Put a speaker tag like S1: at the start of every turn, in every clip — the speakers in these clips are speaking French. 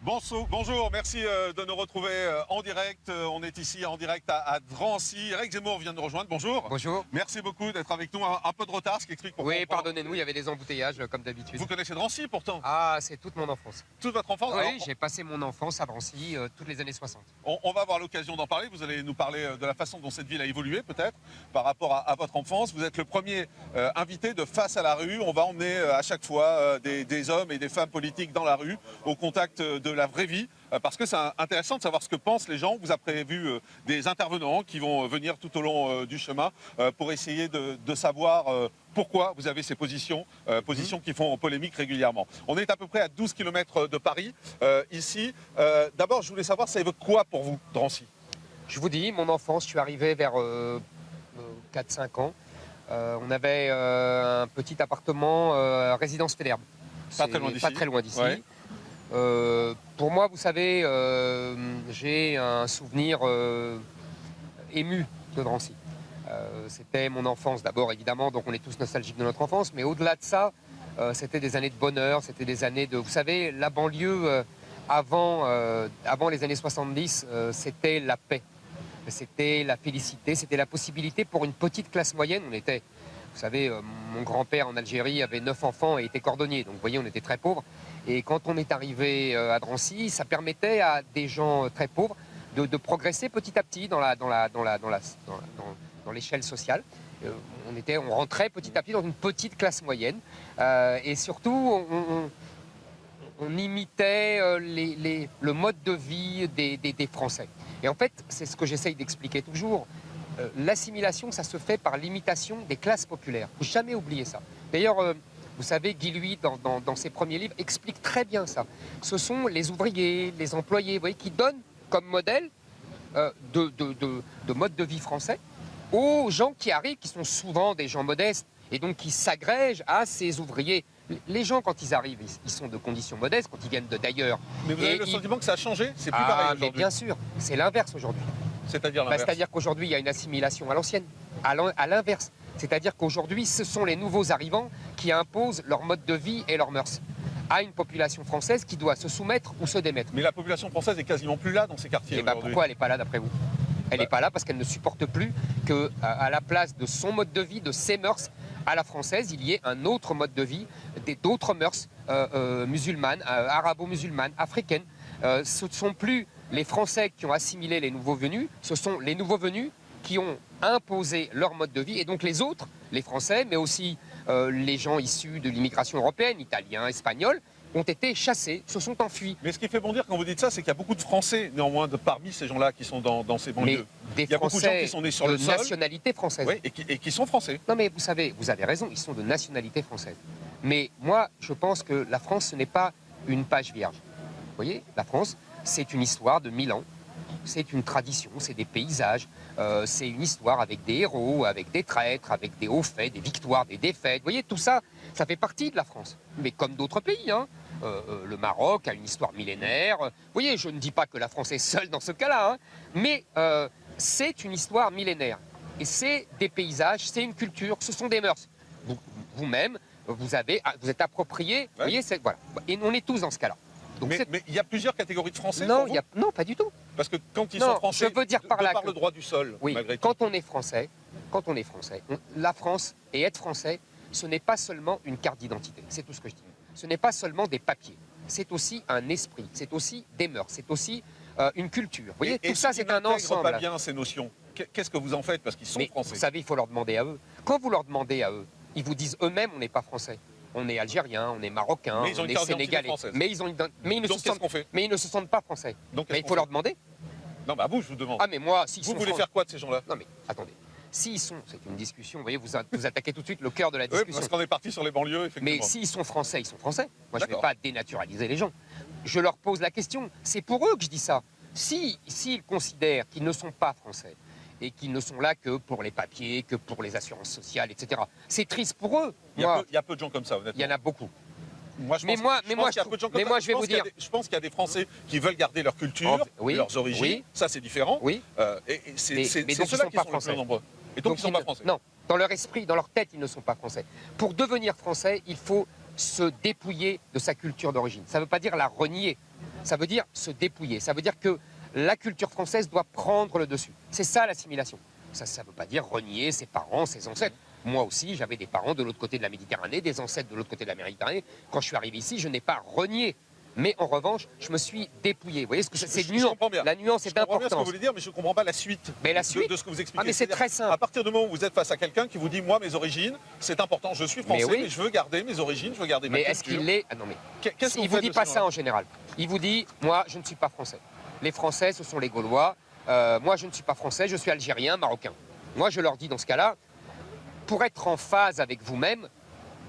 S1: Bonjour, merci de nous retrouver en direct. On est ici en direct à Drancy. Eric Zemmour vient de nous rejoindre. Bonjour.
S2: Bonjour.
S1: Merci beaucoup d'être avec nous. Un peu de retard, ce qui explique pourquoi.
S2: Oui, pardonnez-nous, il y avait des embouteillages comme d'habitude.
S1: Vous connaissez Drancy pourtant?
S2: Ah, c'est toute mon enfance.
S1: Toute votre enfance?
S2: Oui,
S1: Alors,
S2: j'ai passé mon enfance à Drancy toutes les années 60.
S1: on va avoir l'occasion d'en parler. Vous allez nous parler de la façon dont cette ville a évolué peut-être par rapport à votre enfance. Vous êtes le premier invité de Face à la rue. On va emmener à chaque fois des hommes et des femmes politiques dans la rue au contact de la vraie vie. Parce que c'est intéressant de savoir ce que pensent les gens. Vous avez prévu des intervenants qui vont venir tout au long du chemin pour essayer de savoir pourquoi vous avez ces positions, positions qui font polémique régulièrement. On est à peu près à 12 km de Paris, ici. D'abord, je voulais savoir, ça évoque quoi pour vous, Drancy?
S2: Je vous dis, mon enfance, je suis arrivé vers 4-5 ans. On avait un petit appartement résidence Félherbe.
S1: Pas très loin d'ici.
S2: Pas très loin d'ici.
S1: Ouais.
S2: Pour moi, vous savez, j'ai un souvenir ému de Drancy. C'était mon enfance d'abord, évidemment, donc on est tous nostalgiques de notre enfance, mais au-delà de ça, c'était des années de bonheur, c'était des années de... Vous savez, la banlieue, avant les années 70, c'était la paix, c'était la félicité, c'était la possibilité pour une petite classe moyenne. On était... Vous savez, mon grand-père en Algérie avait 9 enfants et était cordonnier, donc vous voyez, on était très pauvres. Et quand on est arrivé à Drancy, ça permettait à des gens très pauvres de progresser petit à petit dans l'échelle sociale. On rentrait petit à petit dans une petite classe moyenne. Et surtout, on imitait le mode de vie des Français. Et en fait, c'est ce que j'essaye d'expliquer toujours. L'assimilation, ça se fait par l'imitation des classes populaires. Il ne faut jamais oublier ça. D'ailleurs, vous savez, Guy Louis, dans ses premiers livres, explique très bien ça. Ce sont les ouvriers, les employés, vous voyez, qui donnent comme modèle de mode de vie français aux gens qui arrivent, qui sont souvent des gens modestes, et donc qui s'agrègent à ces ouvriers. Les gens, quand ils arrivent, ils sont de conditions modestes, quand ils viennent d'ailleurs.
S1: Mais vous avez le sentiment que ça a changé? C'est plus pareil aujourd'hui?
S2: Mais bien sûr, c'est l'inverse aujourd'hui.
S1: C'est-à-dire l'inverse?
S2: C'est-à-dire qu'aujourd'hui, il y a une assimilation à l'ancienne, à l'inverse. C'est-à-dire qu'aujourd'hui, ce sont les nouveaux arrivants qui imposent leur mode de vie et leurs mœurs à une population française qui doit se soumettre ou se démettre.
S1: Mais la population française est quasiment plus là dans ces quartiers.
S2: Et pourquoi elle n'est pas là d'après vous? Elle n'est pas là parce qu'elle ne supporte plus qu'à la place de son mode de vie, de ses mœurs, à la française, il y ait un autre mode de vie, d'autres mœurs musulmanes, arabo-musulmanes, africaines. Ce ne sont plus les Français qui ont assimilé les nouveaux venus, ce sont les nouveaux venus qui ont imposé leur mode de vie, et donc les autres, les Français, mais aussi les gens issus de l'immigration européenne, italiens, espagnols, ont été chassés, se sont enfuis.
S1: Mais ce qui fait bondir quand vous dites ça, c'est qu'il y a beaucoup de Français, néanmoins, parmi ces gens-là qui sont dans ces banlieues.
S2: Mais
S1: il y a beaucoup de gens qui sont nés sur le sol.
S2: Nationalité française.
S1: Oui, et qui sont français.
S2: Non mais vous savez, vous avez raison, ils sont de nationalité française. Mais moi, je pense que la France, ce n'est pas une page vierge. Vous voyez, la France, c'est une histoire de 1000 ans. C'est une tradition, c'est des paysages, c'est une histoire avec des héros, avec des traîtres, avec des hauts faits, des victoires, des défaites. Vous voyez, tout ça, ça fait partie de la France. Mais comme d'autres pays, hein. Le Maroc a une histoire millénaire. Vous voyez, je ne dis pas que la France est seule dans ce cas-là, hein, mais c'est une histoire millénaire. Et c'est des paysages, c'est une culture, ce sont des mœurs. Vous-même, vous êtes approprié. Ouais. Vous voyez, voilà. Et on est tous dans ce cas-là. Donc
S1: mais il y a plusieurs catégories de Français?
S2: Non, non, pas du tout.
S1: Parce que quand ils sont français,
S2: je veux dire par là
S1: le droit du sol,
S2: oui,
S1: malgré tout.
S2: Quand on est français, la France et être français, ce n'est pas seulement une carte d'identité. C'est tout ce que je dis. Ce n'est pas seulement des papiers. C'est aussi un esprit. C'est aussi des mœurs. C'est aussi une culture. Vous voyez, tout ça, c'est un ensemble.
S1: Pas bien ces notions. Qu'est-ce que vous en faites? Parce qu'ils sont français.
S2: Vous savez, il faut leur demander à eux. Quand vous leur demandez à eux, ils vous disent eux-mêmes, on n'est pas français. On est algérien, on est marocain, on est sénégalais. Mais ils ne se sentent pas français. Donc, mais il faut leur demander.
S1: Non, bah vous, je vous demande.
S2: Ah, mais moi,
S1: vous voulez faire quoi de ces gens-là?
S2: Non, mais attendez. S'ils sont, c'est une discussion, vous voyez, vous attaquez tout de suite le cœur de la discussion.
S1: Oui, parce qu'on est parti sur les banlieues, effectivement.
S2: Mais s'ils sont français, ils sont français. Moi, je ne vais pas dénaturaliser les gens. Je leur pose la question. C'est pour eux que je dis ça. S'ils considèrent qu'ils ne sont pas français et qu'ils ne sont là que pour les papiers, que pour les assurances sociales, etc., c'est triste pour eux.
S1: Il y a peu de gens comme ça, honnêtement.
S2: Il y en a beaucoup.
S1: Moi, je pense qu'il y a des Français qui veulent garder leur culture, leurs origines. Ça, c'est différent.
S2: Oui.
S1: Et c'est ceux-là qui sont le plus nombreux. Et donc, ils ne sont pas français.
S2: Non, dans leur esprit, dans leur tête, ils ne sont pas français. Pour devenir français, il faut se dépouiller de sa culture d'origine. Ça ne veut pas dire la renier. Ça veut dire se dépouiller. Ça veut dire que la culture française doit prendre le dessus. C'est ça l'assimilation. Ça ne veut pas dire renier ses parents, ses ancêtres. Moi aussi, j'avais des parents de l'autre côté de la Méditerranée, des ancêtres de l'autre côté de la Méditerranée. Quand je suis arrivé ici, je n'ai pas renié. Mais en revanche, je me suis dépouillé. Vous voyez ce que c'est nuance. La nuance est importante. Je comprends bien ce
S1: que vous voulez dire, mais je ne comprends pas la suite, de ce que vous expliquez.
S2: Ah, mais c'est très simple.
S1: À partir du moment où vous êtes face à quelqu'un qui vous dit, moi, mes origines, c'est important, je suis français, mais je veux garder mes origines, je veux garder ma culture.
S2: Mais est-ce qu'il est... Ah non, mais il vous dit pas ça en général. Il vous dit, moi, je ne suis pas français. Les Français, ce sont les Gaulois. Moi, je ne suis pas français, je suis algérien, marocain. Moi, je leur dis dans ce cas-là, pour être en phase avec vous-même,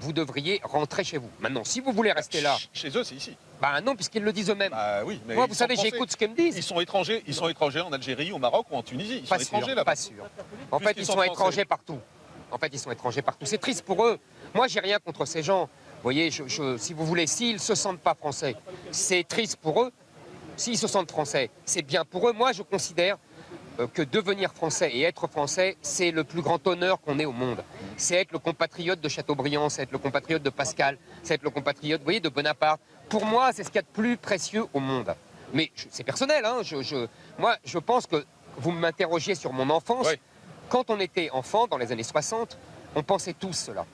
S2: vous devriez rentrer chez vous. Maintenant, si vous voulez rester là...
S1: Chez eux, c'est ici.
S2: Bah non, puisqu'ils le disent eux-mêmes.
S1: Bah oui, mais
S2: moi, vous savez, j'écoute ce qu'ils me disent.
S1: Ils sont étrangers en Algérie, au Maroc ou en Tunisie. Ils sont étrangers là-bas.
S2: Pas sûr. En fait, ils sont étrangers partout. En fait, ils sont étrangers partout. C'est triste pour eux. Moi, j'ai rien contre ces gens. Vous voyez, si vous voulez, s'ils ne se sentent pas français, c'est triste pour eux. S'ils se sentent français, c'est bien pour eux. Moi, je considère que devenir français et être français, c'est le plus grand honneur qu'on ait au monde. C'est être le compatriote de Chateaubriand, c'est être le compatriote de Pascal, c'est être le compatriote, vous voyez, de Bonaparte. Pour moi, c'est ce qu'il y a de plus précieux au monde. Mais c'est personnel, hein. Moi, je pense que vous m'interrogiez sur mon enfance. Oui. Quand on était enfant, dans les années 60, on pensait tous cela.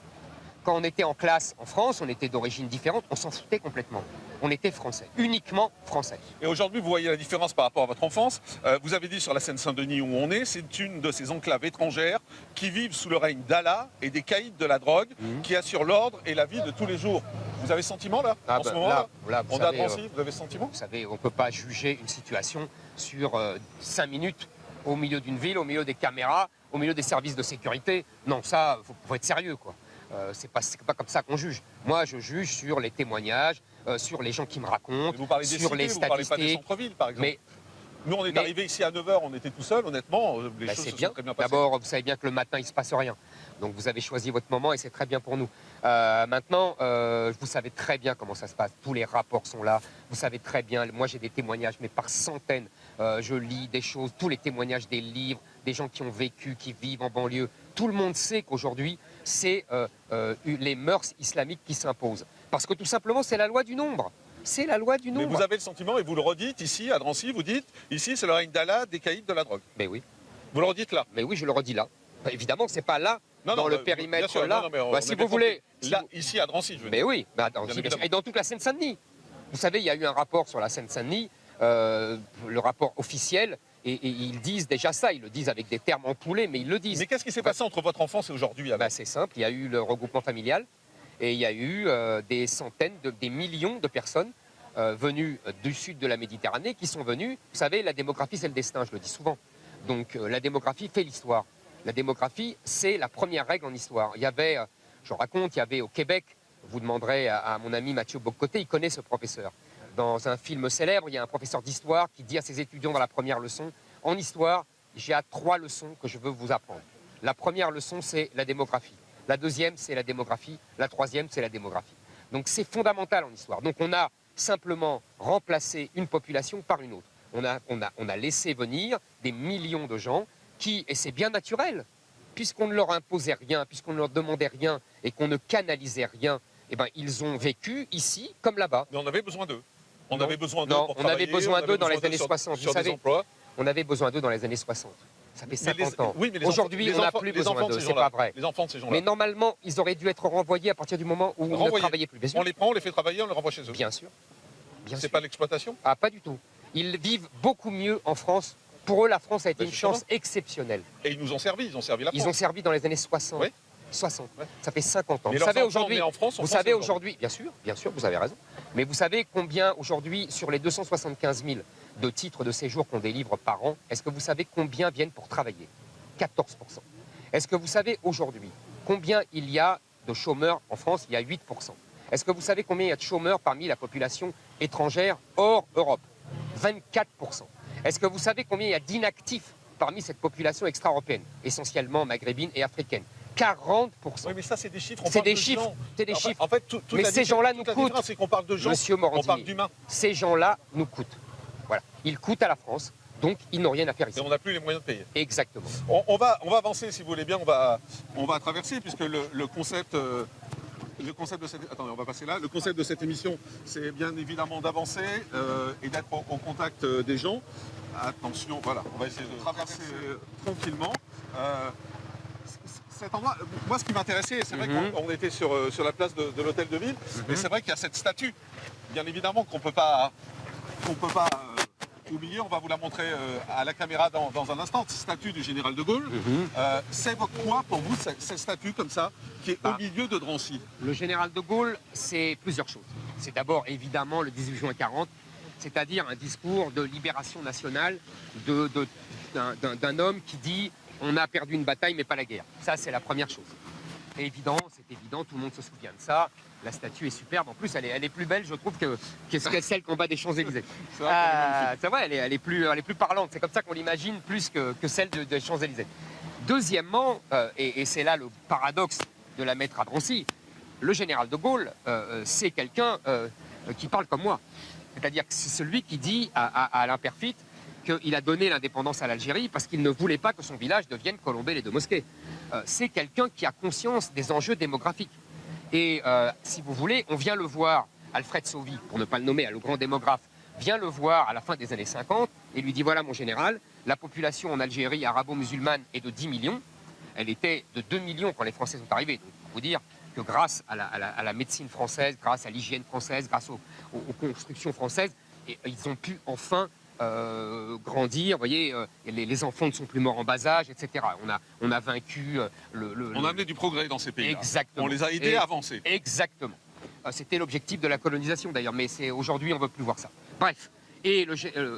S2: Quand on était en classe en France, on était d'origine différente, on s'en foutait complètement. On était français, uniquement français.
S1: Et aujourd'hui, vous voyez la différence par rapport à votre enfance. Vous avez dit sur la Seine-Saint-Denis où on est, c'est une de ces enclaves étrangères qui vivent sous le règne d'Allah et des caïds de la drogue qui assurent l'ordre et la vie de tous les jours. Vous avez ce sentiment là, en ce moment là, on a Drancy, vous avez ce sentiment?
S2: Vous savez, on ne peut pas juger une situation sur 5 minutes au milieu d'une ville, au milieu des caméras, au milieu des services de sécurité. Non, ça, faut être sérieux, quoi. C'est pas comme ça qu'on juge. Moi, je juge sur les témoignages, sur les gens qui me racontent, sur les statistiques. Vous ne parlez
S1: pas des centres-villes, par exemple. Nous, on est arrivés ici à 9h, on était tout seul, honnêtement, les choses se sont très bien passées.
S2: D'abord, vous savez bien que le matin, il ne se passe rien. Donc, vous avez choisi votre moment et c'est très bien pour nous. Maintenant, vous savez très bien comment ça se passe. Tous les rapports sont là. Vous savez très bien, moi, j'ai des témoignages, mais par centaines. Je lis des choses, tous les témoignages des livres, des gens qui ont vécu, qui vivent en banlieue. Tout le monde sait qu'aujourd'hui, c'est les mœurs islamiques qui s'imposent. Parce que tout simplement, c'est la loi du nombre. C'est la loi du nombre.
S1: Mais vous avez le sentiment, et vous le redites ici, à Drancy, vous dites, ici, c'est le règne d'Allah, des caïds, de la drogue.
S2: Mais oui.
S1: Vous le redites là?
S2: Mais oui, je le redis là. Évidemment, c'est pas là, dans le périmètre
S1: sûr,
S2: là. Si vous voulez...
S1: Là, ici, à Drancy, je veux dire.
S2: Mais oui, et dans toute la Seine-Saint-Denis. Vous savez, il y a eu un rapport sur la Seine-Saint-Denis, le rapport officiel, et ils disent déjà ça, ils le disent avec des termes empoulés, mais ils le disent.
S1: Mais qu'est-ce qui s'est passé entre votre enfance et aujourd'hui?
S2: C'est simple, il y a eu le regroupement familial, et il y a eu des centaines, des millions de personnes venues du sud de la Méditerranée qui sont venues. Vous savez, la démographie, c'est le destin, je le dis souvent. Donc la démographie fait l'histoire. La démographie, c'est la première règle en histoire. Il y avait, je raconte, il y avait au Québec, vous demanderez à mon ami Mathieu Bocoté, il connaît ce professeur. Dans un film célèbre, il y a un professeur d'histoire qui dit à ses étudiants dans la première leçon, en histoire, j'ai 3 leçons que je veux vous apprendre. La première leçon, c'est la démographie. La deuxième, c'est la démographie. La troisième, c'est la démographie. Donc c'est fondamental en histoire. Donc on a simplement remplacé une population par une autre. On a laissé venir des millions de gens qui, et c'est bien naturel, puisqu'on ne leur imposait rien, puisqu'on ne leur demandait rien et qu'on ne canalisait rien, eh ben, ils ont vécu ici comme là-bas.
S1: Mais on avait besoin d'eux. On avait besoin d'eux pour travailler.
S2: On avait besoin d'eux dans les années 60.
S1: Vous savez,
S2: on avait besoin d'eux dans les années 60. Ça fait 50 ans.
S1: Oui,
S2: aujourd'hui, on n'a plus besoin d'eux, c'est pas vrai.
S1: Les enfants de ces gens-là.
S2: Mais normalement, ils auraient dû être renvoyés à partir du moment où on ne travaillait plus. Bien sûr.
S1: On les prend, on les fait travailler, on les renvoie chez eux.
S2: Bien sûr.
S1: C'est pas l'exploitation?
S2: Ah, pas du tout. Ils vivent beaucoup mieux en France. Pour eux, la France a été une chance exceptionnelle.
S1: Et ils nous ont servi, ils ont servi la France.
S2: Ils ont servi dans les années 60. Oui. 60. Ouais. Ça fait 50 ans.
S1: Mais
S2: vous savez aujourd'hui,
S1: bien
S2: sûr, vous avez raison. Mais vous savez combien aujourd'hui, sur les 275 000 de titres de séjour qu'on délivre par an, est-ce que vous savez combien viennent pour travailler? 14%. Est-ce que vous savez aujourd'hui combien il y a de chômeurs en France? Il y a 8%. Est-ce que vous savez combien il y a de chômeurs parmi la population étrangère hors Europe? 24%. Est-ce que vous savez combien il y a d'inactifs parmi cette population extra-européenne, essentiellement maghrébine et africaine? 40%.
S1: Oui, mais ça, c'est des chiffres.
S2: C'est des chiffres. C'est des chiffres.
S1: En fait,
S2: mais ces gens-là nous coûtent.
S1: C'est qu'on parle de gens,
S2: Monsieur Morandi,
S1: on parle d'humains.
S2: Ces gens-là nous coûtent. Voilà. Ils coûtent à la France, donc ils n'ont rien à faire ici.
S1: Et on n'a plus les moyens de payer.
S2: Exactement.
S1: On va avancer, si vous voulez bien. On va traverser, puisque le concept le concept de cette... Attendez, on va passer là. Le concept de cette émission, c'est bien évidemment d'avancer et d'être au contact des gens. Attention, voilà, on va essayer de traverser tranquillement. Cet endroit, moi, ce qui m'intéressait, c'est vrai qu'on était sur la place de l'hôtel de ville, mais c'est vrai qu'il y a cette statue, bien évidemment, qu'on peut pas oublier. On va vous la montrer à la caméra dans un instant. Cette statue du général de Gaulle. C'est quoi pour vous cette statue comme ça, qui est au milieu de Drancy?
S2: Le général de Gaulle, c'est plusieurs choses. C'est d'abord évidemment le 18 juin 40, c'est-à-dire un discours de libération nationale d'un homme qui dit on a perdu une bataille mais pas la guerre. Ça, c'est la première chose. C'est évident, tout le monde se souvient de ça. La statue est superbe. En plus, elle est plus belle, je trouve, que celle qu'en bas des Champs-Élysées. C'est vrai, elle est plus parlante. C'est comme ça qu'on l'imagine plus que celle des Champs-Élysées. Deuxièmement, et c'est là le paradoxe de la mettre à Drancy, le général de Gaulle, c'est quelqu'un qui parle comme moi. C'est-à-dire que c'est celui qui dit à Alain Peyrefitte qu'il a donné l'indépendance à l'Algérie parce qu'il ne voulait pas que son village devienne Colombey-les-Deux-Mosquées. C'est quelqu'un qui a conscience des enjeux démographiques. Et si vous voulez, on vient le voir, Alfred Sauvy, pour ne pas le nommer, le grand démographe, vient le voir à la fin des années 50 et lui dit voilà mon général, la population en Algérie arabo-musulmane est de 10 millions. Elle était de 2 millions quand les Français sont arrivés. Donc, il faut dire que grâce à la médecine française, grâce à l'hygiène française, grâce aux constructions françaises, ils ont pu enfin grandir. Vous voyez, les enfants ne sont plus morts en bas âge, etc. On a vaincu
S1: On a amené du progrès dans ces pays.
S2: Exactement.
S1: On les a aidés à avancer.
S2: Exactement. C'était l'objectif de la colonisation d'ailleurs, mais aujourd'hui on ne veut plus voir ça. Bref. Et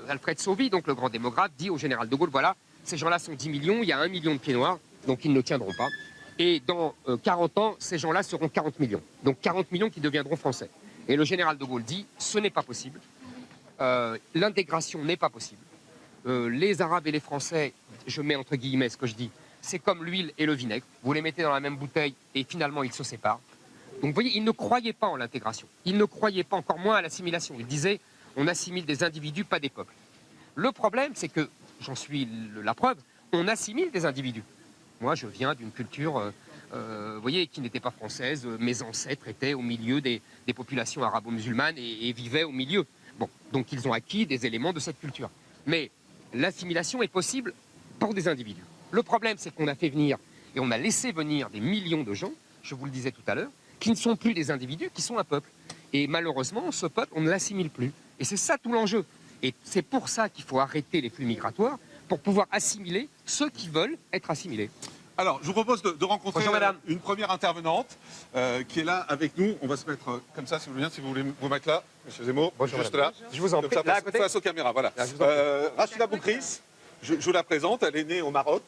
S2: Alfred Sauvy, donc le grand démographe, dit au général de Gaulle, voilà, ces gens-là sont 10 millions, il y a 1 million de pieds noirs, donc ils ne tiendront pas. Et dans 40 ans, ces gens-là seront 40 millions. Donc 40 millions qui deviendront français. Et le général de Gaulle dit, ce n'est pas possible. L'intégration n'est pas possible. Les Arabes et les Français, je mets entre guillemets ce que je dis, c'est comme l'huile et le vinaigre. Vous les mettez dans la même bouteille et finalement ils se séparent. Donc vous voyez, il ne croyait pas en l'intégration. Il ne croyait pas encore moins à l'assimilation. Il disait, on assimile des individus, pas des peuples. Le problème, c'est que, j'en suis la preuve, on assimile des individus. Moi, je viens d'une culture, vous voyez, qui n'était pas française. Mes ancêtres étaient au milieu des populations arabo-musulmanes et vivaient au milieu. Bon, donc ils ont acquis des éléments de cette culture. Mais l'assimilation est possible pour des individus. Le problème, c'est qu'on a fait venir, et on a laissé venir des millions de gens, je vous le disais tout à l'heure, qui ne sont plus des individus, qui sont un peuple. Et malheureusement, ce peuple, on ne l'assimile plus. Et c'est ça tout l'enjeu. Et c'est pour ça qu'il faut arrêter les flux migratoires, pour pouvoir assimiler ceux qui veulent être assimilés.
S1: Alors, je vous propose de rencontrer une première intervenante qui est là avec nous. On va se mettre comme ça, si vous voulez vous mettre là, M. Zemmour.
S2: Bonjour,
S1: juste
S2: madame.
S1: là.
S2: Je vous en prie.
S1: Là, face aux caméras, voilà. Rachida Boukris, je vous la présente. Elle est née au Maroc.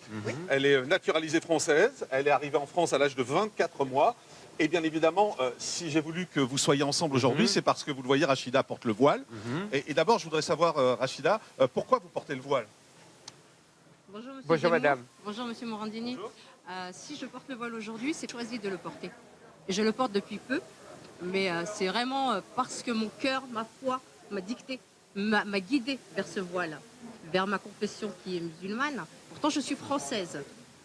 S1: Elle est naturalisée française. Elle est arrivée en France à l'âge de 24 mois. Et bien évidemment, si j'ai voulu que vous soyez ensemble aujourd'hui, c'est parce que vous le voyez, Rachida porte le voile. Et d'abord, je voudrais savoir, Rachida, pourquoi vous portez le voile?
S3: Bonjour, monsieur
S2: Bonjour,
S3: Zemmour.
S2: madame.
S3: Bonjour, monsieur Morandini. Si je porte le voile aujourd'hui, c'est choisi de le porter. Et je le porte depuis peu, mais c'est vraiment parce que mon cœur, ma foi, m'a dicté, m'a guidé vers ce voile, vers ma confession qui est musulmane. Pourtant, je suis française,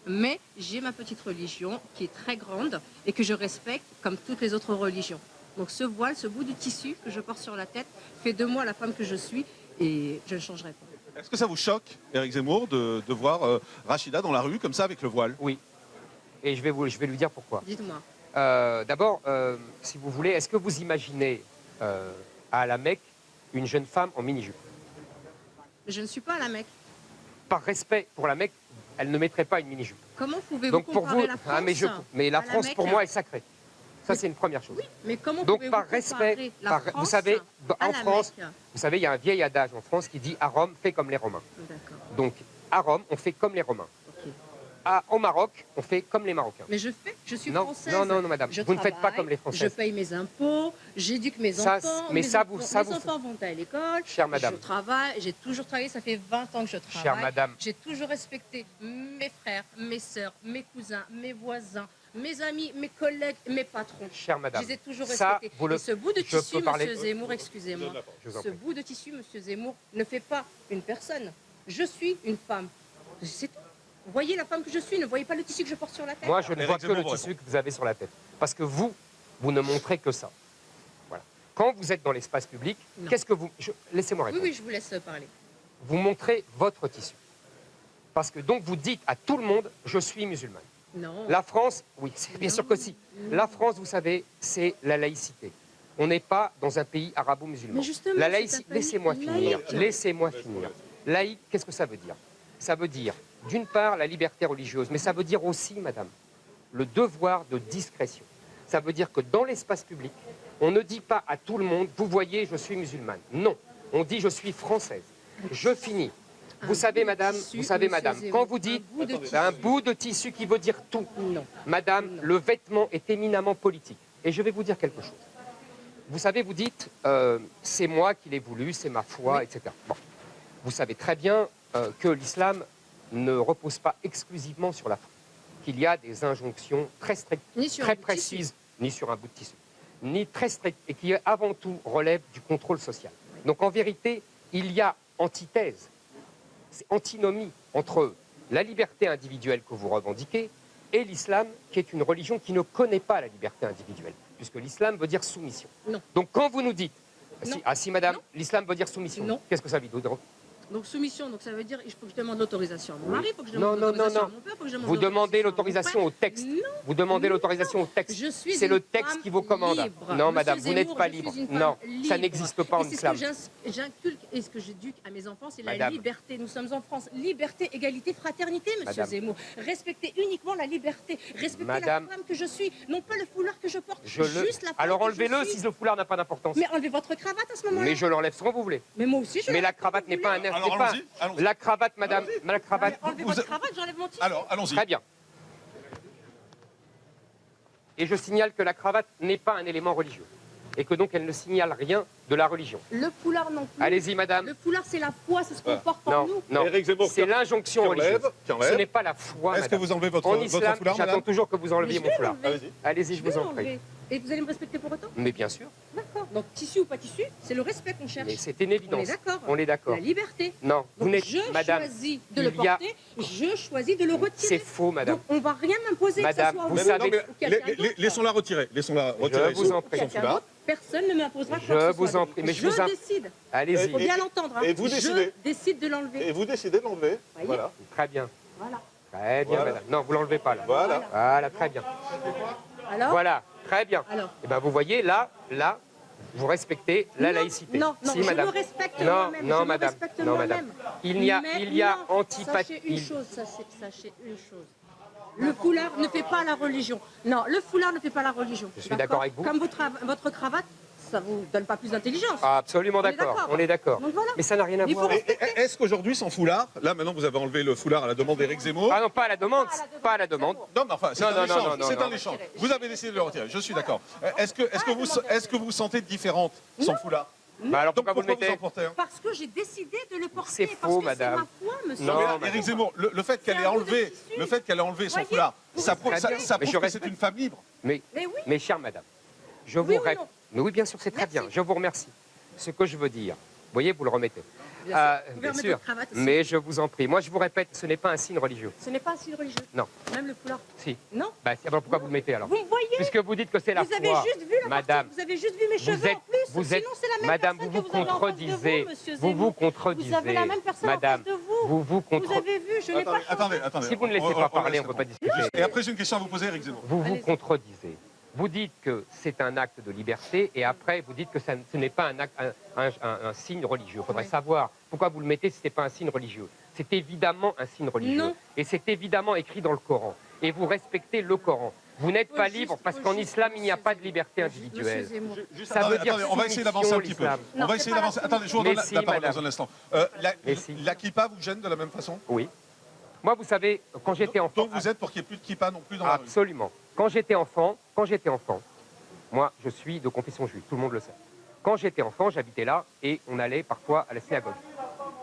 S3: mais j'ai ma petite religion qui est très grande et que je respecte comme toutes les autres religions. Donc ce voile, ce bout de tissu que je porte sur la tête, fait de moi la femme que je suis et je ne changerai pas.
S1: Est-ce que ça vous choque, Éric Zemmour, de voir Rachida dans la rue comme ça avec le voile?
S2: Oui. Et je vais lui dire pourquoi.
S3: Dites-moi.
S2: D'abord, si vous voulez, est-ce que vous imaginez à la Mecque une jeune femme en mini-jupe?
S3: Je ne suis pas à la Mecque.
S2: Par respect pour la Mecque, elle ne mettrait pas une mini-jupe.
S3: Comment pouvez-vous comparer la France
S2: mais la
S3: à
S2: France,
S3: Mecque?
S2: pour moi, est sacrée. Ça, c'est une première chose.
S3: Oui, mais comment
S2: Donc,
S3: pouvez-vous
S2: par
S3: comparer
S2: respect,
S3: la France
S2: vous savez,
S3: à
S2: en
S3: la
S2: France,
S3: Mecque?
S2: vous savez, il y a un vieil adage en France qui dit à Rome, fais comme les Romains.
S3: D'accord.
S2: Donc, à Rome, on fait comme les Romains.
S3: Ok.
S2: Au Maroc, on fait comme les Marocains.
S3: Mais je suis
S2: Non,
S3: française.
S2: non, madame,
S3: Je
S2: vous ne faites pas
S3: travaille,
S2: comme les Français.
S3: Je paye mes impôts, j'éduque mes
S2: Ça,
S3: enfants.
S2: mais
S3: mes
S2: ça,
S3: enfants,
S2: ça,
S3: mes
S2: vous-
S3: enfants vont à l'école.
S2: Chère madame.
S3: Je travaille, j'ai toujours travaillé, ça fait 20 ans que je travaille.
S2: Chère madame.
S3: J'ai toujours respecté mes frères, mes sœurs, mes cousins, mes voisins, mes amis, mes collègues, mes patrons.
S2: Chère madame.
S3: Je les ai toujours
S2: Ça,
S3: respectés.
S2: vous le-
S3: Et ce bout de
S2: je
S3: tissu,
S2: peux parler-
S3: monsieur Zemmour, excusez-moi,
S2: Je vous en
S3: ce
S2: prie.
S3: bout de tissu, monsieur Zemmour, ne fait pas une personne. Je suis une femme. C'est tout. Voyez la femme que je suis, ne voyez pas le tissu que je porte sur la tête.
S2: Moi, je ne
S1: Éric
S2: vois que le
S1: Zemmour
S2: tissu que vous avez sur la tête. Parce que vous, vous ne montrez que ça. Voilà. Quand vous êtes dans l'espace public,
S3: Non.
S2: qu'est-ce que vous... Laissez-moi
S3: Oui,
S2: répondre.
S3: oui, je vous laisse parler.
S2: Vous montrez votre tissu. Parce que donc vous dites à tout le monde, je suis musulmane.
S3: Non.
S2: La France, oui, bien sûr que si. La France, vous savez, c'est la laïcité. On n'est pas dans un pays arabo-musulman.
S3: Mais justement,
S2: La
S3: c'est
S2: laïcité,
S3: un pays
S2: laissez-moi finir.
S3: laïque.
S2: Laissez-moi finir. Laïque, qu'est-ce que ça veut dire? Ça veut dire, d'une part, la liberté religieuse, mais ça veut dire aussi, madame, le devoir de discrétion. Ça veut dire que dans l'espace public, on ne dit pas à tout le monde, vous voyez, je suis musulmane. Non, on dit, je suis française. Je finis. Vous savez, madame, quand vous dites un bout de tissu qui veut dire tout,
S3: Non.
S2: madame,
S3: Non.
S2: le vêtement est éminemment politique. Et je vais vous dire quelque chose. Vous savez, vous dites, c'est moi qui l'ai voulu, c'est ma foi,
S3: Oui.
S2: etc. Bon. Vous savez très bien que l'islam ne repose pas exclusivement sur la foi, qu'il y a des injonctions très strictes,
S3: Ni sur
S2: très
S3: un bout de tissu.
S2: précises, ni sur un bout de tissu, ni très strictes, et qui avant tout relèvent du contrôle social. Donc en vérité, il y a antithèse, c'est antinomie entre la liberté individuelle que vous revendiquez et l'islam, qui est une religion qui ne connaît pas la liberté individuelle, puisque l'islam veut dire soumission.
S3: Non.
S2: Donc quand vous nous dites,
S3: Non.
S2: si madame,
S3: Non.
S2: l'islam veut dire soumission,
S3: Non.
S2: qu'est-ce que ça veut dire?
S3: Donc soumission, donc ça veut dire il faut que je demande l'autorisation à mon mari, il faut que je
S2: Non,
S3: demande
S2: non,
S3: l'autorisation
S2: non,
S3: à mon père, il faut que je demande
S2: Vous demandez
S3: l'autorisation
S2: l'autorisation au texte.
S3: Non.
S2: Vous demandez
S3: Non.
S2: l'autorisation au texte.
S3: Je suis
S2: C'est le
S3: une
S2: texte
S3: femme
S2: qui vous commande.
S3: libre.
S2: Non,
S3: Monsieur
S2: madame, vous n'êtes
S3: Zemmour,
S2: pas
S3: je suis
S2: libre.
S3: une femme
S2: Non, ça
S3: libre.
S2: n'existe pas en
S3: Et c'est ce
S2: islam.
S3: que j'inculque et ce que j'éduque à mes enfants, c'est la
S2: Madame.
S3: liberté. Nous sommes en France. Liberté, égalité, fraternité, monsieur
S2: Madame.
S3: Zemmour. Respectez uniquement la liberté. Respectez
S2: Madame.
S3: la femme que je suis, non pas le foulard que je porte, juste la femme
S2: Alors
S3: que
S2: enlevez-le
S3: je suis.
S2: si le foulard n'a pas d'importance.
S3: Mais enlevez votre cravate à ce moment-là.
S2: Mais je l'enlève sans vous voulez.
S3: Mais moi aussi, je
S2: Mais la
S3: l'enlève
S2: cravate
S3: quand
S2: n'est
S3: vous
S2: pas un
S3: voulez.
S2: air.
S1: Alors,
S2: n'est pas-
S1: allons-y, allons-y.
S2: La cravate, madame, la cravate.
S3: Enlevez
S1: Vous-
S3: votre cravate, j'enlève mon tissu.
S1: Alors, allons-y.
S2: Très bien. Et je signale que la cravate n'est pas un élément religieux. Et que donc elle ne signale rien de la religion.
S3: Le foulard non plus.
S2: Allez-y, madame.
S3: Le foulard, c'est la foi, c'est ce qu'on porte en
S2: Non,
S3: nous.
S2: non.
S1: Éric Zemmour,
S2: C'est l'injonction
S1: qui enlève,
S2: religieuse.
S1: qui enlève.
S2: Ce n'est pas la foi,
S1: Est-ce que
S2: madame.
S1: vous enlevez votre
S2: En islam,
S1: foulard,
S2: j'attends
S1: madame
S2: toujours que vous
S3: Mais
S2: enleviez
S3: je
S2: mon
S3: vais
S2: foulard.
S3: l'enlever.
S1: Allez-y.
S2: Allez-y, je
S3: Je vais
S2: vous en prie.
S3: l'enlever. Et vous allez me respecter pour autant?
S2: Mais bien sûr.
S3: D'accord. Donc tissu ou pas tissu, c'est le respect qu'on cherche.
S2: Mais c'est une
S3: On
S2: évidence.
S3: est d'accord.
S2: On est d'accord.
S3: La liberté.
S2: Non, vous
S3: Donc
S2: n'êtes,
S3: je
S2: madame,
S3: choisis de le
S2: il y a-
S3: porter, je choisis de le
S2: c'est
S3: retirer.
S2: faux, madame.
S3: Donc on va rien m'imposer que
S2: Madame,
S3: ce soit
S2: vous
S3: vous
S2: savez-
S1: Non, mais
S3: ou quelqu'un d'autre.
S1: laissons-la retirer. Laissons-la retirer.
S2: vous en prie.
S1: son
S3: Quelqu'un
S1: foulard.
S3: d'autre, personne ne m'imposera
S2: Je
S3: quoi que ce
S2: vous
S3: soit.
S2: en prie, mais je vous en-
S3: décide.
S2: Allez-y.
S3: Faut bien l'entendre. hein.
S1: et vous décidez.
S3: Je décide de l'enlever.
S1: Et vous décidez de l'enlever.
S3: Voyez.
S1: Voilà.
S2: Très bien.
S3: Voilà.
S2: Très bien,
S1: Voilà.
S2: madame. Non, vous l'enlevez pas, là.
S1: Voilà.
S2: Voilà, très bien.
S3: Alors
S2: Voilà, très bien.
S3: Alors
S2: Eh ben, vous voyez, là, vous respectez la
S3: Non,
S2: laïcité.
S3: Non, non,
S2: si,
S3: je
S2: madame.
S3: me respecte
S2: Non,
S3: moi-même.
S2: non,
S3: je
S2: madame.
S3: me respecte
S2: Non,
S3: moi-même.
S2: madame. Il y a
S3: Non,
S2: antipathie.
S3: Sachez une chose, sachez une chose. Le foulard ne fait pas la religion. Non, le foulard ne fait pas la religion.
S2: Je suis d'accord avec vous.
S3: Comme votre cravate, ça vous donne pas plus d'intelligence.
S2: Absolument
S3: On est
S2: d'accord.
S3: d'accord.
S2: On est d'accord.
S3: Donc voilà.
S2: Mais ça n'a rien à
S3: Il faut
S2: voir.
S1: Est-ce qu'aujourd'hui, sans foulard, là maintenant vous avez enlevé le foulard à la demande d'Éric Zemmour.
S2: Ah non, pas à la demande. Pas à la demande.
S1: Non, mais enfin, c'est
S2: Non,
S1: un
S2: non,
S1: échange.
S2: non, non,
S1: C'est
S2: non.
S1: un échange. Vous avez décidé de le retirer. Je suis d'accord. Est-ce que vous vous sentez différente sans foulard?
S2: Bah alors
S1: Donc
S2: pourquoi vous le
S1: pourquoi vous en
S2: mettez?
S1: portez un?
S3: Parce que j'ai décidé de le porter.
S2: C'est
S3: parce
S2: faux,
S3: que
S2: madame.
S3: C'est ma foi, monsieur.
S2: Non,
S1: Non, mais là,
S2: madame.
S1: Éric Zemmour, le fait qu'elle
S3: C'est
S1: ait
S3: un bout de
S1: enlevé,
S3: tissu.
S1: le fait qu'elle ait enlevé son
S3: Voyez,
S1: foulard,
S3: vous
S1: ça prouve,
S2: respectez.
S1: ça
S2: Mais
S1: prouve
S2: je
S1: que c'est
S2: respecte.
S1: une femme libre.
S2: Mais,
S3: Mais oui.
S2: mais chère madame, je
S3: Oui
S2: vous
S3: ou
S2: répète.
S3: non?
S2: Mais oui, bien sûr, c'est très
S3: Merci.
S2: bien. Je vous remercie. Ce que je veux dire, vous voyez, vous le remettez.
S3: Bien sûr. Vous pouvez
S2: bien
S3: remettre
S2: sûr.
S3: votre cravate aussi.
S2: Mais je vous en prie. Moi, je vous répète, ce n'est pas un signe religieux.
S3: Ce n'est pas un signe religieux.
S2: Non.
S3: Même le foulard.
S2: Si.
S3: Non.
S2: Bah, alors pourquoi vous le mettez alors?
S3: Vous me voyez.
S2: Puisque vous dites que c'est la
S3: Vous avez
S2: foi.
S3: juste vu la
S2: Madame,
S3: partie, vous avez juste vu mes cheveux
S2: êtes-
S3: en plus.
S2: vous êtes-
S3: Sinon, c'est la même
S2: Madame,
S3: personne
S2: vous
S3: que
S2: vous
S3: avez en face de
S2: contredisez.
S3: vous, monsieur
S2: Vous
S3: Zemmour.
S2: contredisez.
S3: Vous avez la même personne
S2: Madame,
S3: en face de vous.
S2: vous
S3: Vous
S2: contredisez.
S3: avez vu, je n'ai pas changé.
S1: Attendez.
S2: Si vous ne laissez
S1: On
S2: pas parler, on ne
S1: reste.
S2: peut pas discuter.
S1: Et après, j'ai une question à vous poser, Éric Zemmour.
S2: Vous vous
S3: Allez-y.
S2: contredisez. Vous dites que c'est un acte de liberté et après vous dites que ce n'est pas un signe religieux. Il faudrait
S3: Oui.
S2: savoir pourquoi vous le mettez si ce n'est pas un signe religieux. C'est évidemment un signe religieux.
S3: Non.
S2: Et c'est évidemment écrit dans le Coran. Et vous respectez le Coran. Vous n'êtes
S3: Faut
S2: pas
S3: juste-
S2: libre parce
S3: faut
S2: qu'en
S3: juste,
S2: islam, il n'y a
S3: monsieur
S2: pas de liberté
S3: Zemmour.
S2: individuelle.
S3: Monsieur Zemmour.
S2: Ça veut dire
S1: Attendez, on va essayer d'avancer un petit peu.
S2: l'islam.
S1: On
S3: Non,
S1: va
S3: c'est
S1: essayer
S3: pas la
S1: d'avancer. Attendez, je vous redonne
S2: Mais si,
S1: la parole
S2: madame.
S1: dans un instant.
S2: Mais si.
S1: La kippa vous gêne de la même façon?
S2: Oui. Moi, vous savez, quand j'étais enfant...
S1: Donc vous êtes pour qu'il n'y ait plus de kippa non plus dans la rue?
S2: Absolument. Quand j'étais enfant, moi, je suis de confession juive, tout le monde le sait. Quand j'étais enfant, j'habitais là et on allait parfois à la synagogue.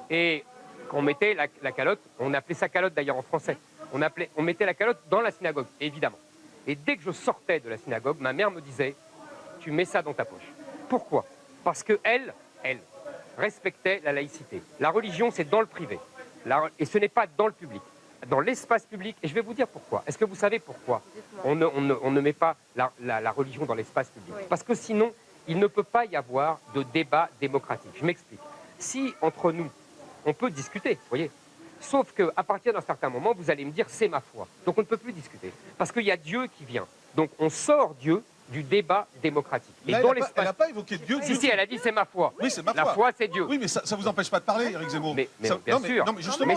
S2: Et quand on mettait la calotte, on appelait ça calotte d'ailleurs en français, on mettait la calotte dans la synagogue, évidemment. Et dès que je sortais de la synagogue, ma mère me disait, tu mets ça dans ta poche. Pourquoi? Parce que elle respectait la laïcité. La religion, c'est dans le privé. Et ce n'est pas dans le public. dans l'espace public, et je vais vous dire pourquoi. Est-ce que vous savez pourquoi on ne met pas la religion dans l'espace public?
S3: Oui.
S2: Parce que sinon, il ne peut pas y avoir de débat démocratique. Je m'explique. Si, entre nous, on peut discuter, vous voyez, sauf qu'à partir d'un certain moment, vous allez me dire, c'est ma foi. Donc on ne peut plus discuter. Parce qu'il y a Dieu qui vient. Donc on sort Dieu du débat démocratique. Et
S1: Là,
S2: dans
S1: elle n'a pas évoqué Dieu.
S2: Si, elle a dit, c'est ma foi.
S1: Oui, c'est ma foi.
S2: La foi, c'est Dieu.
S1: Oui, mais ça ne vous empêche pas de parler, Éric Zemmour.
S2: Mais
S1: Ça-
S2: bien
S1: non,
S2: sûr.
S1: non, mais justement.
S2: Mais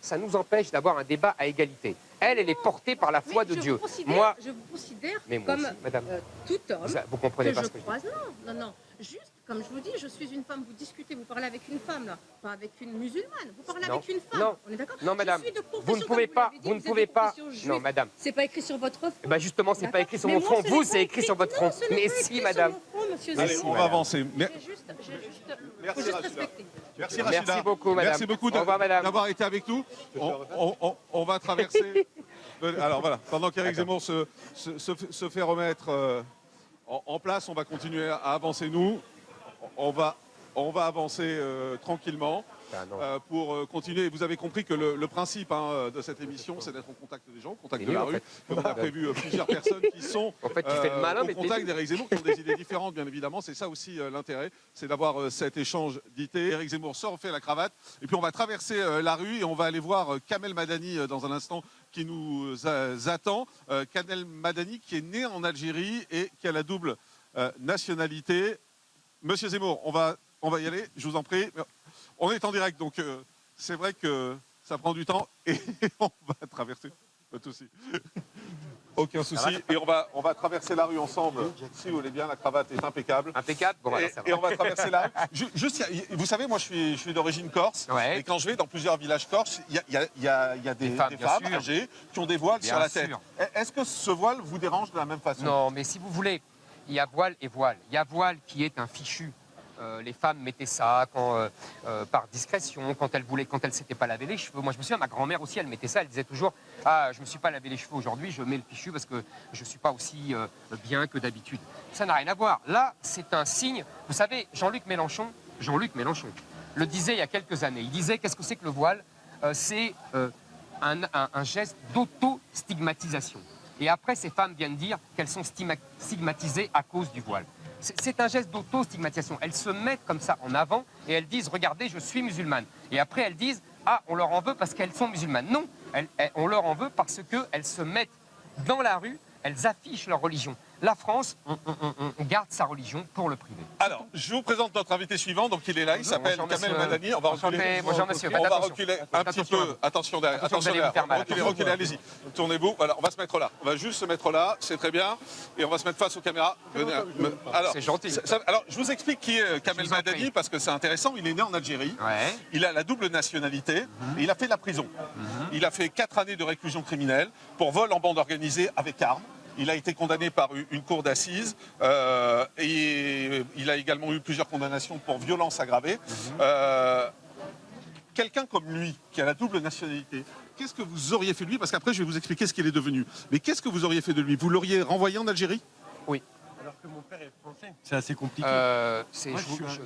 S2: ça nous empêche d'avoir un débat à égalité. Elle est portée par la foi de Dieu. Moi,
S3: Je vous considère
S2: mais moi
S3: comme
S2: aussi, madame.
S3: tout homme
S2: Vous comprenez
S3: que
S2: pas
S3: je
S2: ce que je dis.
S3: croise. Non, non, non. Juste, comme je vous dis, je suis une femme, vous discutez, vous parlez avec une femme, là, pas avec une musulmane, vous parlez
S2: Non.
S3: avec une femme,
S2: Non.
S3: on est d'accord?
S2: Non, madame.
S3: Je suis de
S2: Vous
S3: confession,
S2: ne pouvez
S3: comme
S2: pas,
S3: l'avez dit,
S2: vous ne
S3: êtes de
S2: pouvez pas.
S3: confession juive.
S2: Non, madame.
S3: C'est pas écrit sur votre front.
S2: Eh ben justement, c'est pas
S3: D'accord.
S2: écrit sur
S3: Mais
S2: mon
S3: moi,
S2: front.
S3: ce
S2: Vous,
S3: n'est
S2: c'est
S3: pas
S2: écrit sur votre
S3: non,
S2: front.
S3: ce n'est
S2: Mais
S3: pas
S2: si,
S3: écrit
S2: madame.
S3: sur mon front, monsieur
S1: Allez,
S3: Zemmour.
S1: on va avancer.
S3: J'ai juste,
S1: Merci,
S3: faut juste
S1: Rachida.
S3: respecter.
S1: Merci, Rachida.
S2: Merci beaucoup, madame.
S1: Merci beaucoup
S2: Au revoir, madame.
S1: d'avoir été avec nous. On va traverser. Alors voilà, pendant qu'Éric Zemmour se fait remettre en place, on va continuer à avancer nous. On va avancer tranquillement.
S2: Ah, non.
S1: Pour continuer. Vous avez compris que le principe de cette émission, c'est d'être au contact des gens, au contact de
S2: Et
S1: la
S2: en
S1: rue.
S2: fait.
S1: On a prévu plusieurs personnes qui sont
S2: En fait, tu fais le malin,
S1: au
S2: mais t'es
S1: contact
S2: nul.
S1: d'Éric Zemmour, qui ont des idées différentes, bien évidemment. C'est ça aussi l'intérêt, c'est d'avoir cet échange d'idées. Éric Zemmour se refait la cravate, et puis on va traverser la rue et on va aller voir Kamel Madani dans un instant qui nous attend. Kamel Madani qui est né en Algérie et qui a la double nationalité. Monsieur Zemmour, on va y aller, je vous en prie. On est en direct, donc c'est vrai que ça prend du temps et on va traverser. Pas de souci. Aucun souci. Et on va traverser la rue ensemble. Si vous voulez bien, la cravate est impeccable.
S2: Impeccable. Bon, alors, ça va.
S1: Et on va traverser la rue. Juste, vous savez, moi je suis d'origine corse.
S2: Ouais.
S1: Et quand je vais dans plusieurs villages corses, il y a des
S2: femmes, bien
S1: femmes
S2: sûr.
S1: âgées qui ont des voiles
S2: Bien
S1: sur la tête.
S2: sûr.
S1: Est-ce que ce voile vous dérange de la même façon?
S2: Non, mais si vous voulez, il y a voile et voile. Il y a voile qui est un fichu. Les femmes mettaient ça par discrétion, quand elles ne s'étaient pas lavé les cheveux. Moi, je me souviens, ma grand-mère aussi, elle mettait ça. Elle disait toujours, ah, je me suis pas lavé les cheveux aujourd'hui, je mets le fichu parce que je suis pas aussi bien que d'habitude. Ça n'a rien à voir. Là, c'est un signe. Vous savez, Jean-Luc Mélenchon le disait il y a quelques années. Il disait, qu'est-ce que c'est que le voile? C'est un geste d'auto-stigmatisation. Et après, ces femmes viennent dire qu'elles sont stigmatisées à cause du voile. C'est un geste d'auto-stigmatisation. Elles se mettent comme ça en avant et elles disent, regardez, je suis musulmane. Et après, elles disent, ah, on leur en veut parce qu'elles sont musulmanes. Non, on leur en veut parce qu'elles se mettent dans la rue, elles affichent leur religion. La France, on garde sa religion pour le privé.
S1: Alors, je vous présente notre invité suivant. Donc, il est là. Il s'appelle
S2: Bonjour,
S1: Kamel
S2: monsieur.
S1: Madani. On va reculer.
S2: Bonjour, monsieur.
S1: On
S2: Faites
S1: va
S2: attention.
S1: reculer un petit
S2: Attention à vous.
S1: peu. Attention derrière.
S2: Attention, vous allez vous faire mal.
S1: Reculez, allez-y. Tournez-vous. Voilà, on va se mettre là. On va juste se mettre là. C'est très bien. Et on va se mettre face aux caméras. Venez. Alors,
S2: C'est gentil.
S1: alors, je vous explique qui est Kamel
S2: Je vous en
S1: Madani
S2: prie.
S1: parce que c'est intéressant. Il est né en Algérie.
S2: Ouais.
S1: Il a la double nationalité. Et il a fait la prison. Il a fait 4 années de réclusion criminelle pour vol en bande organisée avec armes. Il a été condamné par une cour d'assises et il a également eu plusieurs condamnations pour violence aggravée. Quelqu'un comme lui, qui a la double nationalité, qu'est-ce que vous auriez fait de lui? Parce qu'après, je vais vous expliquer ce qu'il est devenu. Mais qu'est-ce que vous auriez fait de lui? Vous l'auriez renvoyé en Algérie?
S2: Oui.
S4: Alors que mon père est français. C'est assez compliqué.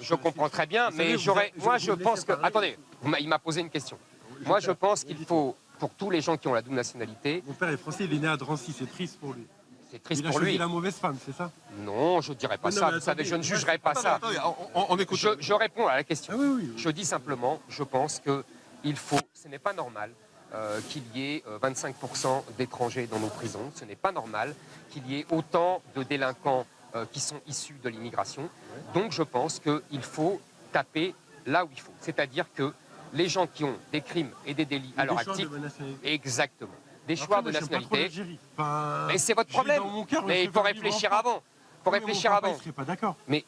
S2: Je comprends très bien,
S4: Vous savez,
S2: mais moi je
S4: vous me
S2: pense
S4: laissez
S2: que...
S4: parler.
S2: Attendez, il m'a posé une question. Moi je pense qu'il faut, pour tous les gens qui ont la double nationalité,
S4: Mon père est français, il est né à Drancy, c'est triste pour lui.
S2: c'est triste
S4: Il a
S2: pour
S4: choisi
S2: lui.
S4: la mauvaise femme, c'est ça?
S2: Non, je ne dirais pas
S4: Mais non,
S2: ça.
S4: mais
S2: Vous savez,
S4: attendez,
S2: je ne jugerai pas ça.
S1: Attendez, on écoute.
S2: Je réponds à la question.
S4: Ah oui, oui.
S2: Je dis simplement, je pense qu'il faut, ce n'est pas normal qu'il y ait 25% d'étrangers dans nos prisons. Ce n'est pas normal qu'il y ait autant de délinquants qui sont issus de l'immigration. Donc je pense qu'il faut taper là où il faut. C'est-à-dire que les gens qui ont des crimes et des délits à leur
S4: Des choix
S2: actif,
S4: de bonne nationalité.
S2: exactement, des
S4: Après,
S2: choix de
S4: moi, j'aime pas trop
S2: nationalité,
S4: l'Algérie. Enfin,
S2: mais c'est votre
S4: j'ai
S2: problème.
S4: dans mon cœur,
S2: Mais
S4: je
S2: il faut
S4: préfère vivre en
S2: réfléchir
S4: France.
S2: avant. Il faut
S4: Oui, mais
S2: réfléchir
S4: mon papa,
S2: avant.
S4: il serait pas d'accord.
S2: Mais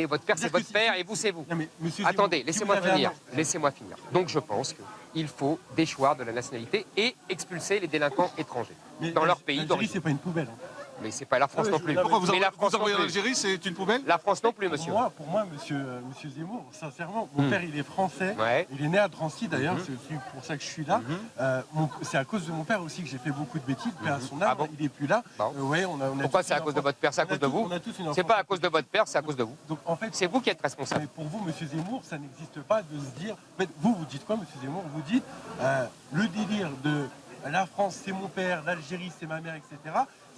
S2: votre père, c'est
S4: C'est-à-dire
S2: votre
S4: que
S2: père
S4: si-
S2: et vous, c'est vous.
S4: Non, mais monsieur
S2: Attendez,
S4: Zemmour, si
S2: laissez-moi
S4: vous avez
S2: finir.
S4: un-
S2: Laissez-moi finir. Donc je pense qu'il faut déchoir de la nationalité et expulser les délinquants étrangers
S4: Mais
S2: dans leur pays
S4: l'Algérie,
S2: d'origine.
S4: c'est pas une poubelle. Hein.
S2: Mais c'est pas la France
S4: mais
S2: non
S4: je-
S2: plus.
S1: Pourquoi vous
S2: Mais la France non
S1: envoyez en
S2: plus.
S1: Algérie, c'est une poubelle?
S2: La France non plus, monsieur.
S4: Pour moi, monsieur Zemmour, sincèrement, mon père, il est français.
S2: Ouais.
S4: Il est né à Drancy, d'ailleurs, c'est aussi pour ça que je suis là. C'est à cause de mon père aussi que j'ai fait beaucoup de bêtises. Père à son âme,
S2: Ah bon
S4: il est plus là.
S2: Bon.
S4: Ouais, on a
S2: Pourquoi
S4: tous
S2: c'est à
S4: une
S2: cause de
S4: enfance-
S2: votre père, c'est à
S4: on a
S2: cause de
S4: tous-
S2: vous?
S4: on a tous une
S2: C'est
S4: enfance
S2: pas à cause de votre père, c'est à cause de vous.
S4: Donc en fait,
S2: C'est vous qui êtes responsable.
S4: mais pour vous, monsieur Zemmour, ça n'existe pas de se dire. En fait, vous dites quoi, monsieur Zemmour? Vous dites le délire de la France, c'est mon père, l'Algérie, c'est ma mère, etc.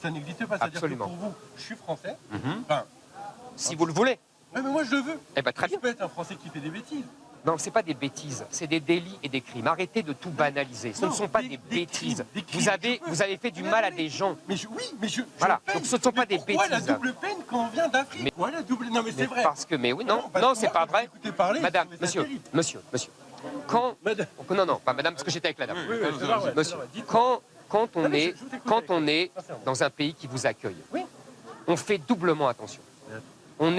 S4: Ça n'existe pas. C'est-à-dire que
S2: Absolument.
S4: pour vous, je suis français.
S2: Mhm.
S4: Enfin,
S2: Si vous le voulez.
S4: ouais, mais moi, je le veux.
S2: Eh ben très
S4: Je
S2: bien.
S4: peux être un français qui fait des bêtises.
S2: Non, c'est pas des bêtises, c'est des délits et des crimes. Arrêtez de tout banaliser. Ce
S4: Non,
S2: ne sont pas
S4: des
S2: des
S4: crimes,
S2: bêtises.
S4: des crimes,
S2: Vous avez,
S4: je peux.
S2: vous avez fait du mal à des gens.
S4: Mais oui,
S2: Voilà,
S4: je peine.
S2: donc ce ne sont pas
S4: Mais
S2: des
S4: pourquoi
S2: bêtises.
S4: la double peine quand on vient d'Afrique?
S2: Mais-
S4: Pourquoi la double? Non, mais c'est vrai.
S2: Parce que, mais oui, non,
S4: parce
S2: non,
S4: que
S2: c'est
S4: moi,
S2: pas
S4: quand
S2: vrai.
S4: j'ai écouté parler,
S2: Madame,
S4: je trouvais ça
S2: monsieur,
S4: terrible.
S2: monsieur. Quand,
S4: Madame.
S2: non, non, pas madame, parce que j'étais avec la dame.
S4: Oui, c'est vrai, ouais,
S2: Monsieur,
S4: c'est vrai. Dites-moi.
S2: quand on
S4: Non, mais
S2: est,
S4: je vous écoute
S2: quand
S4: avec-
S2: on est
S4: sincèrement.
S2: dans un pays qui vous accueille,
S4: Oui.
S2: on fait doublement attention. On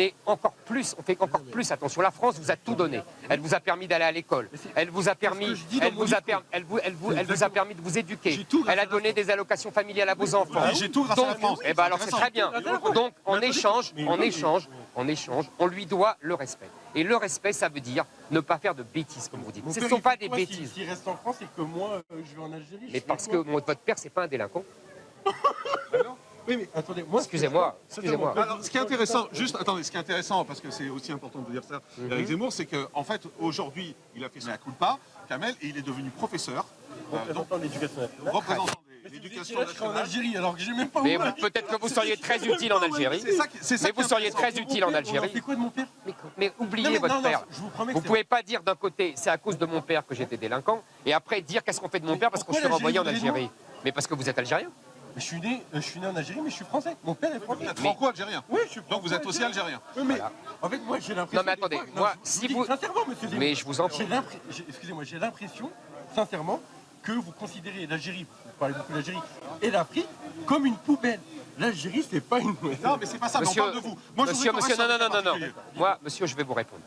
S2: fait encore plus attention. La France vous a tout donné. Elle vous a permis d'aller à l'école. Elle vous a permis,
S4: je dis dans
S2: elle
S4: mon
S2: vous a
S4: discours.
S2: permis, elle vous a permis de vous éduquer.
S4: J'ai tout grâce
S2: Elle a
S4: à la
S2: donné
S4: France.
S2: des allocations familiales à vos enfants.
S1: Oui, j'ai tout grâce à la
S2: Donc,
S1: France.
S2: eh ben alors c'est très bien. Donc en échange, on lui doit le respect. Et le respect, ça veut dire ne pas faire de bêtises, comme vous dites.
S4: Mon
S2: Ce ne
S4: père,
S2: sont
S4: il
S2: pas
S4: fait
S2: des
S4: quoi
S2: bêtises.
S4: S'il reste en France et que moi, je vais en Algérie. je
S2: Mais
S4: fais
S2: parce
S4: quoi
S2: que votre père, c'est pas un délinquant.
S4: Oui, mais attendez, moi.
S2: Excusez-moi, excusez-moi.
S1: Alors, ce qui est intéressant, juste, attendez, ce qui est intéressant, parce que c'est aussi important de vous dire ça, Éric Zemmour, c'est qu'en fait, aujourd'hui, il a fait son culpa, Kamel, et il est devenu professeur,
S4: Représentant de l'éducation nationale.
S1: représentant
S4: Mais
S1: de
S4: si vous étiez
S1: l'éducation
S4: là, je serais en
S1: nationale.
S4: Algérie, alors que j'ai même pas
S2: Mais
S4: où aller.
S2: peut-être que vous seriez très utile en Algérie.
S1: C'est ça qui
S2: Mais vous
S1: est
S2: seriez
S1: intéressant.
S2: très utile en Algérie.
S4: C'est quoi de mon père?
S2: Mais oubliez votre père.
S4: Je vous promets que
S2: Vous
S4: c'est
S2: pouvez pas dire d'un côté c'est à cause de mon père que j'étais délinquant et après dire qu'est-ce qu'on fait de mon
S4: Mais
S2: père parce que je
S4: pourquoi
S2: suis renvoyé en
S4: l'Algérie,
S2: Algérie. Mais parce que vous êtes algérien.
S4: Mais je suis né en Algérie, mais je suis français. Mon père est français.
S1: Vous êtes franco-algérien.
S4: Oui, je suis
S1: Donc vous êtes aussi algérien.
S4: Oui, mais
S2: Voilà.
S4: en fait, moi, j'ai l'impression.
S2: Non, mais
S4: des
S2: attendez,
S4: fois-
S2: moi,
S4: je
S2: si
S4: dis
S2: vous-
S4: sincèrement, monsieur Zemmour,
S2: Mais je vous en prie.
S4: Excusez-moi, j'ai l'impression, sincèrement, que vous considérez l'Algérie, vous parlez beaucoup de l'Algérie, et l'Afrique comme une poubelle. L'Algérie, c'est pas une.
S1: Non, mais c'est pas ça, mais on
S2: Monsieur,
S1: parle de vous. Moi, je
S2: monsieur,
S1: voudrais
S2: monsieur,
S1: qu'on
S2: non,
S1: reste
S2: non,
S1: sur
S2: non,
S1: un
S2: non,
S1: particulier.
S2: Moi, monsieur, je vais vous répondre.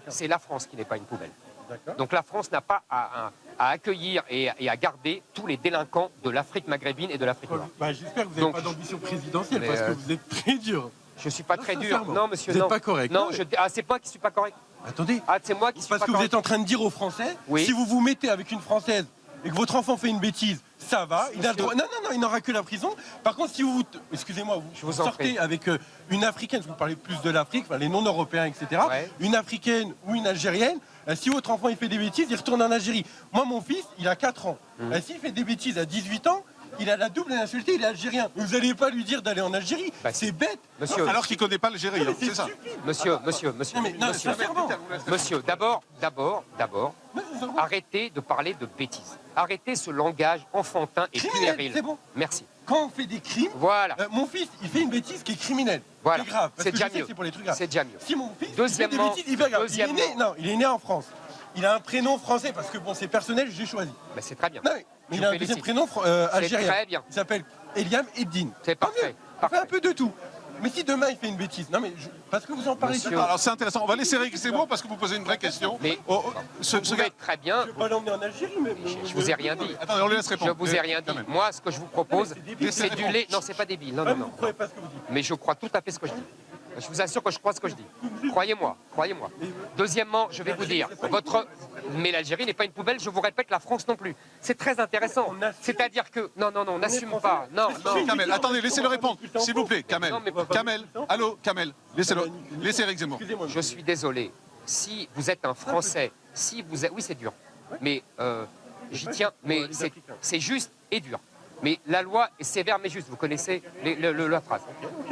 S2: C'est la France qui n'est pas une poubelle.
S4: D'accord.
S2: Donc la France n'a pas à accueillir et à garder tous les délinquants de l'Afrique maghrébine et de l'Afrique noire.
S4: Bah, j'espère que vous n'avez
S2: Donc,
S4: pas d'ambition présidentielle
S2: mais,
S4: parce que vous êtes très dur.
S2: Je suis pas
S4: Non,
S2: très dur.
S4: sincèrement.
S2: Non, monsieur,
S4: Vous
S2: non.
S4: êtes pas correct.
S2: Non,
S4: Non, mais-
S2: c'est moi qui suis pas correct.
S4: Attendez,
S2: Ah, c'est moi qui suis
S4: parce
S2: pas
S4: que vous
S2: correct.
S4: êtes en train de dire aux Français,
S2: Oui.
S4: si vous vous mettez avec une Française et que votre enfant fait une bêtise, ça va, il a le droit. Non, non, non, il n'aura que la prison. Par contre, si vous, excusez-moi,
S2: Je
S4: vous
S2: vous en
S4: sortez
S2: prie.
S4: avec une africaine, vous parlez plus de l'Afrique, enfin, les non-européens, etc.
S2: Ouais.
S4: Une africaine ou une algérienne, si votre enfant il fait des bêtises, il retourne en Algérie. Moi, mon fils, il a 4 ans. S'il fait des bêtises à 18 ans, il a la double nationalité, il est algérien. Vous n'allez pas lui dire d'aller en Algérie.
S2: Bah,
S4: c'est bête.
S2: Monsieur,
S1: Alors qu'il ne connaît pas l'Algérie, hein, c'est ça.
S2: monsieur,
S4: Non, mais, non, sincèrement.
S2: monsieur, d'abord,
S4: Non, sincèrement.
S2: arrêtez de parler de bêtises. Arrêtez ce langage enfantin et
S4: Criminel,
S2: puéril.
S4: c'est bon.
S2: Merci.
S4: Quand on fait des crimes,
S2: Voilà,
S4: mon fils, il fait une bêtise qui est criminelle.
S2: Voilà.
S4: C'est grave. Parce
S2: C'est
S4: que
S2: déjà
S4: je sais
S2: mieux.
S4: que c'est pour les trucs graves.
S2: C'est déjà mieux.
S4: Si mon fils
S2: Deuxièmement-
S4: il fait des bêtises, il fait regarde,
S2: deuxièmement-
S4: il est né en France. Il a un prénom français parce que bon, c'est personnel, j'ai choisi.
S2: Mais c'est très bien.
S4: Non, mais
S2: Je
S4: il a un
S2: vous
S4: deuxième
S2: félicite.
S4: prénom algérien.
S2: très bien.
S4: Il s'appelle Eliam Eddin.
S2: C'est
S4: Tant
S2: parfait,
S4: mieux. On fait un peu de tout. Mais si demain il fait une bêtise, non mais parce que vous en parlez.
S2: Monsieur-
S4: tout à l'heure.
S1: Alors c'est intéressant. On va laisser Éric Zemmour parce que vous posez une vraie question.
S2: Mais
S1: Ce
S2: vous pouvez
S1: gars-
S2: être très bien.
S4: Je vais pas l'emmener en Algérie, mais.
S2: Je vous ai rien dit.
S1: Attendez, on lui laisse
S2: Je
S1: répondre.
S2: vous ai rien dit.
S1: Quand même.
S2: Moi, ce que je vous propose,
S4: Non, mais c'est débile.
S2: c'est du lait. Non, c'est pas débile. Non,
S4: Ah,
S2: non,
S4: vous
S2: non.
S4: ne croyez pas ce que vous dites.
S2: Mais je crois tout à fait ce que je dis. Je vous assure que je crois ce que je dis. Croyez-moi, croyez-moi. Deuxièmement, je vais vous dire, mais l'Algérie n'est pas une poubelle, je vous répète, la France non plus. C'est très intéressant.
S4: On assume.
S2: C'est-à-dire que, non, on n'assume
S4: français.
S2: pas. Non,
S4: Mais
S2: non.
S4: si,
S1: Kamel, attendez, laissez-le répondre, s'il vous plaît, Kamel.
S2: Non, mais-
S1: Kamel, allô, Kamel, laissez-le, laissez Éric Zemmour.
S4: Excusez-moi.
S2: Je suis désolé. Si vous êtes un Français, si vous êtes... Oui, c'est dur. Mais j'y tiens. Mais c'est juste et dur. Mais la loi est sévère mais juste. Vous connaissez la phrase.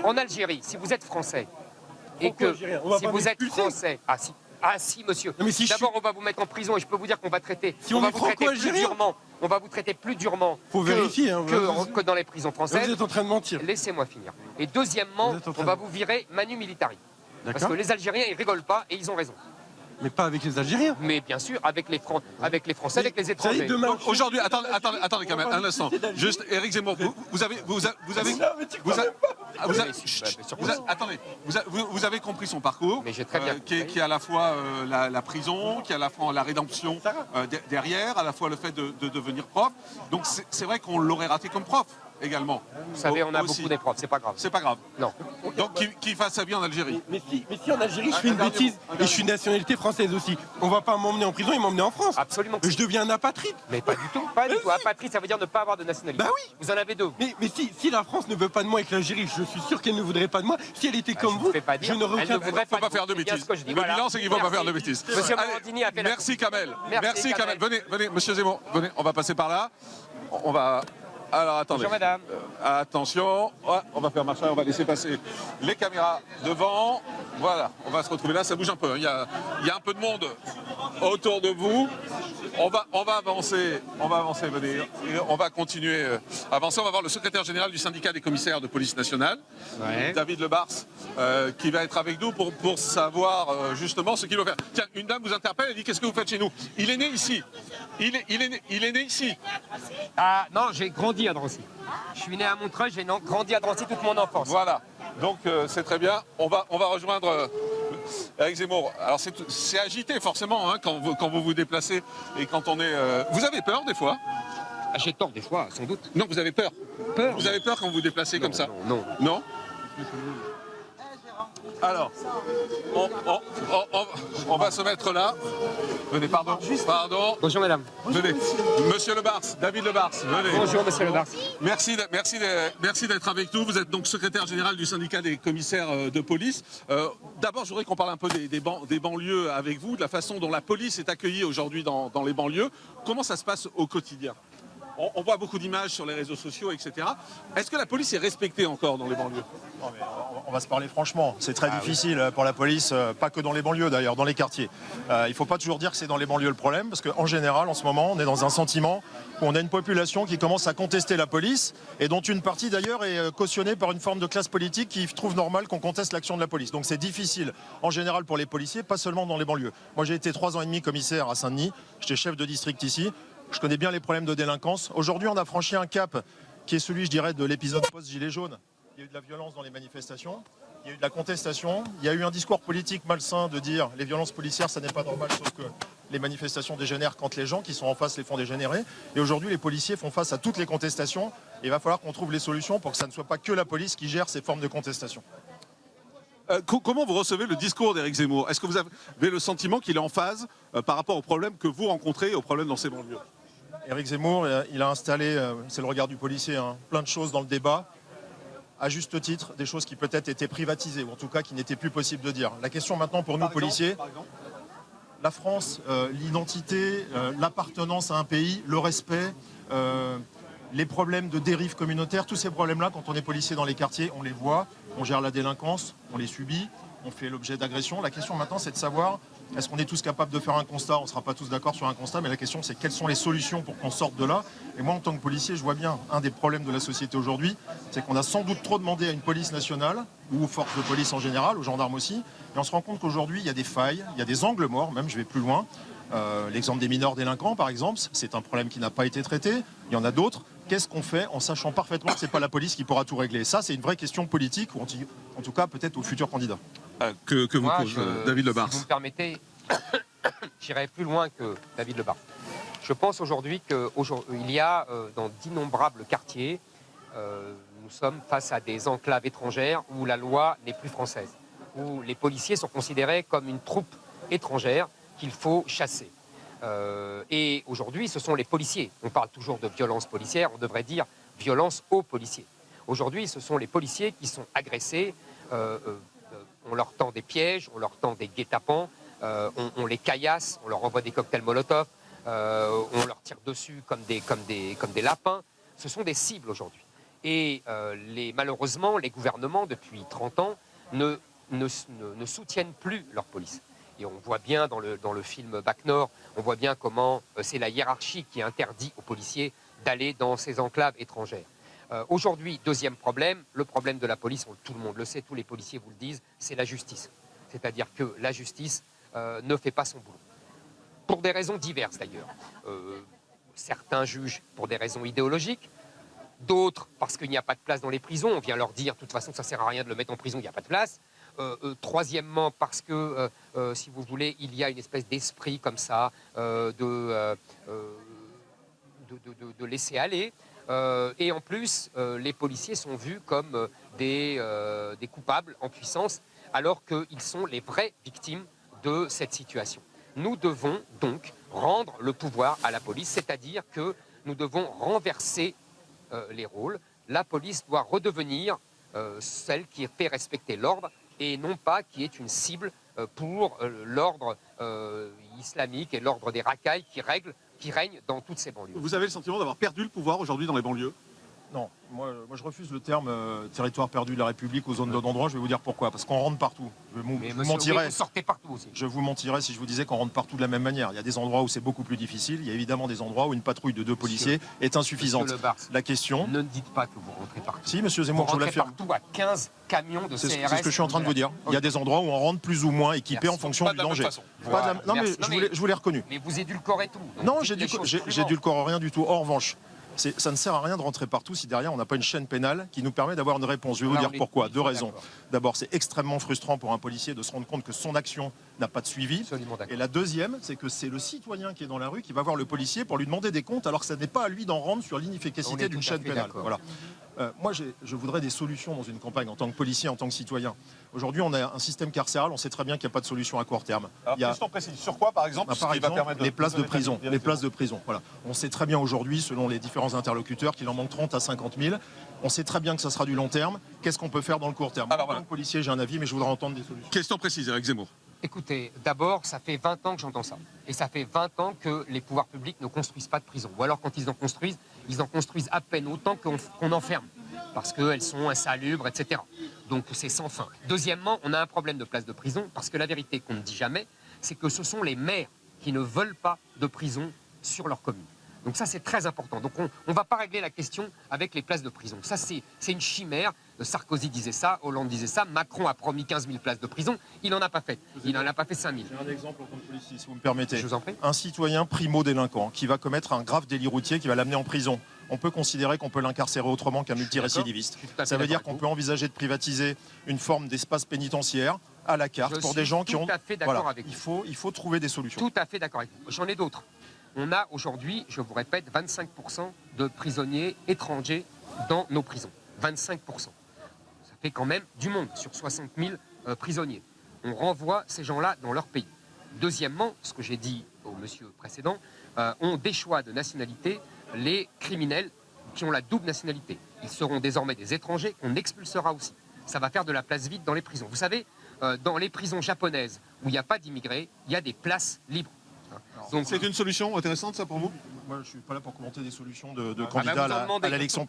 S2: En Algérie, si vous êtes Français et que
S4: Franco-algérien, on va
S2: si
S4: pas
S2: vous êtes
S4: m'expulser.
S2: Français, ah si monsieur.
S4: Non, mais si je
S2: D'abord on va vous mettre en prison et je peux vous dire qu'on va traiter.
S4: Si on
S2: va
S4: est
S2: vous traiter plus
S4: franco-algérien.
S2: durement. On va vous traiter plus durement
S4: Faut vérifier, hein,
S2: que dans les prisons
S4: Vous
S2: françaises.
S4: êtes en train de mentir.
S2: Laissez-moi finir. Et deuxièmement,
S4: Vous êtes en train
S2: on va
S4: de-
S2: vous virer manu militari. Parce
S4: D'accord.
S2: que les Algériens, ils rigolent pas et ils ont raison.
S4: Mais pas avec les Algériens.
S2: Mais bien sûr, avec les Français, avec les
S4: Vous savez,
S2: étrangers.
S4: demain-
S1: Donc, aujourd'hui, attendez, Kamel, un instant. Juste, Éric Zemmour, vous avez,
S4: Non, mais tu crois même pas.
S1: attendez, vous avez compris son parcours,
S2: Mais j'ai très bien
S1: qui est
S2: compris.
S1: à la fois la prison, qui est à la fois la rédemption derrière, à la fois le fait de devenir prof. Donc c'est vrai qu'on l'aurait raté comme prof. également.
S2: Vous savez, on a
S1: Aussi.
S2: beaucoup d'épreuves, c'est pas grave.
S1: C'est pas grave.
S2: Non.
S1: Donc qu'il fasse sa vie en Algérie.
S4: Mais si en Algérie je fais une bêtise et je suis de nationalité française aussi, on va pas m'emmener en prison et m'emmener en France.
S2: Absolument.
S4: Je deviens un apatride.
S2: Mais pas du tout. Pas du tout. Apatride, ça veut dire ne pas avoir de nationalité.
S4: Bah oui.
S2: Vous en avez deux.
S4: Mais si la France ne veut pas de moi et que l'Algérie, je suis sûr qu'elle ne voudrait pas de moi, si elle était comme
S2: je
S4: vous,
S2: ne fais pas dire.
S4: je n'aurais
S2: Elle ne
S4: aucun...
S2: voudrait
S1: Il ne faut pas
S2: de
S1: faire de
S2: vous. C'est bien
S1: bêtises.
S2: ce que je dis.
S1: Le
S2: Voilà.
S1: bilan, c'est qu'il ne faut pas
S2: Merci.
S1: faire de bêtises.
S2: Monsieur
S1: Allez,
S2: Morandini a fait la
S1: merci Kamel.
S2: Merci,
S1: Kamel.
S2: Kamel.
S1: Venez, monsieur Zemmour, venez, on va passer par là. On va... Alors attendez.
S2: Bonjour madame.
S1: Attention, ouais, on va faire marcher, on va laisser passer les caméras devant. Voilà, on va se retrouver là, ça bouge un peu. Il y a un peu de monde autour de vous. On va avancer, venez. Et on va continuer à avancer. On va voir le secrétaire général du syndicat des commissaires de police nationale, David Lebars, qui va être avec nous pour savoir justement ce qu'il va faire. Tiens, une dame vous interpelle, elle dit qu'est-ce que vous faites chez nous? Il est né ici. Il est né ici.
S2: Ah non, j'ai grandi à Drancy. Je suis né à Montreuil, j'ai grandi à Drancy toute mon enfance.
S1: Voilà, donc c'est très bien. On va rejoindre Éric Zemmour. Alors c'est agité forcément hein, quand vous déplacez et quand on est... Vous avez peur des fois?
S2: Ah, j'ai tort des fois, sans doute.
S1: Non, vous avez peur.
S2: Peur?
S1: Vous avez peur quand vous vous déplacez comme ça?
S2: Non.
S1: Non? Alors, on va se mettre là. Venez, pardon.
S2: Bonjour madame.
S1: Venez. Monsieur Lebars, David Lebars, venez.
S2: Bonjour monsieur Lebars.
S1: Merci d'être avec nous. Vous êtes donc secrétaire général du syndicat des commissaires de police. D'abord, je voudrais qu'on parle un peu des banlieues avec vous, de la façon dont la police est accueillie aujourd'hui dans les banlieues. Comment ça se passe au quotidien? On voit beaucoup d'images sur les réseaux sociaux, etc. Est-ce que la police est respectée encore dans les banlieues?
S5: Non, mais on va se parler franchement, c'est très difficile pour la police, pas que dans les banlieues d'ailleurs, dans les quartiers. Il ne faut pas toujours dire que c'est dans les banlieues le problème, parce qu'en général, en ce moment, on est dans un sentiment où on a une population qui commence à contester la police, et dont une partie d'ailleurs est cautionnée par une forme de classe politique qui trouve normal qu'on conteste l'action de la police. Donc c'est difficile en général pour les policiers, pas seulement dans les banlieues. Moi j'ai été 3 ans et demi commissaire à Saint-Denis, j'étais chef de district ici. Je connais bien les problèmes de délinquance. Aujourd'hui, on a franchi un cap qui est celui, je dirais, de l'épisode post-Gilets jaunes. Il y a eu de la violence dans les manifestations, il y a eu de la contestation, il y a eu un discours politique malsain de dire les violences policières, ça n'est pas normal, sauf que les manifestations dégénèrent quand les gens qui sont en face les font dégénérer. Et aujourd'hui, les policiers font face à toutes les contestations. Et il va falloir qu'on trouve les solutions pour que ça ne soit pas que la police qui gère ces formes de contestation.
S1: Comment vous recevez le discours d'Éric Zemmour? Est-ce que vous avez le sentiment qu'il est en phase par rapport aux problèmes que vous rencontrez et aux problèmes dans ces banlieues?
S5: Éric Zemmour, il a installé, c'est le regard du policier, hein, plein de choses dans le débat, à juste titre, des choses qui peut-être étaient privatisées, ou en tout cas qui n'étaient plus possibles de dire. La question maintenant pour nous, policiers, la France, l'identité, l'appartenance à un pays, le respect, les problèmes de dérive communautaire, tous ces problèmes-là, quand on est policier dans les quartiers, on les voit, on gère la délinquance, on les subit, on fait l'objet d'agressions. La question maintenant, c'est de savoir, est-ce qu'on est tous capables de faire un constat? On ne sera pas tous d'accord sur un constat, mais la question, c'est quelles sont les solutions pour qu'on sorte de là? Et moi, en tant que policier, je vois bien, un des problèmes de la société aujourd'hui, c'est qu'on a sans doute trop demandé à une police nationale, ou aux forces de police en général, aux gendarmes aussi, et on se rend compte qu'aujourd'hui, il y a des failles, il y a des angles morts, même, je vais plus loin. L'exemple des mineurs délinquants, par exemple, c'est un problème qui n'a pas été traité. Il y en a d'autres. Qu'est-ce qu'on fait en sachant parfaitement que ce n'est pas la police qui pourra tout régler? Ça, c'est une vraie question politique, ou en tout cas peut-être aux futurs candidats.
S1: Que vous pose David Lebars.
S2: Si vous me permettez, j'irai plus loin que David Lebars. Je pense aujourd'hui qu'il y a dans d'innombrables quartiers, nous sommes face à des enclaves étrangères où la loi n'est plus française, où les policiers sont considérés comme une troupe étrangère qu'il faut chasser. Et aujourd'hui, ce sont les policiers. On parle toujours de violence policière, on devrait dire violence aux policiers. Aujourd'hui, ce sont les policiers qui sont agressés. On leur tend des pièges, on leur tend des guet-apens, on les caillasse, on leur envoie des cocktails Molotov, on leur tire dessus comme des lapins. Ce sont des cibles aujourd'hui. Et malheureusement, les gouvernements, depuis 30 ans, ne soutiennent plus leur police. Et on voit bien dans le film Bac Nord, on voit bien comment c'est la hiérarchie qui interdit aux policiers d'aller dans ces enclaves étrangères. Aujourd'hui, deuxième problème, le problème de la police, tout le monde le sait, tous les policiers vous le disent, c'est la justice. C'est-à-dire que la justice ne fait pas son boulot. Pour des raisons diverses d'ailleurs. Certains jugent pour des raisons idéologiques, d'autres parce qu'il n'y a pas de place dans les prisons. On vient leur dire, de toute façon, ça ne sert à rien de le mettre en prison, il n'y a pas de place. Troisièmement, parce que, si vous voulez, il y a une espèce d'esprit comme ça de laisser aller. Et en plus, les policiers sont vus comme des coupables en puissance, alors qu'ils sont les vraies victimes de cette situation. Nous devons donc rendre le pouvoir à la police, c'est-à-dire que nous devons renverser les rôles. La police doit redevenir celle qui fait respecter l'ordre et non pas qui est une cible pour l'ordre islamique et l'ordre des racailles qui règnent dans toutes ces banlieues.
S1: Vous avez le sentiment d'avoir perdu le pouvoir aujourd'hui dans les banlieues?
S5: Non, moi je refuse le terme territoire perdu de la République aux zones de non-droit. Je vais vous dire pourquoi. Parce qu'on rentre partout. Je vous mentirais.
S2: Vous sortez partout aussi.
S5: Je vous mentirais si je vous disais qu'on rentre partout de la même manière. Il y a des endroits où c'est beaucoup plus difficile. Il y a évidemment des endroits où une patrouille de 2 policiers est insuffisante. La question.
S2: Ne dites pas que vous rentrez partout.
S5: Si, monsieur Zemmour,
S2: vous
S5: je vous l'affirme.
S2: partout à 15 camions de CRS.
S5: C'est ce que je suis en train de vous dire. Il y a des endroits où on rentre plus ou moins équipé en fonction du danger. Non, mais je vous l'ai reconnu.
S2: Mais vous édulcorez tout.
S5: Non, j'édulcore rien du tout. En revanche, ça ne sert à rien de rentrer partout si derrière on n'a pas une chaîne pénale qui nous permet d'avoir une réponse. Je vais vous dire pourquoi. 2 raisons. D'abord, c'est extrêmement frustrant pour un policier de se rendre compte que son action n'a pas de suivi. Et la deuxième, c'est que c'est le citoyen qui est dans la rue qui va voir le policier pour lui demander des comptes alors que ça n'est pas à lui d'en rendre sur l'inefficacité d'une chaîne pénale. Voilà. Moi, je voudrais des solutions dans une campagne en tant que policier, en tant que citoyen. Aujourd'hui, on a un système carcéral, on sait très bien qu'il n'y a pas de solution à court terme.
S1: Alors, question précise. Sur quoi, par exemple,
S5: les places de prison. Les places de prison. Voilà. On sait très bien aujourd'hui, selon les différents interlocuteurs, qu'il en manque 30 à 50 000. On sait très bien que ça sera du long terme. Qu'est-ce qu'on peut faire dans le court terme? En tant que policier, j'ai un avis, mais je voudrais entendre des solutions.
S1: Question précise, Éric Zemmour.
S2: Écoutez, d'abord, ça fait 20 ans que j'entends ça. Et ça fait 20 ans que les pouvoirs publics ne construisent pas de prison. Ou alors, quand ils en construisent à peine autant qu'on enferme. Parce qu'elles sont insalubres, etc. Donc c'est sans fin. Deuxièmement, on a un problème de place de prison, parce que la vérité qu'on ne dit jamais, c'est que ce sont les maires qui ne veulent pas de prison sur leur commune. Donc ça, c'est très important. Donc on ne va pas régler la question avec les places de prison. Ça, c'est une chimère. Sarkozy disait ça, Hollande disait ça, Macron a promis 15 000 places de prison, il n'en a pas fait. Il n'en a pas fait 5 000.
S5: J'ai un exemple en tant que policier, si vous me permettez.
S2: Je vous en prie.
S5: Un citoyen primo-délinquant qui va commettre un grave délit routier qui va l'amener en prison. On peut considérer qu'on peut l'incarcérer autrement qu'un multirécidiviste. Ça veut dire qu'on peut envisager de privatiser une forme d'espace pénitentiaire à la carte pour des gens qui ont...
S2: Tout à fait d'accord avec
S5: vous. Il faut trouver des solutions.
S2: Tout à fait d'accord avec vous. J'en ai d'autres. On a aujourd'hui, je vous répète, 25% de prisonniers étrangers dans nos prisons. 25%. Ça fait quand même du monde sur 60 000 prisonniers. On renvoie ces gens-là dans leur pays. Deuxièmement, ce que j'ai dit au monsieur précédent, on déchoit de nationalité les criminels qui ont la double nationalité. Ils seront désormais des étrangers qu'on expulsera aussi. Ça va faire de la place vide dans les prisons. Vous savez, dans les prisons japonaises où il n'y a pas d'immigrés, il y a des places libres.
S1: Donc c'est une solution intéressante, ça, pour vous?
S5: Moi, je ne suis pas là pour commenter des solutions de candidats à l'élection.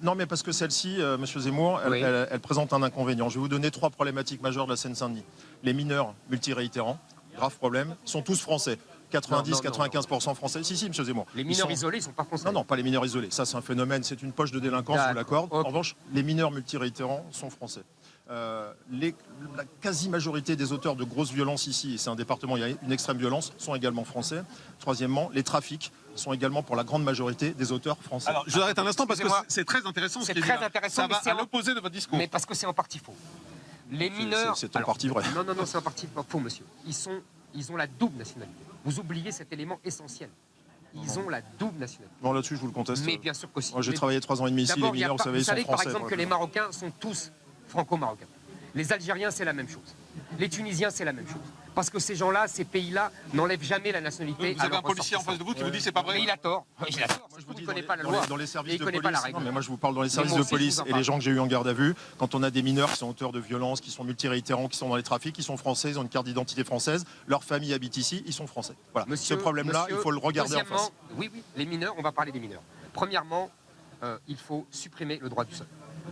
S5: Non, mais parce que celle-ci, monsieur Zemmour, elle présente un inconvénient. Je vais vous donner 3 problématiques majeures de la Seine-Saint-Denis. Les mineurs multiréitérants, grave problème, sont tous français. 90-95% français. Si, monsieur Zemmour.
S2: Les mineurs isolés, ils ne sont pas français.
S5: Non, pas les mineurs isolés. Ça, c'est un phénomène, c'est une poche de délinquance, je vous l'accorde. En revanche, les mineurs multiréitérants sont français. La quasi-majorité des auteurs de grosses violences ici, et c'est un département où il y a une extrême violence, sont également français. Troisièmement, les trafics sont également pour la grande majorité des auteurs français.
S1: Alors, je vous arrête un instant parce que c'est très intéressant.
S2: C'est très intéressant,
S1: ça va à l'opposé de votre discours.
S2: Mais parce que c'est en partie faux. Les mineurs...
S5: C'est en partie vrai.
S2: Non, c'est en partie faux, monsieur. Ils ont la double nationalité. Vous oubliez cet élément essentiel. Ils ont la double nationalité.
S5: Non, là-dessus, je vous le conteste.
S2: Mais bien sûr que si.
S5: Moi, j'ai travaillé 3 ans et demi ici. Les mineurs, vous savez, ils sont français.
S2: Par exemple, que les Marocains sont tous franco-marocains. Les Algériens, c'est la même chose. Les Tunisiens, c'est la même chose. Parce que ces gens-là, ces pays-là, n'enlèvent jamais la nationalité.
S1: Vous avez un policier en face de vous qui vous dit c'est pas vrai.
S2: Mais il a tort. Il a tort. Il ne connaît pas la loi.
S5: Dans les services de
S2: police. Pas la règle.
S5: Non, mais moi, je vous parle dans les services de police et les gens que j'ai eu en garde à vue. Quand on a des mineurs qui sont auteurs de violences, qui sont multiréitérants, qui sont dans les trafics, qui sont français, ils ont une carte d'identité française, leur famille habite ici, ils sont français. Voilà. Ce problème-là, il faut le regarder en face.
S2: Oui, les mineurs, on va parler des mineurs. Premièrement, il faut supprimer le droit du sol.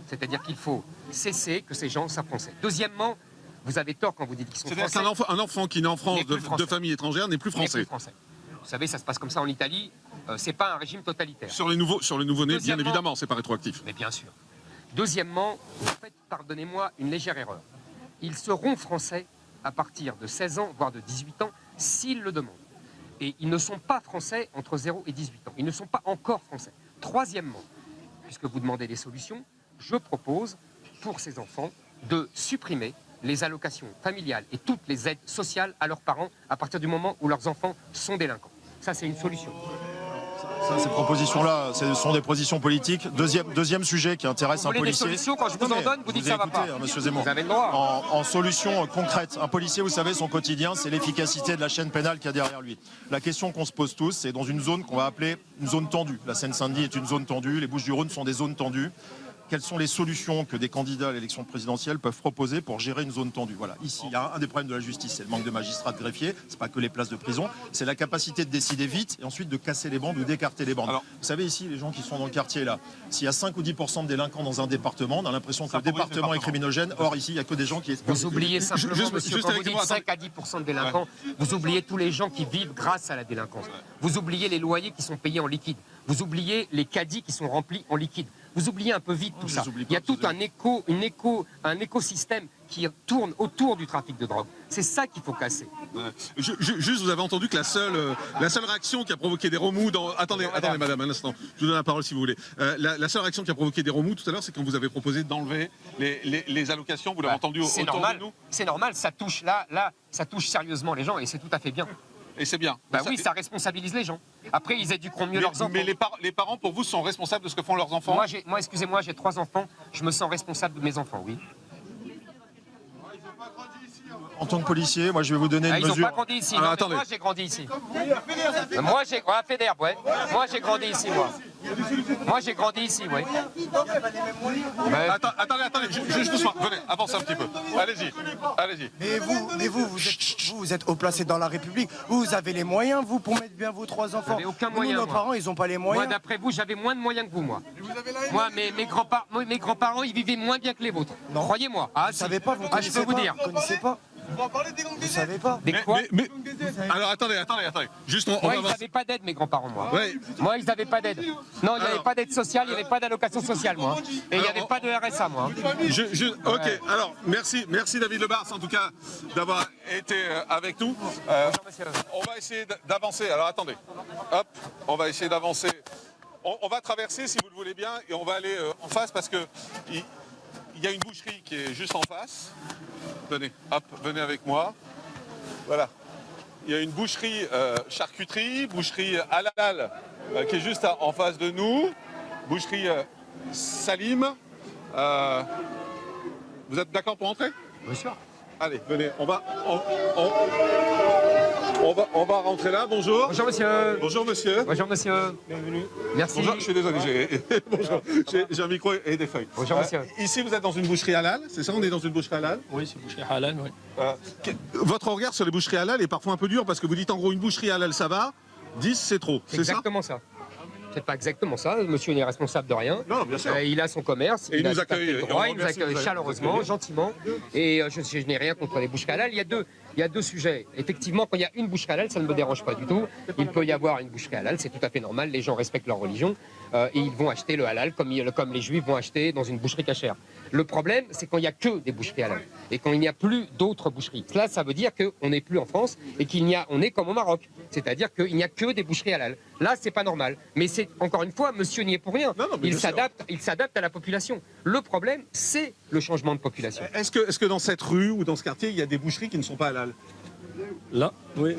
S2: C'est-à-dire qu'il faut cesser que ces gens soient français. Deuxièmement, vous avez tort quand vous dites qu'ils sont français.
S1: C'est-à-dire qu'un enfant qui naît en France de famille étrangère n'est plus français.
S2: Vous savez, ça se passe comme ça en Italie. C'est pas un régime totalitaire.
S1: Sur les nouveaux-nés, bien évidemment, c'est pas rétroactif.
S2: Mais bien sûr. Deuxièmement, vous faites, pardonnez-moi, une légère erreur. Ils seront français à partir de 16 ans, voire de 18 ans, s'ils le demandent. Et ils ne sont pas français entre 0 et 18 ans. Ils ne sont pas encore français. Troisièmement, puisque vous demandez des solutions, je propose, pour ces enfants, de supprimer les allocations familiales et toutes les aides sociales à leurs parents à partir du moment où leurs enfants sont délinquants. Ça, c'est une solution.
S5: Ça, ces propositions-là, ce sont des positions politiques. Deuxième sujet qui intéresse
S2: Vous
S5: un
S2: voulez des
S5: policier.
S2: solutions, quand je vous
S5: Non,
S2: en
S5: mais
S2: donne, vous dites que ça va
S5: écoutez,
S2: pas.
S5: Monsieur Zemmour.
S2: Vous avez le droit.
S5: En solution concrète, un policier, vous savez, son quotidien, c'est l'efficacité de la chaîne pénale qu'il y a derrière lui. La question qu'on se pose tous, c'est dans une zone qu'on va appeler une zone tendue. La Seine-Saint-Denis est une zone tendue, les Bouches-du-Rhône sont des zones tendues. Quelles sont les solutions que des candidats à l'élection présidentielle peuvent proposer pour gérer une zone tendue? Voilà, ici, il y a un des problèmes de la justice, c'est le manque de magistrats, de greffiers, c'est pas que les places de prison, c'est la capacité de décider vite et ensuite de casser les bandes ou d'écarter les bandes.
S1: Alors,
S5: vous savez, ici, les gens qui sont dans le quartier, là, s'il y a 5 ou 10% de délinquants dans un département, on a l'impression que le département est criminogène. Or, ici, il n'y a que des gens qui espèrent.
S2: Vous oubliez simplement, monsieur, quand vous
S1: avec
S2: dites
S1: moi,
S2: 5 à 10% de délinquants, vous oubliez tous les gens qui vivent grâce à la délinquance. Vous oubliez les loyers qui sont payés en liquide. Vous oubliez les caddies qui sont remplis en liquide. Vous oubliez un peu vite tout ça. Il y a tout un écosystème qui tourne autour du trafic de drogue. C'est ça qu'il faut casser.
S1: Juste, vous avez entendu que la seule réaction qui a provoqué des remous dans... Attendez, madame, un instant. Je vous donne la parole si vous voulez. La seule réaction qui a provoqué des remous tout à l'heure, c'est quand vous avez proposé d'enlever les allocations. Vous l'avez entendu autour de nous.
S2: C'est normal, ça touche ça touche sérieusement les gens et c'est tout à fait bien.
S1: Et c'est bien.
S2: Bah oui, ça responsabilise les gens. Après, ils éduqueront mieux leurs enfants.
S1: Mais les parents, pour vous, sont responsables de ce que font leurs enfants?
S2: Moi, excusez-moi, j'ai 3 enfants. Je me sens responsable de mes enfants, oui.
S5: En tant que policier, moi, je vais vous donner une
S2: Ils n'ont
S5: mesure.
S2: pas grandi ici.
S1: Alors,
S2: Non, mais
S1: attendez.
S2: moi, j'ai grandi ici. Moi, j'ai Fédère, ouais. Moi, j'ai grandi ici, moi. Moi, j'ai grandi ici, ouais.
S1: Attendez, juste doucement. Venez, avancez un petit peu. Allez-y.
S6: Mais vous êtes haut placé dans la République. Vous avez les moyens, vous, pour mettre bien vos 3 enfants.
S2: J'avais aucun
S6: Nous,
S2: moyen,
S6: nos
S2: moi.
S6: parents, ils n'ont pas les moyens.
S2: Moi, d'après vous, j'avais moins de moyens que vous, moi. Moi, mes grands-parents, ils vivaient moins bien que les vôtres. Croyez-moi. Ah,
S6: Vous savez pas, vous
S2: je
S6: connaissez
S2: peux vous
S6: pas,
S2: dire.
S6: Vous connaissez pas. Vous savez pas.
S2: Des quoi
S1: Alors, attendez. Juste, on
S2: Moi,
S1: va
S2: ils n'avaient pas d'aide, mes grands-parents, moi.
S1: Ouais.
S2: Moi, ils n'avaient pas d'aide. Non, il n'y avait
S1: Alors.
S2: pas d'aide sociale, il n'y avait pas d'allocation sociale, moi. Et il n'y avait pas de RSA, moi.
S1: Ok, alors, merci David Lebars, en tout cas, d'avoir été avec nous.
S2: Bonjour, monsieur.
S1: On va essayer d'avancer. Alors, attendez. Hop, on va essayer d'avancer. On va traverser, si vous le voulez bien, et on va aller en face parce que il y a une boucherie qui est juste en face. Tenez, hop, venez avec moi. Voilà. Il y a une boucherie charcuterie, boucherie halal qui est juste en face de nous. Boucherie Salim. Vous êtes d'accord pour entrer?
S2: Bien sûr.
S1: Allez, venez, on va rentrer là. Bonjour.
S2: Bonjour, monsieur.
S1: Bonjour, monsieur.
S2: Bonjour, monsieur. Bienvenue. Merci.
S1: Bonjour, je suis désolé, bonjour. J'ai un micro et des feuilles.
S2: Bonjour, monsieur.
S1: Ici, vous êtes dans une boucherie halal, c'est ça? On est dans une boucherie halal?
S7: Oui, c'est boucherie halal, oui.
S1: Votre regard sur les boucheries halal est parfois un peu dur parce que vous dites en gros une boucherie halal ça va, 10 c'est trop,
S2: C'est
S1: c'est ça?
S2: exactement ça. C'est pas exactement ça. Monsieur n'est responsable de rien.
S1: Non, bien sûr.
S2: Il a son commerce.
S1: Et il nous
S2: a tout à fait
S1: accueille,
S2: le
S1: et
S2: droit,
S1: on
S2: il nous
S1: remercie,
S2: accueille
S1: vous avez-
S2: chaleureusement, gentiment. Et je n'ai rien contre les boucheries halal. Il y a deux sujets. Effectivement, quand il y a une boucherie halal, ça ne me dérange pas du tout. Il peut y avoir une boucherie halal, c'est tout à fait normal. Les gens respectent leur religion et ils vont acheter le halal comme les juifs vont acheter dans une boucherie cachère. Le problème, c'est quand il n'y a que des boucheries halal et quand il n'y a plus d'autres boucheries. Cela, ça veut dire qu'on n'est plus en France et on est comme au Maroc. C'est-à-dire qu'il n'y a que des boucheries halal. Là, c'est pas normal. Mais c'est encore une fois, monsieur n'y est pour rien.
S1: Non, mais bien sûr.
S2: Il s'adapte à la population. Le problème, c'est le changement de population.
S1: Est-ce que dans cette rue ou dans ce quartier, il y a des boucheries qui ne sont pas halal?
S7: Là, oui.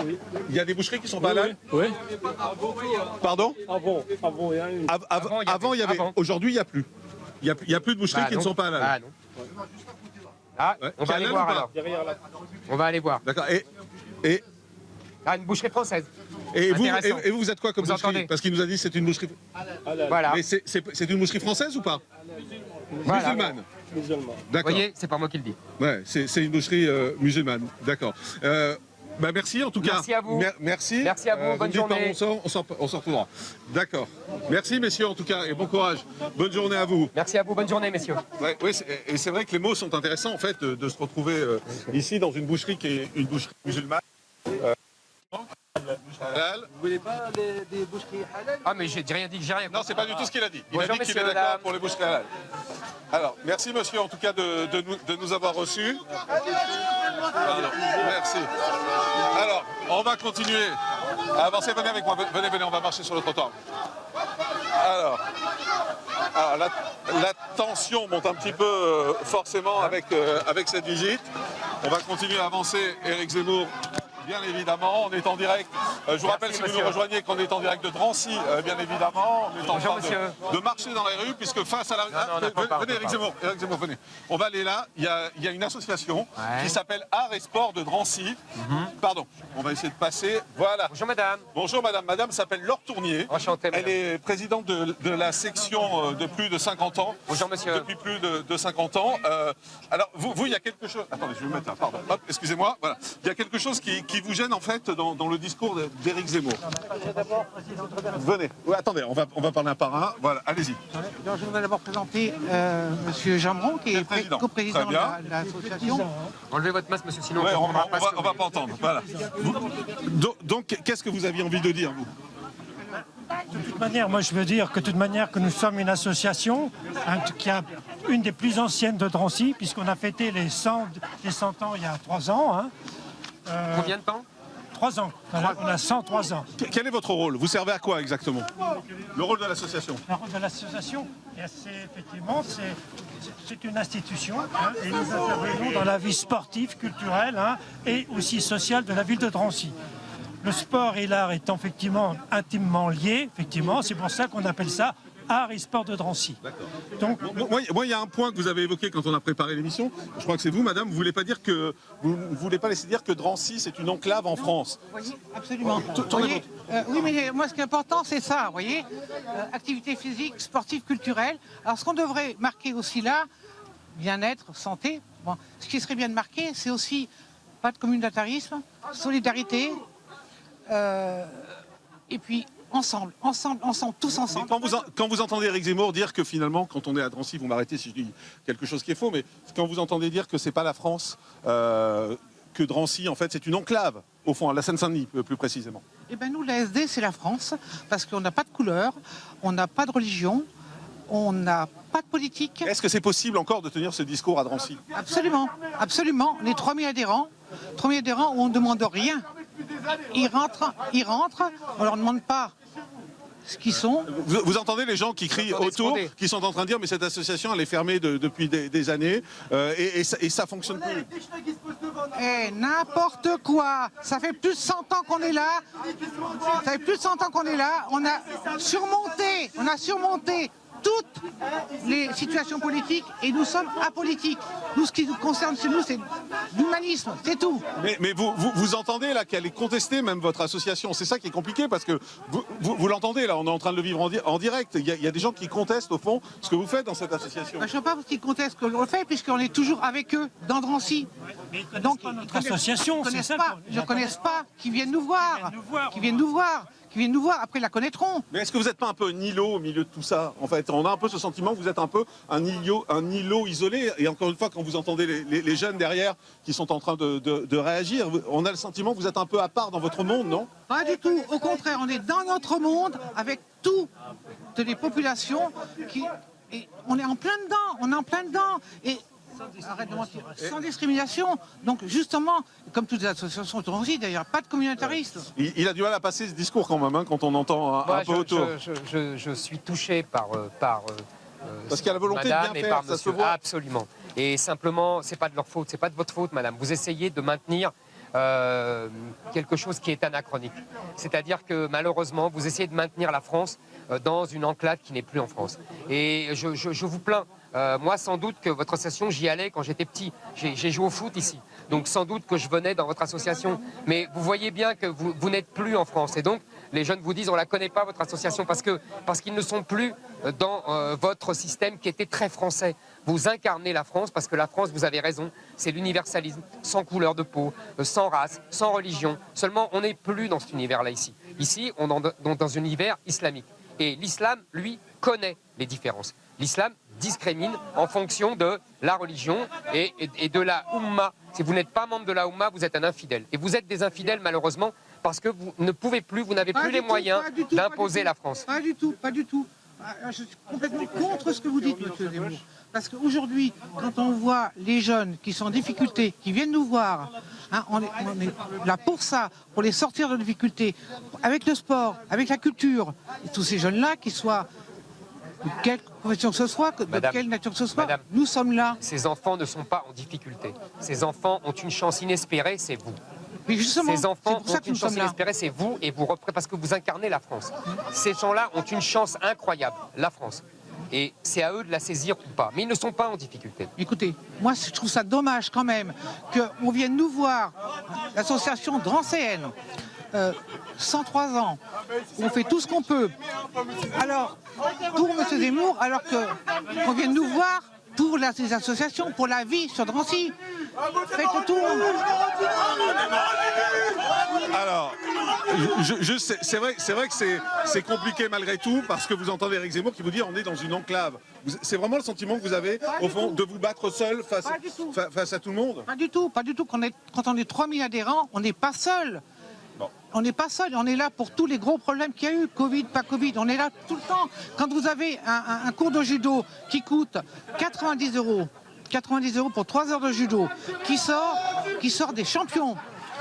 S1: Il y a des boucheries qui ne sont pas halal?
S7: Oui.
S1: Pardon?
S7: Avant, il y a une.
S1: Avant, il y avait.
S2: Avant.
S1: Aujourd'hui, il n'y a plus. Il n'y a plus de boucheries
S2: Bah
S1: qui ne
S2: non.
S1: sont pas halal.
S2: Ah non. Ah,
S1: Ouais.
S2: on va aller
S1: Halal
S2: voir
S1: ou pas?
S2: alors.
S7: Derrière la.
S2: On va aller voir.
S1: D'accord. Et
S2: Ah, une boucherie française.
S1: vous,
S2: Intéressant.
S1: vous êtes quoi comme
S2: Vous
S1: boucherie?
S2: entendez?
S1: Parce qu'il nous a dit que c'est une boucherie.
S2: Voilà.
S1: Mais c'est une boucherie française ou pas?
S2: Voilà.
S1: Musulmane.
S7: Musulman.
S2: Vous
S1: D'accord.
S2: voyez, c'est pas moi qui le dis.
S1: Ouais, c'est une boucherie musulmane. D'accord. Bah merci en tout cas.
S2: Merci à vous.
S1: Merci.
S2: Merci à vous,
S1: me
S2: bonne
S1: dites par où
S2: journée.
S1: on s'en retrouvera. D'accord. Merci messieurs en tout cas et bon courage. Bonne journée à vous.
S2: Merci à vous. Bonne journée, messieurs.
S1: Ouais, et c'est vrai que les mots sont intéressants en fait de se retrouver ici dans une boucherie qui est une boucherie musulmane. Halal.
S6: Vous voulez pas des boucheries halal?
S2: Ah, mais j'ai rien dit que j'ai rien.
S1: Non, c'est pas du tout ce qu'il a dit. Il a
S2: Bonjour,
S1: dit qu'il
S2: messieurs,
S1: est d'accord
S2: madame.
S1: pour les boucheries halal. Alors, merci monsieur en tout cas de nous avoir reçus. Pardon, merci. Alors, on va continuer à avancer. Venez avec moi, venez, on va marcher sur le trottoir. Alors la tension monte un petit peu forcément avec cette visite. On va continuer à avancer. Éric Zemmour, bien évidemment, on est en direct Je vous rappelle, si vous nous rejoignez, qu'on est en direct de Drancy, bien évidemment. On est en train de marcher dans les rues, puisque face à la rue... Venez, Éric Zemmour, venez. On va aller là. Il y a une association qui s'appelle Art et Sport de Drancy. Pardon, on va essayer de passer. Voilà.
S2: Bonjour madame.
S1: Bonjour madame. Madame s'appelle Laure Tournier.
S2: Enchantée, madame.
S1: Elle est présidente de la section de plus de 50 ans.
S2: Bonjour monsieur.
S1: Depuis plus de 50 ans. Alors, vous, il y a quelque chose... Attendez, je vais me mettre là, pardon. Hop, excusez-moi. Voilà. Il y a quelque chose qui vous gêne, en fait, dans le discours d'Éric Zemmour. Venez. Ouais, attendez, on va parler un par un. Voilà, allez-y.
S8: Donc, je voudrais d'abord présenter Monsieur Jean qui est coprésident de l'association.
S2: Enlevez votre masque, monsieur, sinon
S1: Ouais,
S2: on
S1: on va pas entendre. Voilà. Donc, qu'est-ce que vous aviez envie de dire, vous?
S9: De toute manière, moi je veux dire que de toute manière que nous sommes une association qui a une des plus anciennes de Drancy, puisqu'on a fêté les 100 ans il y a 3 ans. Hein.
S2: Combien de temps?
S9: 3 ans. On a 103 ans.
S1: Quel est votre rôle? Vous servez à quoi exactement? Le rôle de l'association?
S9: Le rôle de l'association, effectivement, c'est une institution, hein, et nous intervenons dans la vie sportive, culturelle, hein, et aussi sociale de la ville de Drancy. Le sport et l'art est effectivement intimement liés, effectivement, c'est pour ça qu'on appelle ça Art et Sport de Drancy.
S1: Donc, moi, il y a un point que vous avez évoqué quand on a préparé l'émission. Je crois que c'est vous, madame. Vous ne voulez pas laisser dire que Drancy, c'est une enclave en France.
S8: Oui, absolument. Oui, mais moi, ce qui est important, c'est ça, vous voyez. Activité physique, sportive, culturelle. Alors, ce qu'on devrait marquer aussi là, bien-être, santé. Bon, ce qui serait bien de marquer, c'est aussi pas de communautarisme, solidarité, et puis ensemble, tous ensemble.
S1: Mais quand vous entendez Éric Zemmour dire que finalement, quand on est à Drancy, vous m'arrêtez si je dis quelque chose qui est faux, mais quand vous entendez dire que c'est pas la France, que Drancy, en fait, c'est une enclave, au fond, à la Seine-Saint-Denis, plus précisément.
S8: Eh bien, nous, l'ASD, c'est la France, parce qu'on n'a pas de couleur, on n'a pas de religion, on n'a pas de politique.
S1: Est-ce que c'est possible encore de tenir ce discours à Drancy?
S8: Absolument, absolument. On est 3000 adhérents, où on ne demande rien. Ils rentrent, on leur demande pas ce qu'ils sont.
S1: Vous entendez les gens qui crient autour, qui sont en train de dire mais cette association elle est fermée depuis des années et ça fonctionne plus.
S8: Eh, n'importe quoi. Ça fait plus de 100 ans qu'on est là. On a surmonté toutes les situations politiques et nous sommes apolitiques. Nous, ce qui nous concerne chez nous, c'est l'humanisme, c'est tout.
S1: Mais vous entendez là qu'elle est contestée, même votre association. C'est ça qui est compliqué parce que vous l'entendez là, on est en train de le vivre en direct. Il y a des gens qui contestent au fond ce que vous faites dans cette association.
S8: Je ne sais pas qu'ils contestent ce que l'on fait puisqu'on est toujours avec eux dans Drancy.
S9: Donc notre association, c'est ça.
S8: Ils ne connaissent pas, qui viennent nous voir, qui viennent nous voir, après la connaîtront.
S1: Mais est-ce que vous n'êtes pas un peu un îlot au milieu de tout ça? En fait, on a un peu ce sentiment que vous êtes un peu un îlot isolé. Et encore une fois, quand vous entendez les jeunes derrière qui sont en train de réagir, on a le sentiment que vous êtes un peu à part dans votre monde, non?
S8: Pas du tout. Au contraire, on est dans notre monde avec toutes les populations et on est en plein dedans. Et arrête de mentir. Sans discrimination. Donc justement, comme toutes les associations autour aussi, d'ailleurs, pas de communautarisme.
S1: Il a du mal à passer ce discours quand même, hein, quand on entend un peu autour.
S2: Je suis touché par
S1: parce qu'il y a la volonté
S2: madame
S1: de bien
S2: et
S1: faire,
S2: par
S1: ça
S2: monsieur.
S1: se voit.
S2: Absolument. Et simplement, c'est pas de leur faute, c'est pas de votre faute, madame. Vous essayez de maintenir quelque chose qui est anachronique. C'est-à-dire que malheureusement, vous essayez de maintenir la France dans une enclave qui n'est plus en France. Et je vous plains. Moi, sans doute que votre association, j'y allais quand j'étais petit. J'ai joué au foot ici. Donc, sans doute que je venais dans votre association. Mais vous voyez bien que vous n'êtes plus en France. Et donc, les jeunes vous disent, on ne la connaît pas, votre association, parce qu'ils ne sont plus dans votre système qui était très français. Vous incarnez la France, parce que la France, vous avez raison, c'est l'universalisme, sans couleur de peau, sans race, sans religion. Seulement, on n'est plus dans cet univers-là ici. Ici, on est dans un univers islamique. Et l'islam, lui, connaît les différences. L'islam discrimine en fonction de la religion et de la Oumma. Si vous n'êtes pas membre de la Oumma, vous êtes un infidèle. Et vous êtes des infidèles, malheureusement, parce que vous ne pouvez plus, vous n'avez plus les moyens d'imposer la France.
S8: Pas du tout. Je suis complètement contre ce que vous dites, monsieur Zemmour. Parce qu'aujourd'hui, quand on voit les jeunes qui sont en difficulté, qui viennent nous voir, hein, on est là pour ça, pour les sortir de difficultés, avec le sport, avec la culture, et tous ces jeunes-là, qui soient de quelle profession que ce soit, de quelle nature que ce soit, madame, nous sommes là.
S2: Ces enfants ne sont pas en difficulté. Ces enfants ont une chance inespérée, c'est vous.
S8: Mais justement,
S2: ces enfants
S8: c'est pour ça
S2: ont
S8: que
S2: une
S8: nous
S2: chance
S8: sommes là.
S2: inespérée, c'est vous, et vous parce que vous incarnez la France. Ces gens-là ont une chance incroyable, la France. Et c'est à eux de la saisir ou pas. Mais ils ne sont pas en difficulté.
S8: Écoutez, moi je trouve ça dommage quand même qu'on vienne nous voir, l'association Drancéenne, 103 ans, on fait tout ce qu'on peut. Alors, pour M. Zemmour, alors qu'on vienne nous voir pour les associations, pour la vie sur Drancy. Faites le tour.
S1: Alors, c'est vrai que c'est compliqué malgré tout, parce que vous entendez Éric Zemmour qui vous dit on est dans une enclave. C'est vraiment le sentiment que vous avez, au fond, de vous battre seul face à tout le monde?
S8: Pas du tout, pas du tout. Quand on est 3000 adhérents, on n'est pas seul.
S1: Bon.
S8: On n'est pas seul, on est là pour tous les gros problèmes qu'il y a eu, Covid, pas Covid, on est là tout le temps. Quand vous avez un cours de judo qui coûte 90 €, 90 € pour 3 heures de judo, qui sort des champions,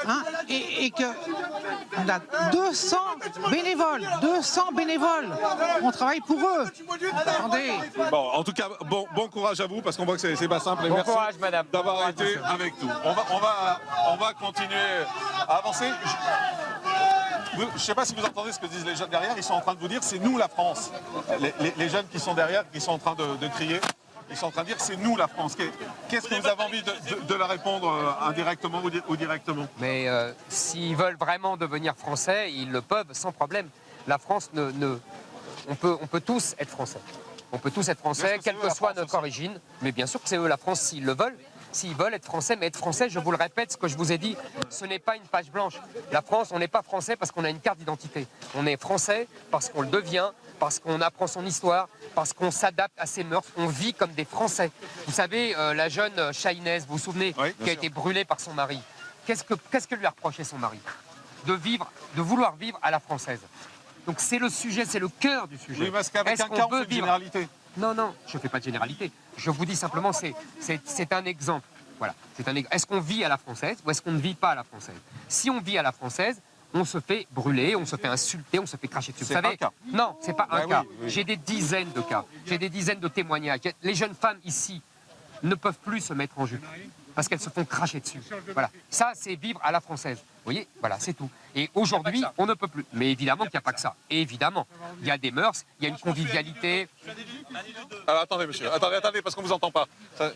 S8: hein, et que on a 200 bénévoles, on travaille pour eux. Attendez.
S1: Bon, en tout cas, bon courage à vous, parce qu'on voit que c'est pas simple. Et
S2: Bon
S1: merci
S2: courage, madame.
S1: d'avoir été avec nous. On va continuer à avancer. Je ne sais pas si vous entendez ce que disent les jeunes derrière, ils sont en train de vous dire c'est nous la France. Les jeunes qui sont derrière, qui sont en train de crier, ils sont en train de dire c'est nous la France. Qu'est-ce que vous avez envie de leur répondre indirectement ou directement?
S2: Mais s'ils veulent vraiment devenir français, ils le peuvent sans problème. La France, on peut tous être français. On peut tous être français, quelle que soit notre origine. Mais bien sûr que c'est eux la France s'ils le veulent. S'ils veulent être français, mais être français, je vous le répète, ce que je vous ai dit, ce n'est pas une page blanche. La France, on n'est pas français parce qu'on a une carte d'identité. On est français parce qu'on le devient, parce qu'on apprend son histoire, parce qu'on s'adapte à ses mœurs. On vit comme des Français. Vous savez, la jeune Chahinez, vous vous souvenez,
S1: oui,
S2: qui a été brûlée par son mari. Qu'est-ce que lui a reproché son mari? De vouloir vivre à la française. Donc c'est le sujet, c'est le cœur du sujet.
S1: Oui, parce qu'avec un cas, on fait une généralité.
S2: Non, je ne fais pas de généralité. Je vous dis simplement, c'est un exemple. Voilà. Est-ce qu'on vit à la française ou est-ce qu'on ne vit pas à la française? Si on vit à la française, on se fait brûler, on se fait insulter, on se fait cracher dessus.
S1: C'est un cas.
S2: Non, c'est pas un cas.
S1: Oui.
S2: J'ai des dizaines de cas. J'ai des dizaines de témoignages. Les jeunes femmes ici ne peuvent plus se mettre en jupe parce qu'elles se font cracher dessus. Voilà. Ça, c'est vivre à la française. Vous voyez, voilà, c'est tout. Et aujourd'hui, on ne peut plus. Mais évidemment qu'il n'y a pas que ça. Et évidemment, il y a des mœurs, il y a une convivialité.
S1: Alors attendez, monsieur. Attendez, parce qu'on ne vous entend pas.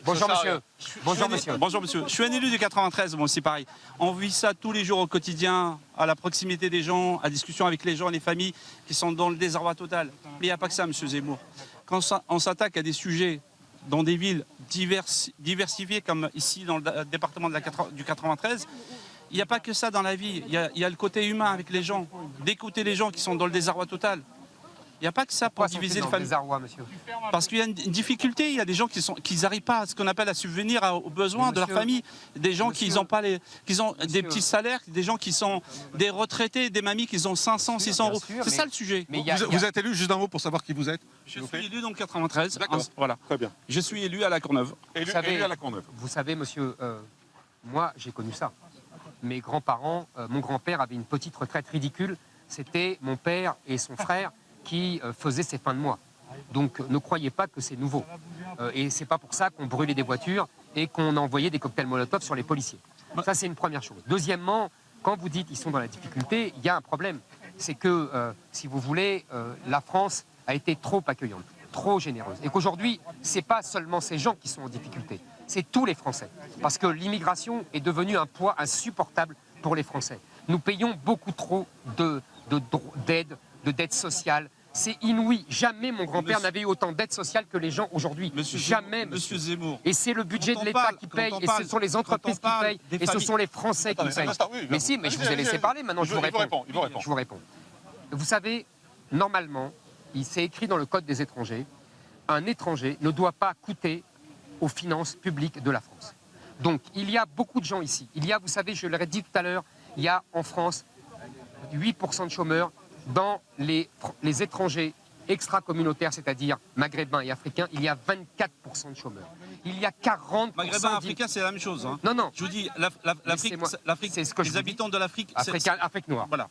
S2: Bonjour, monsieur. Bonjour, monsieur.
S10: Bonjour, monsieur. Je suis un élu du 93, moi aussi, pareil. On vit ça tous les jours au quotidien, à la proximité des gens, à discussion avec les gens, les familles qui sont dans le désarroi total. Mais il n'y a pas que ça, monsieur Zemmour. Quand on s'attaque à des sujets dans des villes diversifiées, comme ici dans le département du 93, il n'y a pas que ça dans la vie. Il y a le côté humain avec les gens, d'écouter les gens qui sont dans le désarroi total. Il n'y a pas que ça pour diviser les familles.
S2: Désarroi, monsieur.
S10: Parce qu'il y a une difficulté, il y a des gens qui n'arrivent pas à ce qu'on appelle à subvenir aux besoins de leur famille. Des gens qui ont des petits salaires, des gens qui sont des retraités, des mamies qui ont 500, 600 euros. C'est ça le sujet.
S1: Vous êtes élu, juste un mot pour savoir qui vous êtes.
S10: Je suis élu dans le 93.
S1: D'accord.
S10: Voilà.
S1: Très bien.
S10: Je suis élu à la Courneuve.
S1: Élu à la Courneuve.
S2: Vous savez, monsieur, moi, j'ai connu ça. Mes grands-parents, mon grand-père avait une petite retraite ridicule. C'était mon père et son frère qui faisaient ses fins de mois. Donc ne croyez pas que c'est nouveau. Et c'est pas pour ça qu'on brûlait des voitures et qu'on envoyait des cocktails Molotov sur les policiers. Ça, c'est une première chose. Deuxièmement, quand vous dites qu'ils sont dans la difficulté, il y a un problème. C'est que, si vous voulez, la France a été trop accueillante, trop généreuse. Et qu'aujourd'hui, c'est pas seulement ces gens qui sont en difficulté, c'est tous les Français. Parce que l'immigration est devenue un poids insupportable pour les Français. Nous payons beaucoup trop d'aide, de dette sociale. C'est inouï. Jamais mon grand-père n'avait eu autant d'aide sociale que les gens aujourd'hui. Jamais,
S10: monsieur Zemmour.
S2: Et c'est le budget de l'État qui paye, et ce sont les entreprises qui payent, et ce sont les Français qui payent. Mais si, mais je vous ai laissé parler, maintenant je vous réponds. Je vous réponds. Vous savez, normalement, il s'est écrit dans le Code des étrangers, un étranger ne doit pas coûter aux finances publiques de la France. Donc, il y a beaucoup de gens ici. Vous savez, je l'ai dit tout à l'heure, il y a en France 8% de chômeurs dans les étrangers extra-communautaires, c'est-à-dire maghrébins et africains, il y a 24% de chômeurs. Il y a 40%...
S10: Maghrébins et africains, c'est la même chose. Hein.
S2: Non.
S10: Je vous dis, l'Afrique,
S2: c'est ce que
S10: les habitants de l'Afrique...
S2: Afrique noire. Voilà.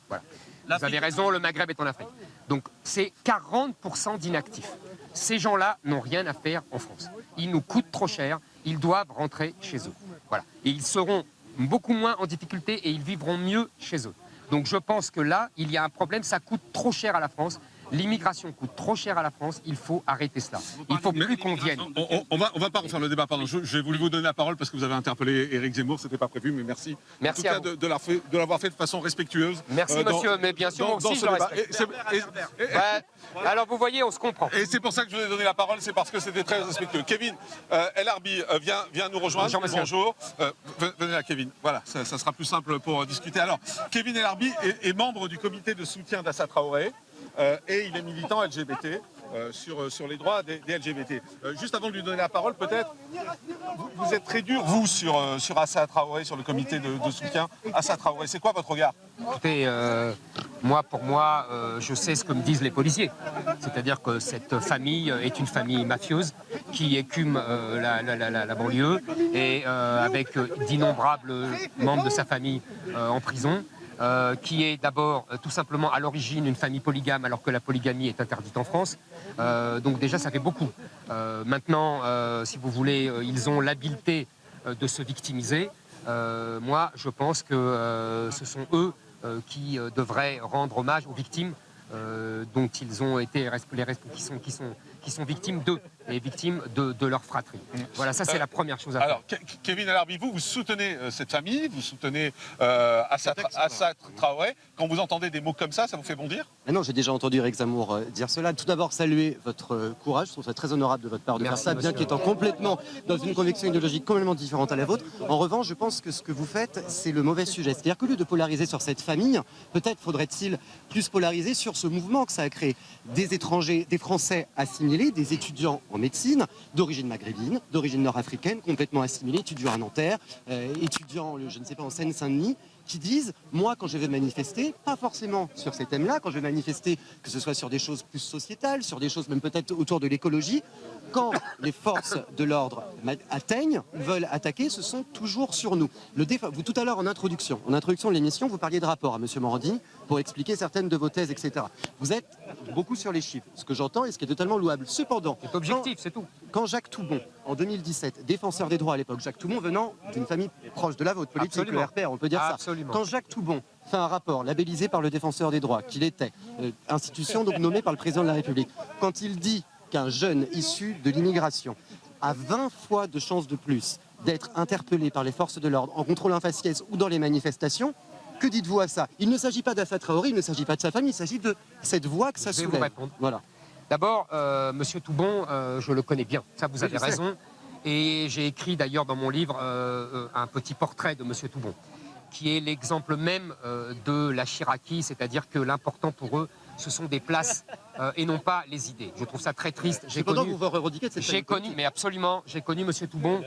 S2: Vous avez raison, le Maghreb est en Afrique. Donc, c'est 40% d'inactifs. Ces gens-là n'ont rien à faire en France. Ils nous coûtent trop cher, ils doivent rentrer chez eux. Voilà. Et ils seront beaucoup moins en difficulté et ils vivront mieux chez eux. Donc je pense que là, il y a un problème, ça coûte trop cher à la France. L'immigration coûte trop cher à la France, il faut arrêter cela. Il ne faut plus qu'on vienne.
S1: On va pas refaire le débat, pardon. J'ai voulu vous donner la parole parce que vous avez interpellé Éric Zemmour, c'était pas prévu, mais merci.
S2: Merci
S1: en tout cas de l'avoir fait de façon respectueuse.
S2: Merci monsieur, mais bien sûr, moi aussi je le respecte. Alors vous voyez, on se comprend.
S1: Et c'est pour ça que je vous ai donné la parole, c'est parce que c'était très respectueux. Kevin El Arbi vient nous rejoindre. Bonjour. Venez là, Kevin. Voilà, ça sera plus simple pour discuter. Alors, Kevin El Arbi est membre du comité de soutien d'Assa Traoré. Et il est militant LGBT sur les droits des LGBT. Juste avant de lui donner la parole, peut-être, vous êtes très dur, vous, sur Assa Traoré, sur le comité de soutien Assa Traoré. C'est quoi votre regard?
S2: Écoutez, pour moi, je sais ce que me disent les policiers. C'est-à-dire que cette famille est une famille mafieuse qui écume la banlieue et avec d'innombrables membres de sa famille en prison. Qui est d'abord tout simplement à l'origine une famille polygame alors que la polygamie est interdite en France. Donc déjà ça fait beaucoup. Maintenant, si vous voulez, ils ont l'habileté de se victimiser. Moi je pense que ce sont eux qui devraient rendre hommage aux victimes dont ils ont été qui sont victimes d'eux et victimes de leur fratrie. Voilà, ça c'est la première chose à faire.
S1: Alors, Kevin El Arbi, vous soutenez cette famille, vous soutenez Assa Traoré. Quand vous entendez des mots comme ça vous fait bondir?
S11: Non, j'ai déjà entendu Éric Zemmour dire cela. Tout d'abord, saluer votre courage. Je trouve ça très honorable de votre part de faire ça, bien qu'étant complètement dans une conviction idéologique complètement différente à la vôtre. En revanche, je pense que ce que vous faites, c'est le mauvais sujet. C'est-à-dire qu'au lieu de polariser sur cette famille, peut-être faudrait-il plus polariser sur ce mouvement que ça a créé. Des étrangers, des Français assimilés, des étudiants en médecine, d'origine maghrébine, d'origine nord-africaine, complètement assimilés, étudiants à Nanterre, étudiants, je ne sais pas, en Seine-Saint-Denis, qui disent, moi quand je vais manifester, pas forcément sur ces thèmes-là, quand je vais manifester, que ce soit sur des choses plus sociétales, sur des choses même peut-être autour de l'écologie, quand les forces de l'ordre atteignent, veulent attaquer, ce sont toujours sur nous. Vous, tout à l'heure, en introduction de l'émission, vous parliez de rapport à M. Morandini pour expliquer certaines de vos thèses, etc. Vous êtes beaucoup sur les chiffres, ce que j'entends et ce qui est totalement louable. Cependant,
S2: c'est objectif, c'est tout.
S11: Quand Jacques Toubon, en 2017, défenseur des droits à l'époque, Jacques Toubon venant d'une famille proche de la vôtre, politique,
S2: Absolument.
S11: le RPR, on peut dire ça.
S2: Absolument.
S11: Quand Jacques Toubon fait un rapport labellisé par le défenseur des droits, qu'il était, institution donc nommée par le président de la République, quand il dit qu'un jeune issu de l'immigration a 20 fois de chances de plus d'être interpellé par les forces de l'ordre en contrôlant faciès ou dans les manifestations, que dites-vous à ça? Il ne s'agit pas d'Assa Traoré, il ne s'agit pas de sa famille, il s'agit de cette voix que ça soulève.
S2: Je vais vous répondre.
S11: Voilà.
S2: D'abord, Monsieur Toubon, je le connais bien, ça vous avez raison. Et j'ai écrit d'ailleurs dans mon livre un petit portrait de Monsieur Toubon, qui est l'exemple même de la chiraquie, c'est-à-dire que l'important pour eux, ce sont des places et non pas les idées. Je trouve ça très triste. J'ai connu, mais absolument, j'ai connu Monsieur Toubon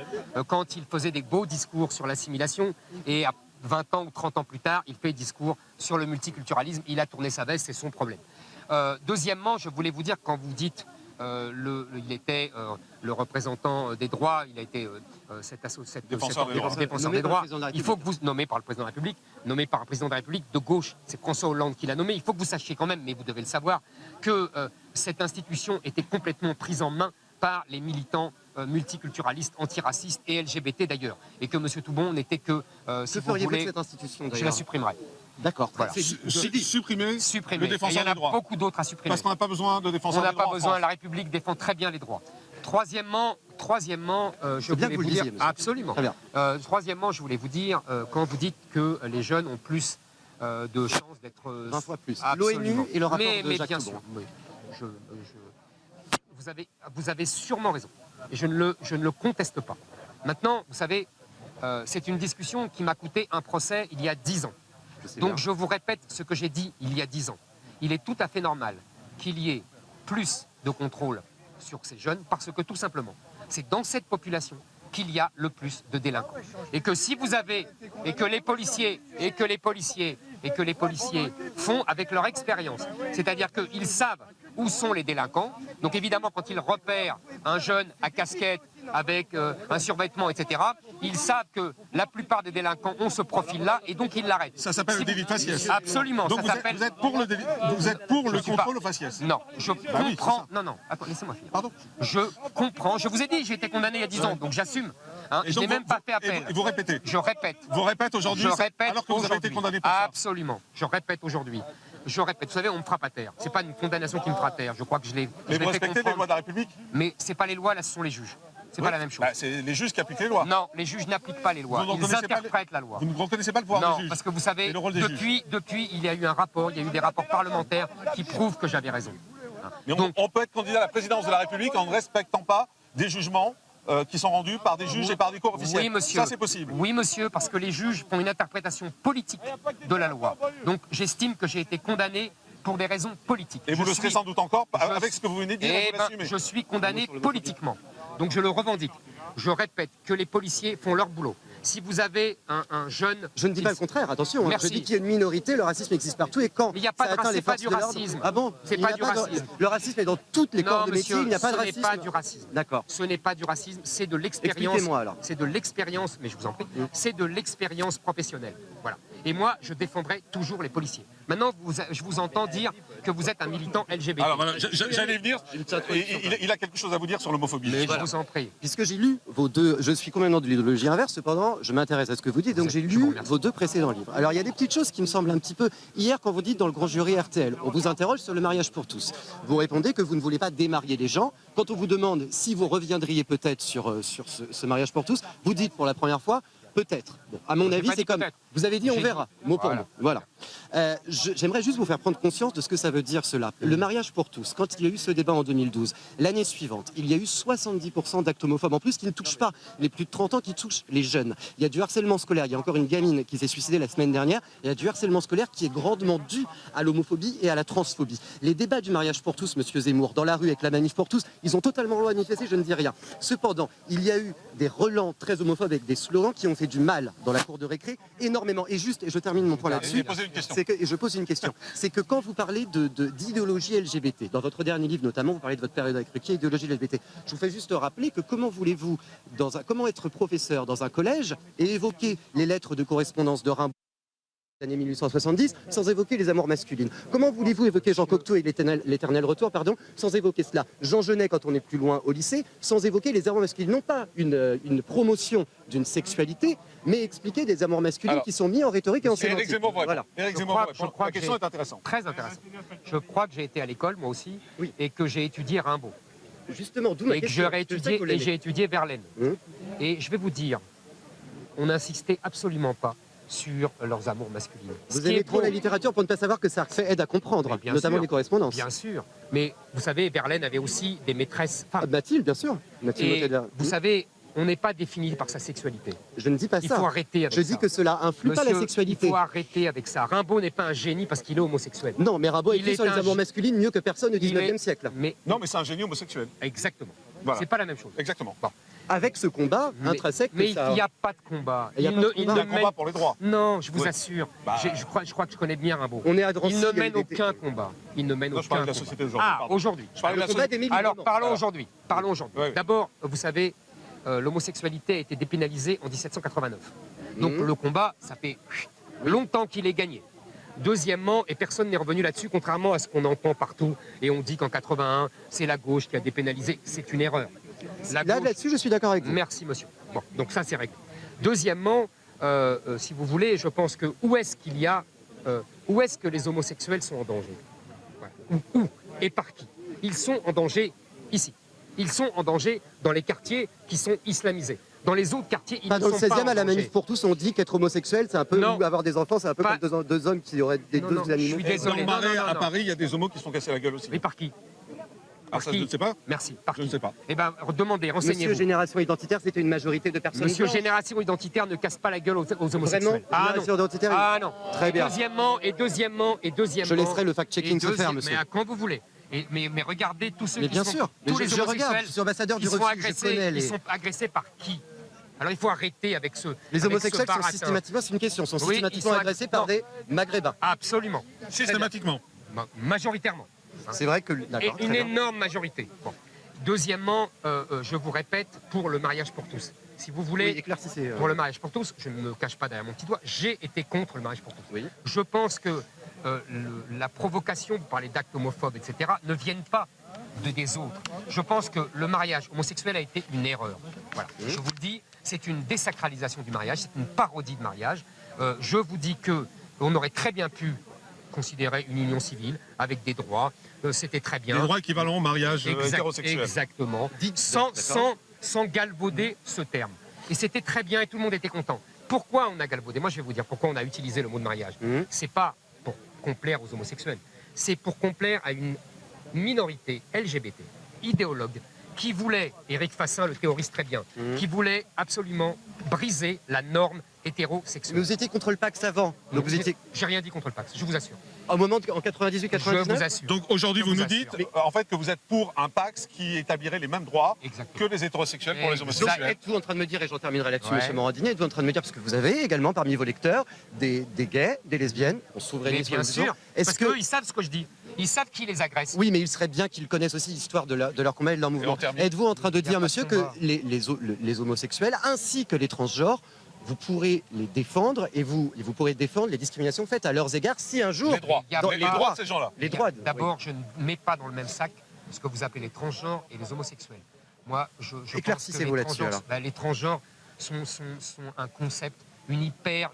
S2: quand il faisait des beaux discours sur l'assimilation et à 20 ans ou 30 ans plus tard, il fait discours sur le multiculturalisme. Il a tourné sa veste, c'est son problème. Deuxièmement, je voulais vous dire, quand vous dites il était le représentant des droits, il a été défenseur des droits. Il faut que vous, nommé par le président de la République, nommé par un président de la République de gauche, c'est François Hollande qui l'a nommé. Il faut que vous sachiez quand même, mais vous devez le savoir, que cette institution était complètement prise en main par les militants multiculturalistes, antiracistes et LGBT d'ailleurs. Et que M. Toubon n'était que, si vous voulez,
S11: cette institution,
S2: je la supprimerai.
S11: D'accord.
S2: Voilà.
S1: Supprimer le défenseur
S2: il y en a
S1: des droits.
S2: Beaucoup d'autres à supprimer.
S1: Parce qu'on n'a pas besoin de défenseur des droits.
S2: On n'a pas besoin, la République défend très bien les droits. Troisièmement, je voulais vous dire... Absolument. Troisièmement, je voulais vous dire, quand vous dites que les jeunes ont plus de chances d'être...
S11: 20 fois plus.
S2: L'ONU
S11: et le rapport de
S2: mais
S11: Jacques
S2: bien
S11: Toubon.
S2: sûr, vous avez sûrement raison. Et je ne le conteste pas. Maintenant, vous savez, c'est une discussion qui m'a coûté un procès il y a 10 ans. Donc je vous répète ce que j'ai dit il y a 10 ans. Il est tout à fait normal qu'il y ait plus de contrôle sur ces jeunes parce que tout simplement, c'est dans cette population qu'il y a le plus de délinquants. Et que si vous avez, et que les policiers font avec leur expérience, c'est-à-dire qu'ils savent où sont les délinquants. Donc évidemment, quand ils repèrent un jeune à casquette, avec un survêtement, etc., ils savent que la plupart des délinquants ont ce profil-là et donc ils l'arrêtent.
S1: Ça s'appelle le délit de faciès.
S2: Absolument.
S1: Donc vous êtes pour le contrôle au faciès.
S2: Non, je comprends. Non, attends, laissez-moi finir.
S1: Pardon.
S2: Je comprends. Je vous ai dit, j'ai été condamné il y a 10 ans, donc j'assume. Hein,
S1: Et
S2: je n'ai
S1: donc,
S2: même pas fait appel.
S1: Et vous répétez.
S2: Je répète.
S1: Vous répétez aujourd'hui,
S2: Je répète
S1: alors que vous avez été
S2: aujourd'hui.
S1: condamné pour ça.
S2: Absolument. Je répète aujourd'hui. Je répète. Vous savez, on me frappe à terre. C'est pas une condamnation qui me frappe à terre. Je crois que je l'ai.
S1: Mais vous respectez les lois de la République?
S2: Mais c'est pas les lois, là, ce sont les juges. C'est pas la même chose.
S1: Bah, c'est les juges qui appliquent les lois.
S2: Non, les juges n'appliquent pas les lois.
S1: Vous
S2: Ils
S1: reconnaissez pas
S2: interprètent la loi.
S1: Vous ne reconnaissez pas le pouvoir
S2: Non,
S1: des juges.
S2: parce que vous savez,
S1: Et le rôle des
S2: depuis, il y a eu un rapport, il y a eu des rapports parlementaires qui prouvent que j'avais raison.
S1: Mais on peut être candidat à la présidence de la République en ne respectant pas des jugements qui sont rendus par des juges et par des cours officiels.
S2: Oui, monsieur.
S1: Ça, c'est possible.
S2: Oui, monsieur, parce que les juges font une interprétation politique de la loi. Donc, j'estime que j'ai été condamné pour des raisons politiques.
S1: Et vous le serez sans doute encore avec ce que vous venez de dire.
S2: Eh
S1: vous
S2: ben,
S1: l'assumez.
S2: je suis condamné politiquement. Donc, je le revendique. Je répète que les policiers font leur boulot. Si vous avez un jeune...
S11: Je ne dis pas le contraire, attention. Hein. Je
S2: Merci.
S11: dis qu'il y a une minorité, le racisme existe partout et quand
S2: Mais il n'y a pas
S11: ça
S2: de
S11: atteint les
S2: racisme, c'est pas
S11: forces
S2: du
S11: de l'ordre...
S2: racisme.
S11: Ah bon?
S2: C'est
S11: Il
S2: pas
S11: n'y a
S2: du
S11: de-
S2: racisme.
S11: Le racisme est dans toutes les corps de métier, il n'y a pas de
S2: ce n'est
S11: racisme.
S2: pas du racisme.
S11: D'accord.
S2: Ce n'est pas du racisme, c'est de l'expérience.
S11: Expliquez-moi alors.
S2: C'est de l'expérience, mais je vous en prie, c'est de l'expérience professionnelle. Voilà. Et moi, je défendrai toujours les policiers. Maintenant, je vous entends dire que vous êtes un militant LGBT.
S1: Alors voilà, j'allais venir. Il a quelque chose à vous dire sur l'homophobie.
S2: Mais je vous en prie.
S11: Puisque j'ai lu vos deux, je suis complètement de l'idéologie inverse, cependant, je m'intéresse à ce que vous dites, donc j'ai lu vos deux précédents livres. Alors il y a des petites choses qui me semblent un petit peu... Hier, quand vous dites dans le grand jury RTL, on vous interroge sur le mariage pour tous. Vous répondez que vous ne voulez pas démarier les gens. Quand on vous demande si vous reviendriez peut-être sur ce mariage pour tous, vous dites pour la première fois, peut-être. Bon, à mon avis, c'est comme... Vous avez dit on verra, mot pour mot. Voilà. J'aimerais juste vous faire prendre conscience de ce que ça veut dire cela. Le mariage pour tous, quand il y a eu ce débat en 2012, l'année suivante, il y a eu 70% d'actes homophobes en plus qui ne touchent pas les plus de 30 ans, qui touchent les jeunes. Il y a du harcèlement scolaire, il y a encore une gamine qui s'est suicidée la semaine dernière, il y a du harcèlement scolaire qui est grandement dû à l'homophobie et à la transphobie. Les débats du mariage pour tous, monsieur Zemmour, dans la rue avec la manif pour tous, ils ont totalement manifesté, je ne dis rien. Cependant, il y a eu des relents très homophobes avec des slogans qui ont fait du mal dans la cour de récré, énormément. Et juste, et je termine mon point là-dessus, et je pose une question, c'est que quand vous parlez d'idéologie LGBT, dans votre dernier livre notamment, vous parlez de votre période avec Ruquier, idéologie LGBT, je vous fais juste rappeler que comment voulez-vous, comment être professeur dans un collège et évoquer les lettres de correspondance de Rimbaud années 1870, sans évoquer les amours masculines. Comment voulez-vous évoquer Jean Cocteau et l'éternel retour, sans évoquer cela? Jean Genet, quand on est plus loin au lycée, sans évoquer les amours masculines. Non pas une promotion d'une sexualité, mais expliquer des amours masculines qui sont mis en rhétorique et en sémantique.
S1: Éric Zemmour,
S2: voilà.
S1: La question est intéressante.
S2: Très intéressante. Je crois que j'ai été à l'école, moi aussi, et que j'ai étudié Rimbaud.
S11: Justement, d'où ma question.
S2: Et j'ai étudié Verlaine. Et je vais vous dire, on n'insistait absolument pas sur leurs amours masculines.
S11: Vous aimez trop la littérature pour ne pas savoir que ça aide à comprendre, notamment les correspondances.
S2: Bien sûr. Mais vous savez, Verlaine avait aussi des maîtresses femmes.
S11: Mathilde, bien sûr.
S2: Et vous savez, on n'est pas défini par sa sexualité.
S11: Je ne dis pas ça.
S2: Il faut arrêter avec ça.
S11: Je dis que cela influe pas la sexualité.
S2: Il faut arrêter avec ça. Rimbaud n'est pas un génie parce qu'il est homosexuel.
S11: Non, mais Rimbaud écrit sur les amours masculines mieux que personne au 19e siècle.
S1: Non, mais c'est un génie homosexuel.
S2: Exactement.
S1: Voilà.
S2: C'est pas la même chose.
S1: Exactement.
S2: Bon.
S11: Avec ce combat intrinsèque.
S2: Mais il n'y a pas de combat.
S11: Il y a un
S1: combat pour les droits.
S2: Non, je vous assure. Je crois que je connais bien Rimbaud.
S11: On est à Drancy,
S2: il ne mène aucun combat. Il ne mène aucun combat. Ah, aujourd'hui. Alors, parlons aujourd'hui. Parlons aujourd'hui. D'abord, vous savez, l'homosexualité a été dépénalisée en 1789. Donc le combat, ça fait longtemps qu'il est gagné. Deuxièmement, et personne n'est revenu là-dessus, contrairement à ce qu'on entend partout, et on dit qu'en 81, c'est la gauche qui a dépénalisé, c'est une erreur.
S11: Là-dessus, je suis d'accord avec vous.
S2: Merci, monsieur. Bon, donc ça, c'est réglé. Deuxièmement, si vous voulez, je pense que où est-ce que les homosexuels sont en danger? Où et par qui? Ils sont en danger ici. Ils sont en danger dans les quartiers qui sont islamisés. Dans les autres quartiers, ils ne sont pas en danger.
S11: Dans le 16e, à la manif pour tous, on dit qu'être homosexuel, c'est un peu avoir des enfants, c'est un peu comme deux hommes qui auraient des deux animaux.
S2: Je suis désolé.
S1: À Paris, il y a des homos qui se sont cassés la gueule aussi.
S2: Mais par qui?
S1: Ça, je ne sais pas.
S2: Merci. Par
S1: je ne sais pas.
S2: Eh bien, demandez, renseignez-vous.
S11: Monsieur Génération Identitaire, c'était une majorité de personnes
S2: Monsieur
S11: blanches.
S2: Génération Identitaire ne casse pas la gueule aux homosexuels.
S11: Vraiment?
S2: Génération
S11: Identitaire,
S2: ah non.
S11: Très bien.
S2: Deuxièmement.
S11: Je laisserai le fact-checking se faire, monsieur.
S2: Mais quand vous voulez. Mais regardez tous ceux
S11: mais
S2: qui
S11: bien
S2: sont...
S11: sûr.
S2: Tous les
S11: je regarde, je suis ambassadeur du refus, je connais les...
S2: Ils sont agressés par qui? Alors il faut arrêter avec ce...
S11: Les homosexuels sont systématiquement, c'est une question, sont systématiquement agressés par des maghrébins.
S2: Absolument.
S1: Systématiquement.
S2: Majoritairement.
S11: C'est vrai que...
S2: Et une énorme majorité. Bon. Deuxièmement, je vous répète, pour le mariage pour tous. Si vous voulez, pour le mariage pour tous, je ne me cache pas derrière mon petit doigt, j'ai été contre le mariage pour tous.
S11: Oui.
S2: Je pense que la provocation, vous parlez d'actes homophobes, etc., ne viennent pas des autres. Je pense que le mariage homosexuel a été une erreur. Voilà. Je vous le dis, c'est une désacralisation du mariage, c'est une parodie de mariage. Je vous dis qu'on aurait très bien pu considérer une union civile avec des droits, c'était très bien.
S1: Des droits équivalents au mariage hétérosexuel.
S2: Exactement, sans galvauder ce terme. Et c'était très bien et tout le monde était content. Pourquoi on a galvaudé? Moi je vais vous dire pourquoi on a utilisé le mot de mariage. C'est pas pour complaire aux homosexuels, c'est pour complaire à une minorité LGBT, idéologue, qui voulait, Éric Fassin le théorise très bien, qui voulait absolument briser la norme hétérosexuelle.
S11: Mais vous étiez contre le Pax avant. Donc vous étiez...
S2: J'ai rien dit contre le Pax, je vous assure.
S11: Au moment en 98-99.
S2: Je vous assure.
S1: Donc aujourd'hui, vous nous dites en fait que vous êtes pour un Pax qui établirait les mêmes droits que les hétérosexuels pour les homosexuels.
S11: Donc êtes-vous en train de me dire, et j'en terminerai là-dessus, monsieur Morandini, êtes-vous en train de me dire, parce que vous avez également parmi vos lecteurs des gays, des lesbiennes, on s'ouvrirait
S2: bien sûr, parce qu'eux, ils savent ce que je dis. Ils savent qui les agresse.
S11: Oui, mais il serait bien qu'ils connaissent aussi l'histoire de leur combat et de leur mouvement. Êtes-vous en train de dire, monsieur, que les homosexuels ainsi que les transgenres, vous pourrez les défendre et vous pourrez défendre les discriminations faites à leurs égards si un jour...
S1: Les droits, les droits de ces gens-là.
S11: Les droits.
S2: D'abord, je ne mets pas dans le même sac ce que vous appelez les transgenres et les homosexuels. Moi, je
S11: éclaircissez-vous là-dessus.
S2: Les transgenres sont un concept, une hyper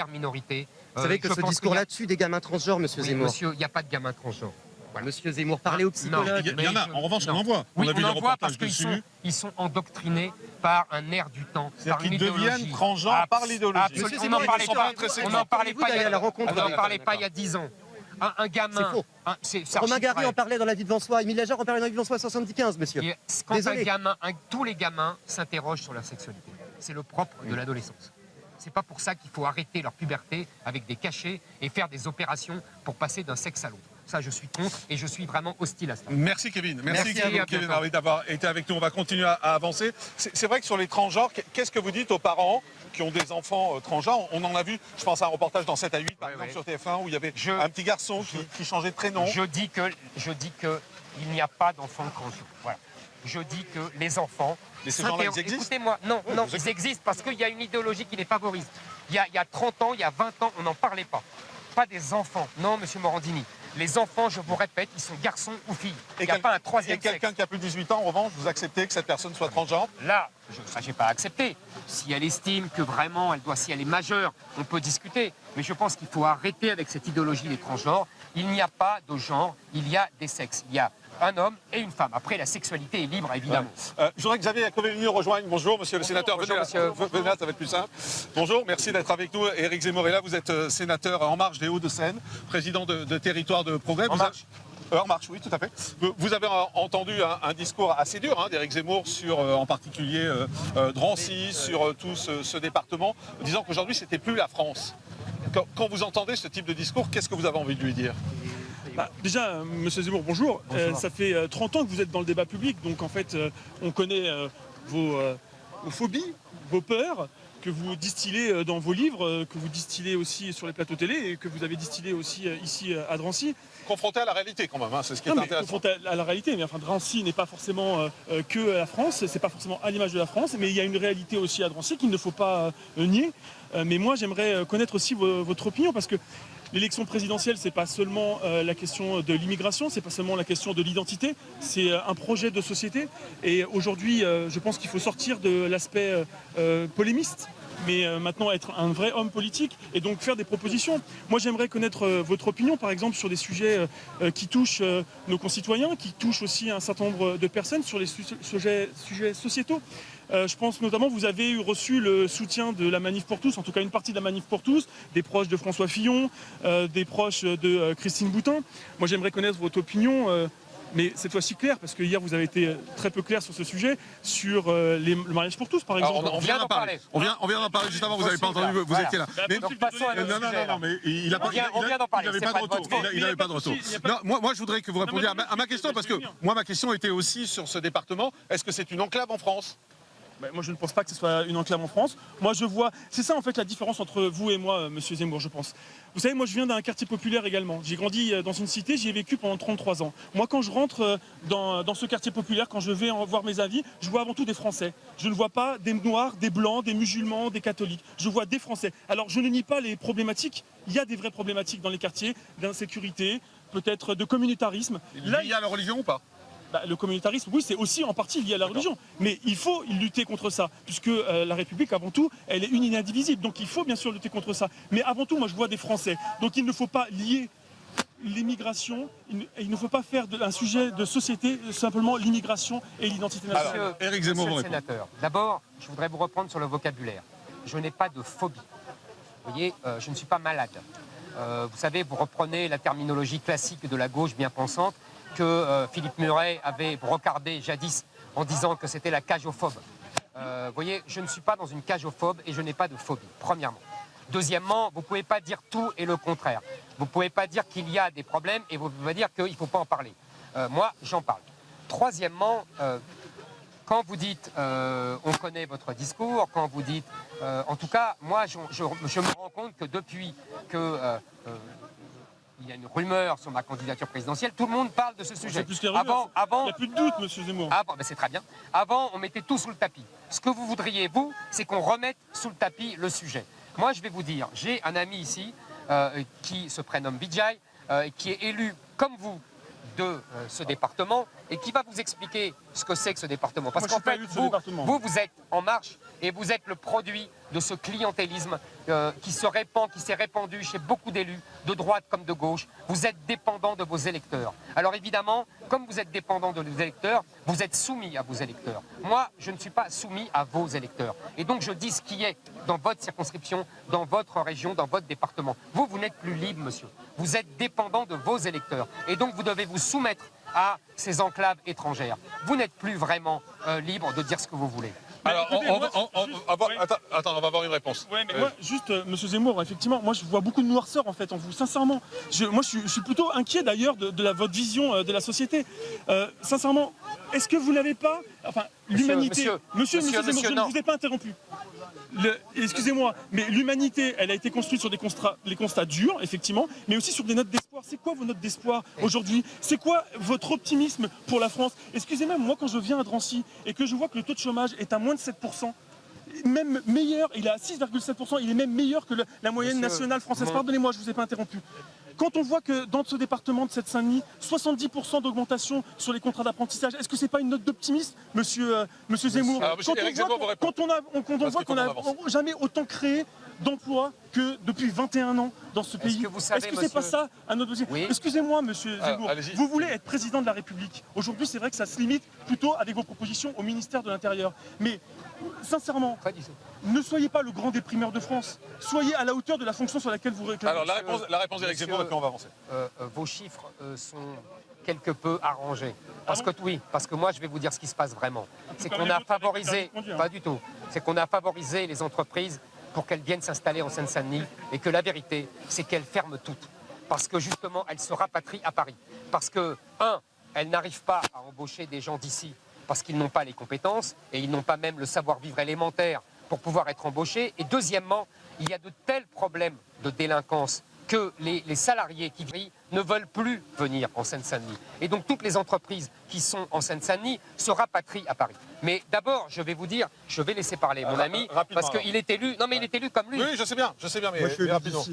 S2: minorité.
S11: Vous savez que ce discours-là tue des gamins transgenres, monsieur Zemmour.
S2: Monsieur, il n'y a pas de gamins transgenres.
S11: Voilà. Monsieur Zemmour, parlez aux psychologues.
S1: Il y en a, en revanche, on en voit.
S2: Oui,
S1: on a vu
S2: on
S1: des
S2: en voit parce
S1: reportages
S2: qu'ils
S1: dessus.
S2: ils sont endoctrinés par un air du temps, par une
S1: Qu'ils
S2: idéologie.
S1: deviennent transgenres par l'idéologie.
S2: On n'en parlait pas il y a 10 ans. Un gamin...
S11: C'est faux. Romain Gary en parlait dans La vie devant soi, Émile Lajarre en parlait dans La vie devant soi 75, monsieur.
S2: Quand tous les gamins s'interrogent sur leur sexualité, c'est le propre de l'adolescence. C'est pas pour ça qu'il faut arrêter leur puberté avec des cachets et faire des opérations pour passer d'un sexe à l'autre. Ça, je suis contre et je suis vraiment hostile à ça.
S1: Merci Kevin. Merci Kevin d'avoir été avec nous. On va continuer à avancer. C'est vrai que sur les transgenres, qu'est-ce que vous dites aux parents qui ont des enfants transgenres? On en a vu, je pense à un reportage dans 7 à 8 par exemple sur TF1 où il y avait un petit garçon qui changeait de prénom.
S2: Je dis que il n'y a pas d'enfants transgenres. Voilà. Je dis que les enfants...
S1: Mais ces gens-là, ils existent?
S2: Écoutez-moi, non, ils existent parce qu'il y a une idéologie qui les favorise. Il y a 30 ans, il y a 20 ans, on n'en parlait pas. Pas des enfants. Non, monsieur Morandini. Les enfants, je vous répète, ils sont garçons ou filles. Il n'y a pas un troisième sexe.
S1: Et quelqu'un qui a plus de 18 ans, en revanche, vous acceptez que cette personne soit transgenre?
S2: Là, je n'ai pas accepté. Si elle estime que vraiment, si elle est majeure, on peut discuter. Mais je pense qu'il faut arrêter avec cette idéologie des transgenres. Il n'y a pas de genre, il y a des sexes. Il y a un homme et une femme. Après, la sexualité est libre, évidemment.
S1: Je voudrais que Xavier Iacovelli nous rejoigne. Bonjour, monsieur le sénateur.
S2: Bonjour,
S1: venez là, ça va être plus simple. Bonjour, merci d'être avec nous. Éric Zemmour est là. Vous êtes sénateur En Marche des Hauts-de-Seine, président de Territoire de Progrès.
S2: En Marche.
S1: En Marche, oui, tout à fait. Vous avez entendu un discours assez dur d'Éric Zemmour sur, en particulier, Drancy, sur tout ce département, disant qu'aujourd'hui, c'était plus la France. Quand vous entendez ce type de discours, qu'est-ce que vous avez envie de lui dire?
S7: Déjà, monsieur Zemmour, bonjour. Ça fait 30 ans que vous êtes dans le débat public, donc en fait, on connaît vos phobies, vos peurs, que vous distillez dans vos livres, que vous distillez aussi sur les plateaux télé et que vous avez distillé aussi ici à Drancy.
S1: Confronté à la réalité quand même, c'est ce qui est intéressant.
S7: Confronté à la réalité, mais enfin Drancy n'est pas forcément que la France, c'est pas forcément à l'image de la France, mais il y a une réalité aussi à Drancy qu'il ne faut pas nier. Mais moi, j'aimerais connaître aussi votre opinion, parce que l'élection présidentielle, c'est pas seulement la question de l'immigration, c'est pas seulement la question de l'identité, c'est un projet de société. Et aujourd'hui, je pense qu'il faut sortir de l'aspect polémiste, mais maintenant être un vrai homme politique et donc faire des propositions. Moi, j'aimerais connaître votre opinion, par exemple, sur des sujets qui touchent nos concitoyens, qui touchent aussi un certain nombre de personnes, sur les sujets sociétaux. Je pense notamment, vous avez reçu le soutien de la Manif pour tous, en tout cas une partie de la Manif pour tous, des proches de François Fillon, des proches de Christine Boutin. Moi, j'aimerais connaître votre opinion, mais cette fois-ci claire, parce que hier, vous avez été très peu clair sur ce sujet, sur le mariage pour tous, par exemple.
S1: On vient d'en parler. On vient d'en parler juste avant, vous n'avez pas entendu, vous étiez là.
S7: Mais
S1: non, mais il n'avait pas de retour. Il n'avait pas de retour. Moi, je voudrais que vous répondiez à ma question, parce que moi, ma question était aussi sur ce département. Est-ce que c'est une enclave en France?
S7: Moi, je ne pense pas que ce soit une enclave en France. Moi, je vois... C'est ça, en fait, la différence entre vous et moi, monsieur Zemmour, je pense. Vous savez, moi, je viens d'un quartier populaire également. J'ai grandi dans une cité, j'y ai vécu pendant 33 ans. Moi, quand je rentre dans ce quartier populaire, quand je vais voir mes avis, je vois avant tout des Français. Je ne vois pas des Noirs, des Blancs, des musulmans, des catholiques. Je vois des Français. Alors, je ne nie pas les problématiques. Il y a des vraies problématiques dans les quartiers, d'insécurité, peut-être de communautarisme.
S1: Il y a la religion ou pas?
S7: le communautarisme, oui, c'est aussi en partie lié à la religion. Mais il faut lutter contre ça, puisque la République, avant tout, elle est une et indivisible. Donc il faut bien sûr lutter contre ça. Mais avant tout, moi, je vois des Français. Donc il ne faut pas lier l'immigration, il ne faut pas faire un sujet de société simplement l'immigration et l'identité nationale.
S1: Alors, Éric Zemmour,
S2: Monsieur le sénateur, d'abord, je voudrais vous reprendre sur le vocabulaire. Je n'ai pas de phobie. Vous voyez, je ne suis pas malade. Vous savez, vous reprenez la terminologie classique de la gauche bien pensante que Philippe Muret avait brocardé jadis en disant que c'était la cagophobe. Vous voyez, je ne suis pas dans une cagophobe et je n'ai pas de phobie, premièrement. Deuxièmement, vous ne pouvez pas dire tout et le contraire. Vous ne pouvez pas dire qu'il y a des problèmes et vous ne pouvez pas dire qu'il ne faut pas en parler. Moi, j'en parle. Troisièmement, quand vous dites on connaît votre discours, quand vous dites... en tout cas, moi, je me rends compte que depuis que... il y a une rumeur sur ma candidature présidentielle, tout le monde parle de ce sujet.
S7: C'est plus que la rumeur.
S2: Avant,
S7: il n'y a plus de doute, monsieur Zemmour.
S2: ben c'est très bien. Avant, on mettait tout sous le tapis. Ce que vous voudriez, vous, c'est qu'on remette sous le tapis le sujet. Moi, je vais vous dire, j'ai un ami ici qui se prénomme Vijay, qui est élu comme vous de ce département et qui va vous expliquer ce que c'est que ce département. Parce qu'en fait, vous êtes en marche et vous êtes le produit de ce clientélisme qui s'est répandu chez beaucoup d'élus, de droite comme de gauche. Vous êtes dépendant de vos électeurs. Alors évidemment, comme vous êtes dépendant de vos électeurs, vous êtes soumis à vos électeurs. Moi, je ne suis pas soumis à vos électeurs. Et donc je dis ce qui est dans votre circonscription, dans votre région, dans votre département. Vous, vous n'êtes plus libre, monsieur. Vous êtes dépendant de vos électeurs. Et donc vous devez vous soumettre à ces enclaves étrangères. Vous n'êtes plus vraiment libre de dire ce que vous voulez.
S1: Alors, on va avoir une réponse.
S7: Ouais, mais moi, juste, monsieur Zemmour, effectivement, moi, je vois beaucoup de noirceur, en fait, en vous, sincèrement. Moi, je suis plutôt inquiet, d'ailleurs, de votre vision de la société. Sincèrement, est-ce que vous n'avez pas... Enfin, l'humanité... Monsieur Zemmour, je ne vous ai pas interrompu. Excusez-moi, mais l'humanité, elle a été construite sur les constats durs, effectivement, mais aussi sur des notes d'espoir. C'est quoi vos notes d'espoir aujourd'hui? C'est quoi votre optimisme pour la France? Excusez-moi, moi, quand je viens à Drancy et que je vois que le taux de chômage est à moins de 7%, même meilleur, il est à 6,7%, il est même meilleur que la moyenne nationale française. Pardonnez-moi, je ne vous ai pas interrompu. Quand on voit que dans ce département de Seine-Saint-Denis, 70% d'augmentation sur les contrats d'apprentissage, est-ce que ce n'est pas une note d'optimisme, monsieur Zemmour? Quand on voit qu'on n'a jamais autant créé d'emplois que depuis 21 ans dans ce pays. Est-ce que c'est pas ça un autre dossier? Excusez-moi, monsieur Zemmour, vous voulez être président de la République. Aujourd'hui, c'est vrai que ça se limite plutôt avec vos propositions au ministère de l'Intérieur. Mais sincèrement, ne soyez pas le grand déprimeur de France. Soyez à la hauteur de la fonction sur laquelle vous réclamez.
S1: Alors la réponse d'Éric Zemmour, et puis on va avancer.
S2: Vos chiffres sont quelque peu arrangés. Parce que moi je vais vous dire ce qui se passe vraiment. C'est qu'on a favorisé, pas du tout, c'est qu'on a favorisé les entreprises pour qu'elles viennent s'installer en Seine-Saint-Denis et que la vérité, c'est qu'elles ferment toutes. Parce que justement, elles se rapatrient à Paris. Parce que, elles n'arrivent pas à embaucher des gens d'ici parce qu'ils n'ont pas les compétences et ils n'ont pas même le savoir-vivre élémentaire pour pouvoir être embauchés. Et deuxièmement, il y a de tels problèmes de délinquance que les salariés qui vivent ne veulent plus venir en Seine-Saint-Denis. Et donc toutes les entreprises qui sont en Seine-Saint-Denis se rapatrient à Paris. Mais d'abord, je vais vous dire, je vais laisser parler mon ami, parce qu'il est élu, non mais il est élu comme lui.
S1: Oui, je sais bien, mais
S12: moi je suis
S1: rapidement.
S12: ici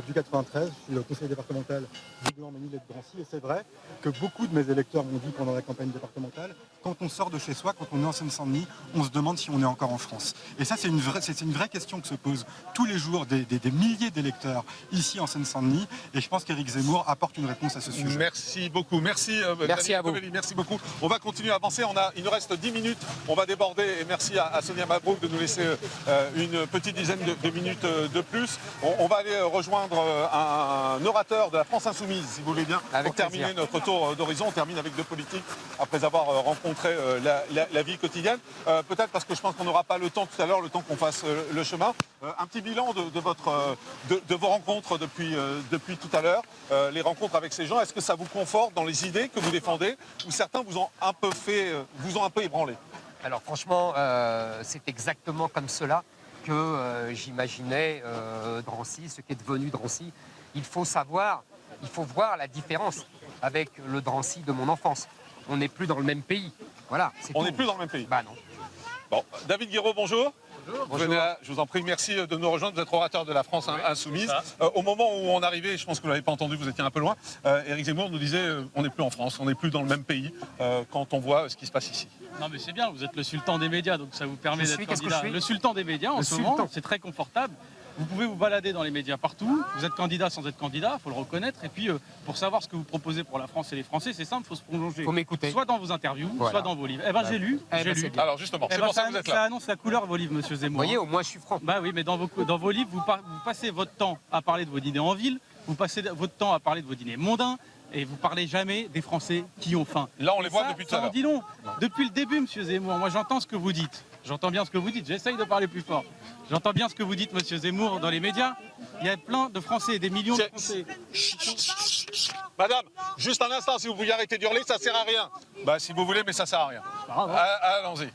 S12: du 93, je suis le conseiller départemental du Blanc-Ménil et de Drancy, et c'est vrai que beaucoup de mes électeurs m'ont dit pendant la campagne départementale, quand on sort de chez soi, quand on est en Seine-Saint-Denis, on se demande si on est encore en France. Et ça c'est une vraie question que se posent tous les jours des milliers d'électeurs ici en Seine-Saint-Denis, et je pense qu'Éric Zemmour apporte une réponse à ce sujet.
S1: Merci beaucoup, merci
S2: à vous.
S1: Merci beaucoup. On va continuer à avancer, il nous reste 10 minutes, on va déborder, et merci à Sonia Mabrouk de nous laisser une petite dizaine de minutes de plus. On va aller rejoindre un orateur de la France Insoumise, si vous voulez bien, pour terminer notre tour d'horizon. On termine avec deux politiques, après avoir rencontré la vie quotidienne. Peut-être parce que je pense qu'on n'aura pas le temps tout à l'heure, le temps qu'on fasse le chemin. Un petit bilan de vos rencontres depuis tout à l'heure, les rencontres avec ces gens. Est-ce que ça vous conforte dans les idées que vous défendez, ou certains vous ont un peu ébranlé?
S2: Alors franchement, c'est exactement comme cela que j'imaginais Drancy, ce qui est devenu Drancy. Il faut voir la différence avec le Drancy de mon enfance. On n'est plus dans le même pays. Voilà.
S1: On n'est plus dans le même pays.
S2: Bah non.
S1: Bon, David Guiraud, bonjour. Venez là, je vous en prie, merci de nous rejoindre. Vous êtes orateur de la France Insoumise. Au moment où on arrivait, je pense que vous ne l'avez pas entendu, vous étiez un peu loin, Éric Zemmour nous disait on n'est plus en France, on n'est plus dans le même pays quand on voit ce qui se passe ici.
S13: Non mais c'est bien, vous êtes le sultan des médias, donc ça vous permet d'être candidat. Le sultan des médias en ce moment, c'est très confortable. Vous pouvez vous balader dans les médias partout, vous êtes candidat sans être candidat, il faut le reconnaître. Et puis pour savoir ce que vous proposez pour la France et les Français, c'est simple, il faut se plonger.
S2: Faut m'écouter.
S13: Soit dans vos interviews, soit dans vos livres. Eh ben j'ai lu.
S1: Alors justement, c'est pour ça que vous êtes là.
S13: Ça annonce la couleur de vos livres, monsieur Zemmour.
S2: Vous voyez, au moins je suis franc.
S13: Bah oui, mais dans vos livres, vous passez votre temps à parler de vos dîners en ville, vous passez votre temps à parler de vos dîners mondains, et vous parlez jamais des Français qui ont faim.
S1: Là, on les voit depuis tout à l'heure.
S13: Dis long. Depuis le début, monsieur Zemmour, moi j'entends ce que vous dites. J'entends bien ce que vous dites, j'essaye de parler plus fort. J'entends bien ce que vous dites, monsieur Zemmour, dans les médias. Il y a plein de Français, des millions de Français.
S1: Madame, juste un instant, si vous vouliez arrêter d'hurler, ça sert à rien. Bah si vous voulez, mais ça sert à rien. Allons-y.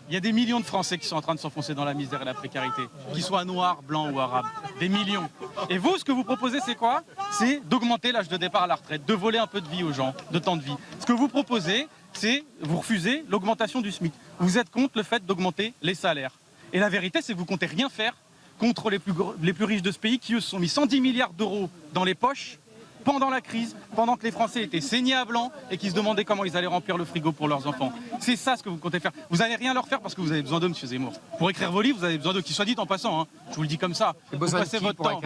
S13: Il y a des millions de Français qui sont en train de s'enfoncer dans la misère et la précarité, qu'ils soient noirs, blancs ou arabes. Des millions. Et vous, ce que vous proposez, c'est quoi? C'est d'augmenter l'âge de départ à la retraite, de voler un peu de vie aux gens, de temps de vie. Ce que vous proposez, c'est, vous refusez l'augmentation du SMIC. Vous êtes contre le fait d'augmenter les salaires. Et la vérité, c'est que vous comptez rien faire contre les plus riches de ce pays qui, eux, se sont mis 110 milliards d'euros dans les poches pendant la crise, pendant que les Français étaient saignés à blanc et qui se demandaient comment ils allaient remplir le frigo pour leurs enfants. C'est ça ce que vous comptez faire. Vous n'allez rien leur faire parce que vous avez besoin d'eux, monsieur Zemmour. Pour écrire vos livres, vous avez besoin d'eux, qui soit dit en passant. Hein. Je vous le dis comme ça. Vous passez votre temps.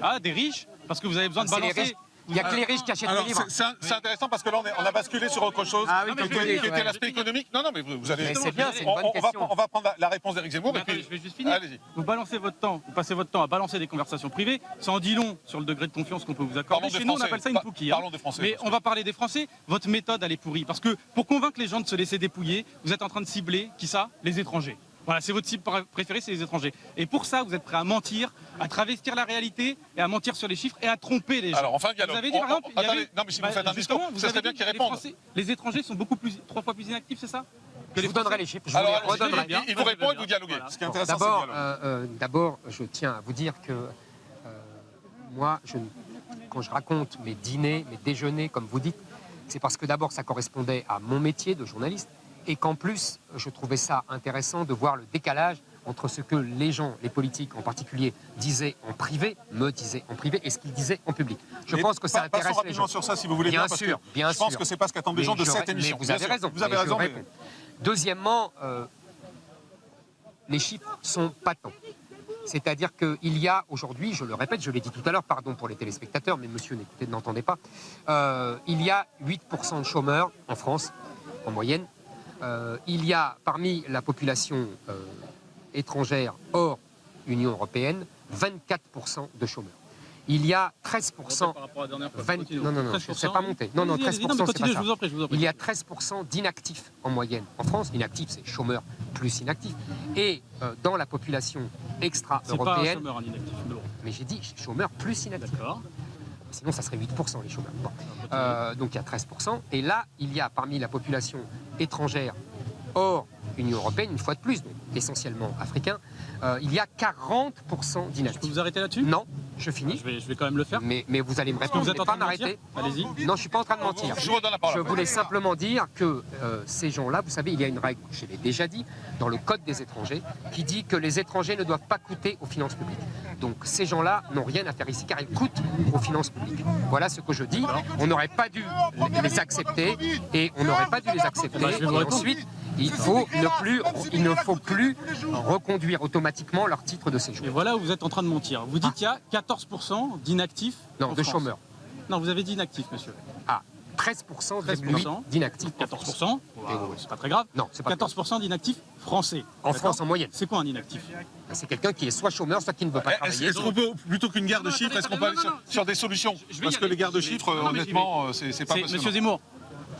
S13: Ah, des riches, parce que vous avez besoin de balancer.
S2: Il n'y a que les riches qui achètent les livres.
S1: C'est intéressant parce que là, on a basculé sur autre chose, qui était l'aspect économique. Non, mais vous allez...
S2: C'est bien, c'est une bonne question.
S1: On va prendre la réponse d'Éric Zemmour.
S13: Et puis, je vais juste finir. Vous balancez votre temps, vous passez votre temps à balancer des conversations privées. Ça en dit long sur le degré de confiance qu'on peut vous accorder. Chez nous, on appelle ça une pouquille.
S1: Parlons des Français.
S13: Mais on va parler des Français. Votre méthode, elle est pourrie. Parce que pour convaincre les gens de se laisser dépouiller, vous êtes en train de cibler, qui ça? Les étrangers. Voilà, c'est votre cible préférée, c'est les étrangers. Et pour ça, vous êtes prêt à mentir, à travestir la réalité, et à mentir sur les chiffres, et à tromper les gens.
S1: Alors, enfin, dialogue.
S13: Vous avez dit, par exemple,
S1: attendez, non, mais si vous faites un discours, ça serait bien qu'ils répondent.
S13: Les étrangers sont trois fois plus inactifs, c'est ça?
S2: Je vous donnerai les chiffres.
S1: Alors, il vous répond et vous dialoguez. Ce qui est intéressant, c'est le dialogue.
S2: D'abord, je tiens à vous dire que moi, quand je raconte mes dîners, mes déjeuners, comme vous dites, c'est parce que d'abord, ça correspondait à mon métier de journaliste, et qu'en plus, je trouvais ça intéressant de voir le décalage entre ce que les gens, les politiques en particulier, disaient en privé, me disaient en privé, et ce qu'ils disaient en public. Je pense que ça intéresse les gens.
S1: Sur ça, si vous voulez bien, parce que je pense que c'est pas ce qu'attendent les gens de cette émission.
S2: Vous avez raison.
S1: Vous avez raison.
S2: Deuxièmement, les chiffres sont patents. C'est-à-dire qu'il y a aujourd'hui, je le répète, je l'ai dit tout à l'heure, pardon pour les téléspectateurs, mais monsieur n'entendait pas, il y a 8% de chômeurs en France, en moyenne. Il y a parmi la population étrangère hors Union européenne 24% de chômeurs. Il y a 13%. Non, c'est pas monté. Non, 13%, c'est pas ça. Il y a 13% d'inactifs en moyenne. En France, inactifs, c'est chômeurs plus inactifs. Et dans la population extra-européenne.
S13: C'est pas un chômeur, un inactif.
S2: Mais j'ai dit chômeurs plus inactifs. D'accord. Sinon, ça serait 8% les chômeurs. Bon. Donc il y a 13%. Et là, il y a parmi la population étrangère hors Union européenne, une fois de plus, donc essentiellement africain, il y a 40% d'inactifs.
S13: Je peux vous arrêter là-dessus?
S2: Non, je finis.
S13: Je vais quand même le faire.
S2: Mais vous allez me répondre, vous n'êtes pas m'arrêter.
S13: Allez-y.
S2: Non, je ne suis pas en train de mentir. Je voulais simplement dire que ces gens-là, vous savez, il y a une règle, je l'ai déjà dit, dans le Code des étrangers, qui dit que les étrangers ne doivent pas coûter aux finances publiques. Donc ces gens-là n'ont rien à faire ici, car ils coûtent aux finances publiques. Voilà ce que je dis. On n'aurait pas dû les accepter, et on n'aurait pas dû les accepter. Et ensuite, il ne faut plus reconduire automatiquement leur titre de séjour.
S13: Et voilà où vous êtes en train de mentir. Vous dites qu'il y a 14% d'inactifs.
S2: Non, de chômeurs.
S13: Non, vous avez dit inactifs, monsieur.
S2: Ah, 13% d'inactifs.
S13: 14%, c'est pas très grave.
S2: Non, c'est pas
S13: 14% d'inactifs français.
S2: En France, en moyenne.
S13: C'est quoi un inactif?
S2: C'est quelqu'un qui est soit chômeur, soit qui ne veut pas travailler.
S1: Est-ce qu'on peut, plutôt qu'une guerre de chiffres, est-ce qu'on peut aller sur des solutions? Parce que les guerres de chiffres, honnêtement, c'est pas possible.
S13: Monsieur Zemmour,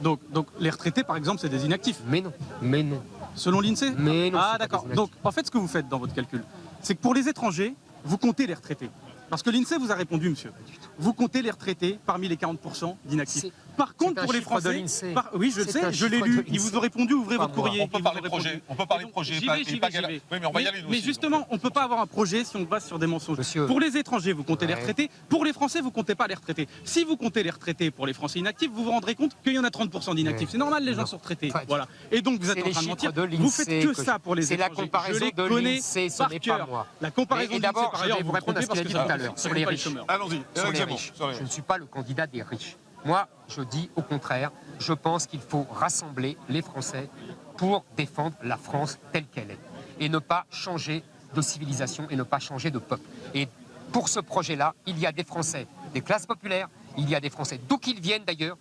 S13: donc les retraités, par exemple, c'est des inactifs.
S2: Mais non.
S13: Selon l'INSEE?
S2: Mais non.
S13: Ah d'accord. Donc en fait, ce que vous faites dans votre calcul, c'est que pour les étrangers, vous comptez les retraités. Parce que l'INSEE vous a répondu, monsieur. Vous comptez les retraités parmi les 40% d'inactifs. Par contre, pour les Français, oui, je le sais, je l'ai lu. Ils vous ont répondu, ouvrez votre courrier.
S1: On peut parler de projet. On peut parler de projet.
S13: J'y vais.
S1: Oui, mais on va y aller, nous
S13: Mais
S1: aussi,
S13: justement, on ne peut pas avoir un projet si on se base sur des mensonges. Pour les étrangers, vous comptez les retraités. Pour les Français, vous ne comptez pas les retraités. Si vous comptez les retraités pour les Français inactifs, vous vous rendrez compte qu'il y en a 30% d'inactifs. C'est normal, les gens sont retraités. Voilà. Et donc, vous êtes en train de mentir. Vous faites que ça pour les étrangers.
S2: C'est la comparaison de l'INSEE, ce n'est pas moi.
S13: La comparaison de
S2: d'abord, je vais vous répondre à ce qu'il a dit tout à l'heure sur les riches.
S1: Allons-y.
S2: Je ne suis pas le candidat des riches. Moi, je dis au contraire, je pense qu'il faut rassembler les Français pour défendre la France telle qu'elle est et ne pas changer de civilisation et ne pas changer de peuple. Et pour ce projet-là, il y a des Français des classes populaires, il y a des Français d'où qu'ils viennent d'ailleurs,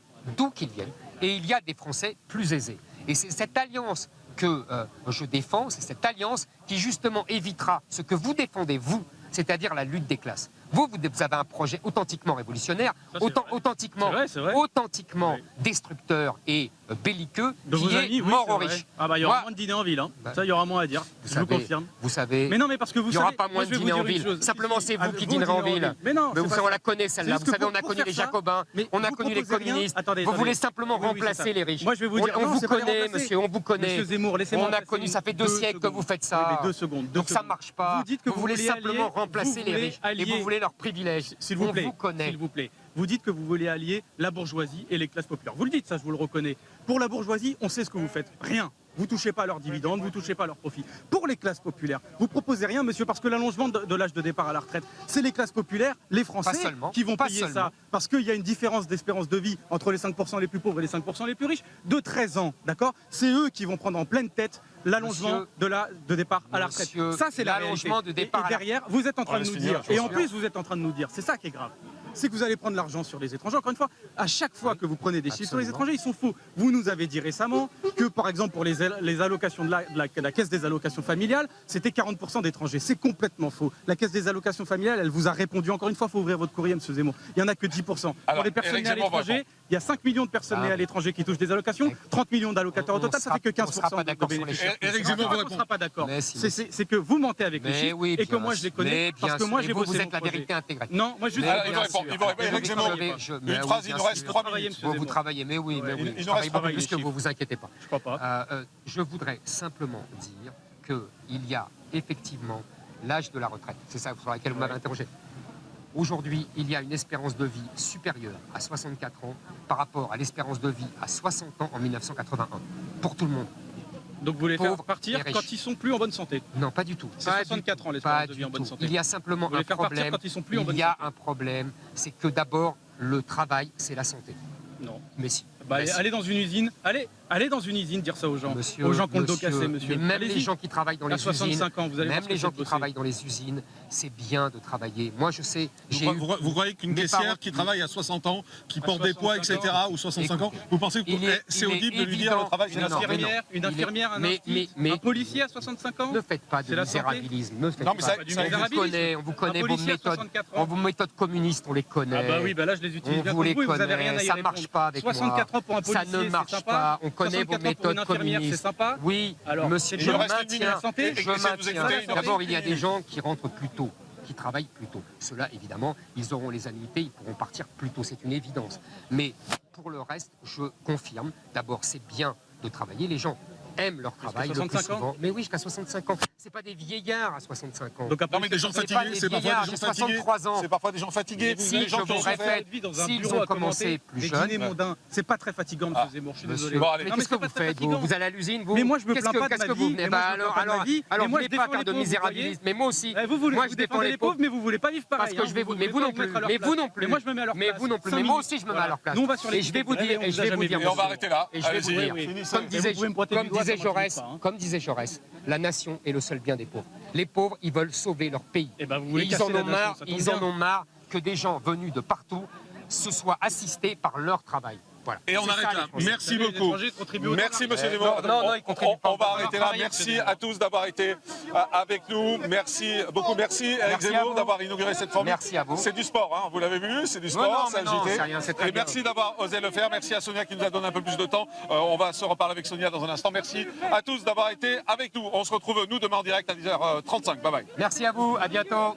S2: et il y a des Français plus aisés. Et c'est cette alliance que je défends, c'est cette alliance qui justement évitera ce que vous défendez, vous, c'est-à-dire la lutte des classes. Vous avez un projet authentiquement révolutionnaire, authentiquement destructeur et belliqueux, qui est mort aux riches.
S13: Ah bah il y aura moins de dîners en ville, hein. Ça il y aura moins à dire, je vous confirme.
S2: Vous savez,
S13: mais non, mais parce que vous
S2: il n'y aura pas moins de dîners en ville. Simplement c'est vous qui dînerez en ville.
S13: Mais non,
S2: on la connaît celle-là. Vous savez, on a connu les Jacobins, on a connu les communistes. Vous voulez simplement remplacer les riches.
S13: Moi je vais vous dire,
S2: on vous connaît, monsieur, on vous connaît.
S13: Monsieur Zemmour, laissez-moi.
S2: On a connu, ça fait 2 siècles que vous faites ça.
S13: 2 secondes.
S2: Donc ça marche pas. Vous voulez simplement remplacer les riches et vous voulez leurs privilèges.
S13: S'il vous plaît. Vous dites que vous voulez allier la bourgeoisie et les classes populaires. Vous le dites, ça je vous le reconnais. Pour la bourgeoisie, on sait ce que vous faites. Rien. Vous ne touchez pas leurs dividendes, vous ne touchez pas leurs profits. Pour les classes populaires, vous proposez rien, monsieur, parce que l'allongement de l'âge de départ à la retraite, c'est les classes populaires, les Français, qui vont payer ça. Parce qu'il y a une différence d'espérance de vie entre les 5% les plus pauvres et les 5% les plus riches de 13 ans, d'accord? C'est eux qui vont prendre en pleine tête l'allongement de départ à la retraite. Ça, c'est la réalité. Et derrière, vous êtes en train de nous dire, et en plus, vous êtes en train de nous dire, c'est ça qui est grave. C'est que vous allez prendre l'argent sur les étrangers. Encore une fois, à chaque fois que vous prenez des chiffres sur les étrangers, ils sont faux. Vous nous avez dit récemment que, par exemple, pour les allocations de la Caisse des allocations familiales, c'était 40% d'étrangers. C'est complètement faux. La Caisse des allocations familiales, elle vous a répondu. Encore une fois, il faut ouvrir votre courrier, M. Zemmour. Il n'y en a que 10%. Pour les personnes nées à l'étranger, il y a 5 millions de personnes nées à l'étranger qui touchent des allocations, 30 millions d'allocataires au total, ça fait que 15% de bénéficiaires. On ne sera pas d'accord. C'est que vous mentez avec les chiffres et que moi je les connais parce que moi j'ai bossé mon projet.
S2: Vous êtes la vérité intégrée.
S13: Non, moi je
S1: Éric Zemmour, une phrase, il nous reste 3 minutes.
S2: Vous travaillez, mais oui.
S1: Il nous reste
S2: beaucoup plus que vous inquiétez pas.
S13: Je crois pas.
S2: Je voudrais simplement dire qu'il y a effectivement l'âge de la retraite. C'est ça sur laquelle vous m'avez interrogé. Aujourd'hui, il y a une espérance de vie supérieure à 64 ans par rapport à l'espérance de vie à 60 ans en 1981. Pour tout le monde.
S13: Donc vous voulez faire partir quand ils sont plus en bonne santé?
S2: Non, pas du tout.
S13: C'est 64 ans l'espérance de vie en bonne santé.
S2: Il y a simplement un problème.
S13: Quand ils sont plus en bonne
S2: santé. Il y a un problème, c'est que d'abord, le travail, c'est la santé.
S13: Non.
S2: Mais si.
S13: Allez dans une usine, allez dans une usine dire ça aux gens, aux gens qui ont le dos cassé, monsieur.
S2: Mais même les gens qui travaillent dans les usines,
S13: 65 ans, vous allez
S2: même les gens qui travaillent dans les usines, c'est bien de travailler. Moi, je sais.
S1: Vous croyez qu'une caissière qui travaille à 60 ans, qui porte des poids, etc., ou 65 ans, vous pensez que c'est audible de lui dire le travail?
S13: Une infirmière, un policier à 65 ans?
S2: Ne faites pas de misérabilisme.
S1: Non, mais ça,
S2: on vous connaît vos méthodes. Vos méthodes communistes, on les connaît.
S13: Ah bah oui, là je les utilise bien.
S2: Vous les connaissez. Ça ne marche pas avec moi.
S13: 64 ans pour un policier,
S2: ça ne marche pas. On connaît vos méthodes communistes.
S13: C'est sympa.
S2: Oui, monsieur, je maintiens. D'abord, il y a des gens qui rentrent plus tôt, qui travaillent plus tôt. Ceux-là, évidemment, ils auront les annuités, ils pourront partir plus tôt, c'est une évidence. Mais pour le reste, je confirme, d'abord, c'est bien de travailler. Les gens aiment leur travail le plus souvent. Mais oui, jusqu'à 65 ans. C'est pas des vieillards à 65 ans.
S1: Donc non, mais des gens fatigués, c'est parfois des gens fatigués.
S2: 63 ans.
S1: C'est parfois des gens fatigués.
S2: Si, je vous répète, s'ils ont commencé plus jeunes.
S13: C'est pas très fatigant, M. Zemmour, je suis désolé.
S2: Mais qu'est-ce que vous faites? Vous allez à l'usine, vous?
S13: Mais moi, je me plains pas de ma vie.
S2: Alors, vous voulez pas faire de misérabilisme. Mais moi aussi. Moi, je défends les pauvres,
S13: mais vous voulez pas vivre pareil.
S2: Parce que je vais vous. Mais vous non plus. Mais vous non plus.
S13: Mais moi, je me mets à leur place.
S2: Mais vous non plus. Mais moi aussi, je me mets à leur place. Et je vais vous dire. Et je vais vous dire.
S1: Et on va arrêter là.
S2: Et je vais vous dire. Comme disait Jaurès, la nation est le seul bien des pauvres. Les pauvres, ils veulent sauver leur pays. Et ils en ont marre que des gens venus de partout se soient assistés par leur travail. Voilà.
S1: Et on arrête là. Merci beaucoup. Merci, monsieur Zemmour. On va arrêter là. Merci à tous d'avoir été avec nous. Merci beaucoup. Merci, Éric Zemmour, d'avoir inauguré cette formule.
S2: Merci à vous.
S1: C'est du sport, hein. Vous l'avez vu, c'est du sport, ça agité. Et merci d'avoir osé le faire. Merci à Sonia qui nous a donné un peu plus de temps. On va se reparler avec Sonia dans un instant. Merci à tous d'avoir été avec nous. On se retrouve, nous, demain en direct à 10h35. Bye bye.
S2: Merci à vous. À bientôt.